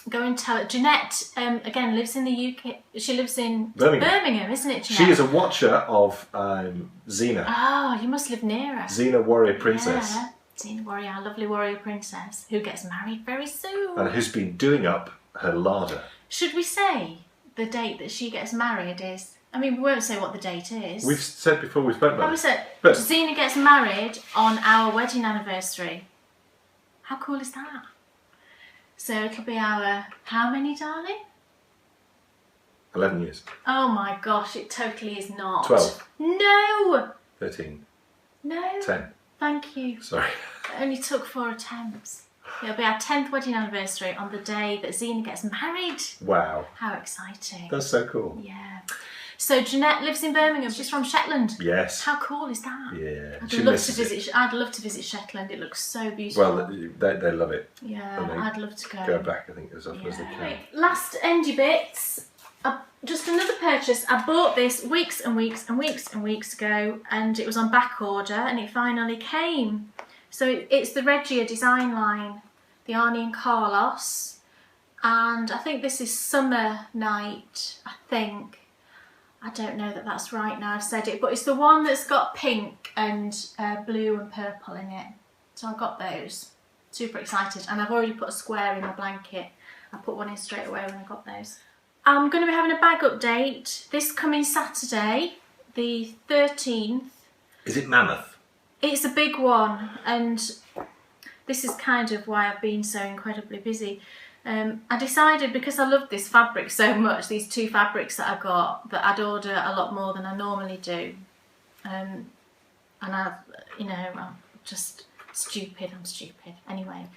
go and tell it. Jeanette, again, lives in the UK. She lives in Birmingham, isn't it, Jeanette? She is a watcher of Xena. Oh, you must live near her. Xena Warrior Princess. Yeah. Xena Warrior, our lovely warrior princess, who gets married very soon. And who's been doing up her larder. Should we say the date that she gets married is? I mean, we won't say what the date is. We've said before, we spoke about we it. said But Xena gets married on our wedding anniversary. How cool is that? So it'll be our, how many, darling? 11 years. Oh my gosh, it totally is not. 12. No! 13. No. 10. Thank you. Sorry. It only took 4 attempts. It'll be our 10th wedding anniversary on the day that Xena gets married. Wow. How exciting. That's so cool. Yeah. So Jeanette lives in Birmingham. She's from Shetland. Yes. How cool is that? Yeah. I'd love to visit Shetland. It looks so beautiful. Well, they love it. Yeah, I'd love to go. Go back, I think, as often as they can. Right. Last endy bits. Just another purchase. I bought this weeks and weeks and weeks and weeks ago, and it was on back order, and it finally came. So it's the Regia design line, the Arnie and Carlos, and I think this is Summer Night, I think. I don't know that that's right now I've said it, but it's the one that's got pink and blue and purple in it. So I got those. Super excited, and I've already put a square in my blanket. I put one in straight away when I got those. I'm going to be having a bag update this coming Saturday, the 13th. Is it Mammoth? It's a big one, and this is kind of why I've been so incredibly busy. I decided, because I love this fabric so much, these 2 fabrics that I got, that I'd order a lot more than I normally do. And I'm just stupid. I'm stupid. Anyway,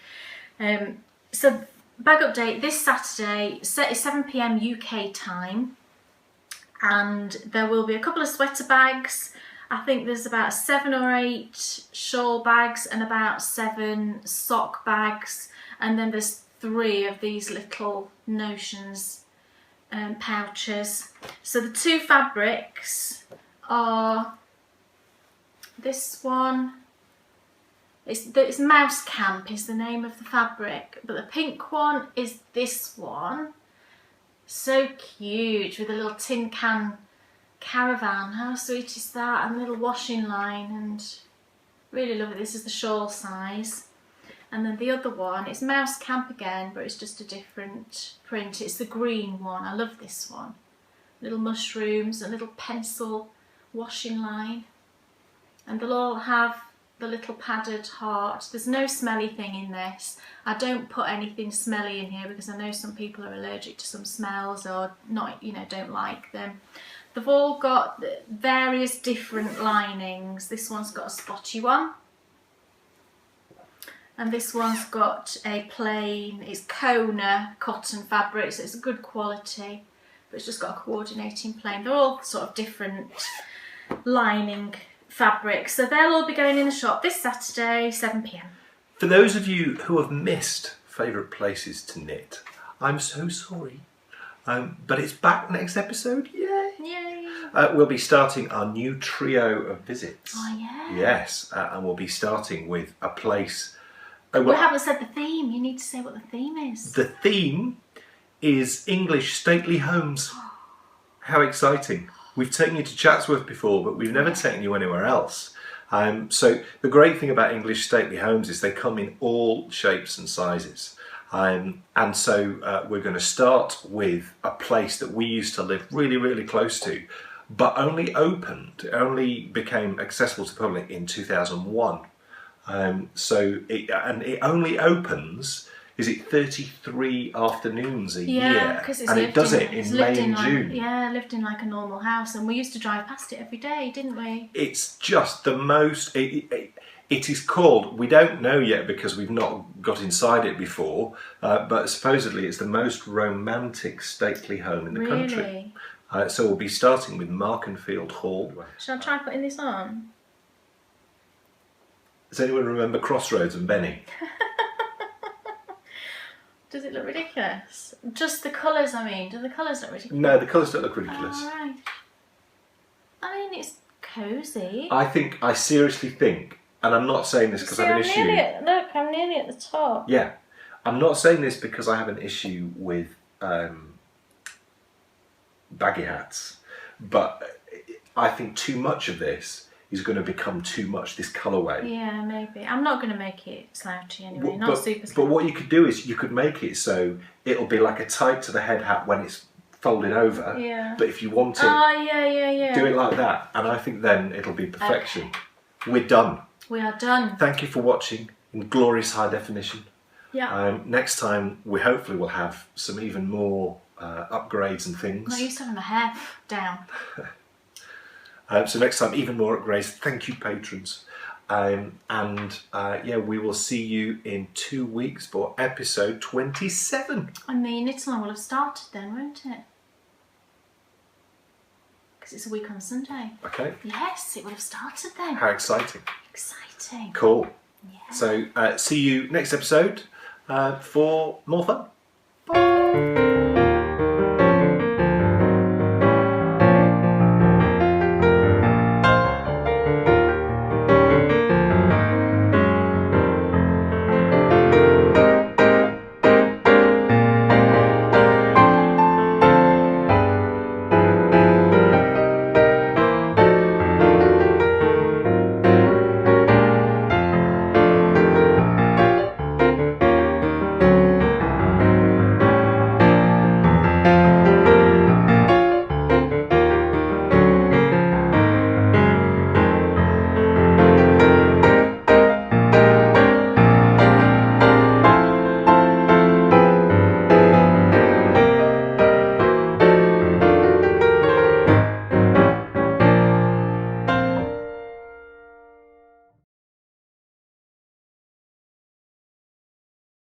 so bag update this Saturday, is 7 PM UK time, and there will be a couple of sweater bags. I think there's about 7 or 8 shawl bags and about 7 sock bags, and then there's 3 of these little notions pouches. So the 2 fabrics are this one. It's Mouse Camp is the name of the fabric, but the pink one is this one. So cute, with a little tin can caravan. How sweet is that? And a little washing line, and really love it. This is the shawl size. And then the other one, it's Mouse Camp again, but it's just a different print. It's the green one. I love this one. Little mushrooms, a little pencil washing line. And they'll all have the little padded heart. There's no smelly thing in this. I don't put anything smelly in here because I know some people are allergic to some smells or not, you know, don't like them. They've all got various different linings. This one's got a spotty one. And this one's got a plain, it's Kona cotton fabric, so it's a good quality, but it's just got a coordinating plain. They're all sort of different lining fabrics, so they'll all be going in the shop this Saturday, 7 p.m. For those of you who have missed favourite places to knit, I'm so sorry, but it's back next episode. Yay! Yay! We'll be starting our new trio of visits. Oh yeah. Yes, and we'll be starting with a place. We haven't said the theme. You need to say what the theme is. The theme is English stately homes. How exciting. We've taken you to Chatsworth before, but we've never taken you anywhere else. So the great thing about English stately homes is they come in all shapes and sizes. And so we're going to start with a place that we used to live really, really close to, but only became accessible to the public in 2001. So it only opens, is it 33 afternoons a year? Yeah, because it does it in May and June. Yeah, lived in like a normal house, and we used to drive past it every day, didn't we? It's just the most. It is called. We don't know yet because we've not got inside it before. But supposedly it's the most romantic stately home in the country. So we'll be starting with Markenfield Hall. Shall I try putting this on? Does anyone remember Crossroads and Benny? Does it look ridiculous? Just the colours, I mean. Do the colours look ridiculous? No, the colours don't look ridiculous. Oh, right. I mean, it's cosy. I seriously think, and I'm not saying this because I have an issue. Look, I'm nearly at the top. Yeah. I'm not saying this because I have an issue with baggy hats, but I think too much of this is going to become too much, this colourway. Yeah, maybe. I'm not going to make it slouchy anyway, not super slouchy. But what you could do is you could make it so it'll be like a tied to the head hat when it's folded over. Yeah. But if you want it, do it like that. And I think then it'll be perfection. Okay. We're done. We are done. Thank you for watching in glorious high definition. Yeah. Next time, we hopefully will have some even more upgrades and things. I'm not used to having my hair down. So next time, even more upgrades. Thank you, patrons. Yeah, we will see you in 2 weeks for episode 27. I mean, Knitalong will have started then, won't it? Because it's a week on Sunday. Okay. Yes, it would have started then. How exciting. Exciting. Cool. Yeah. So see you next episode for more fun. Bye.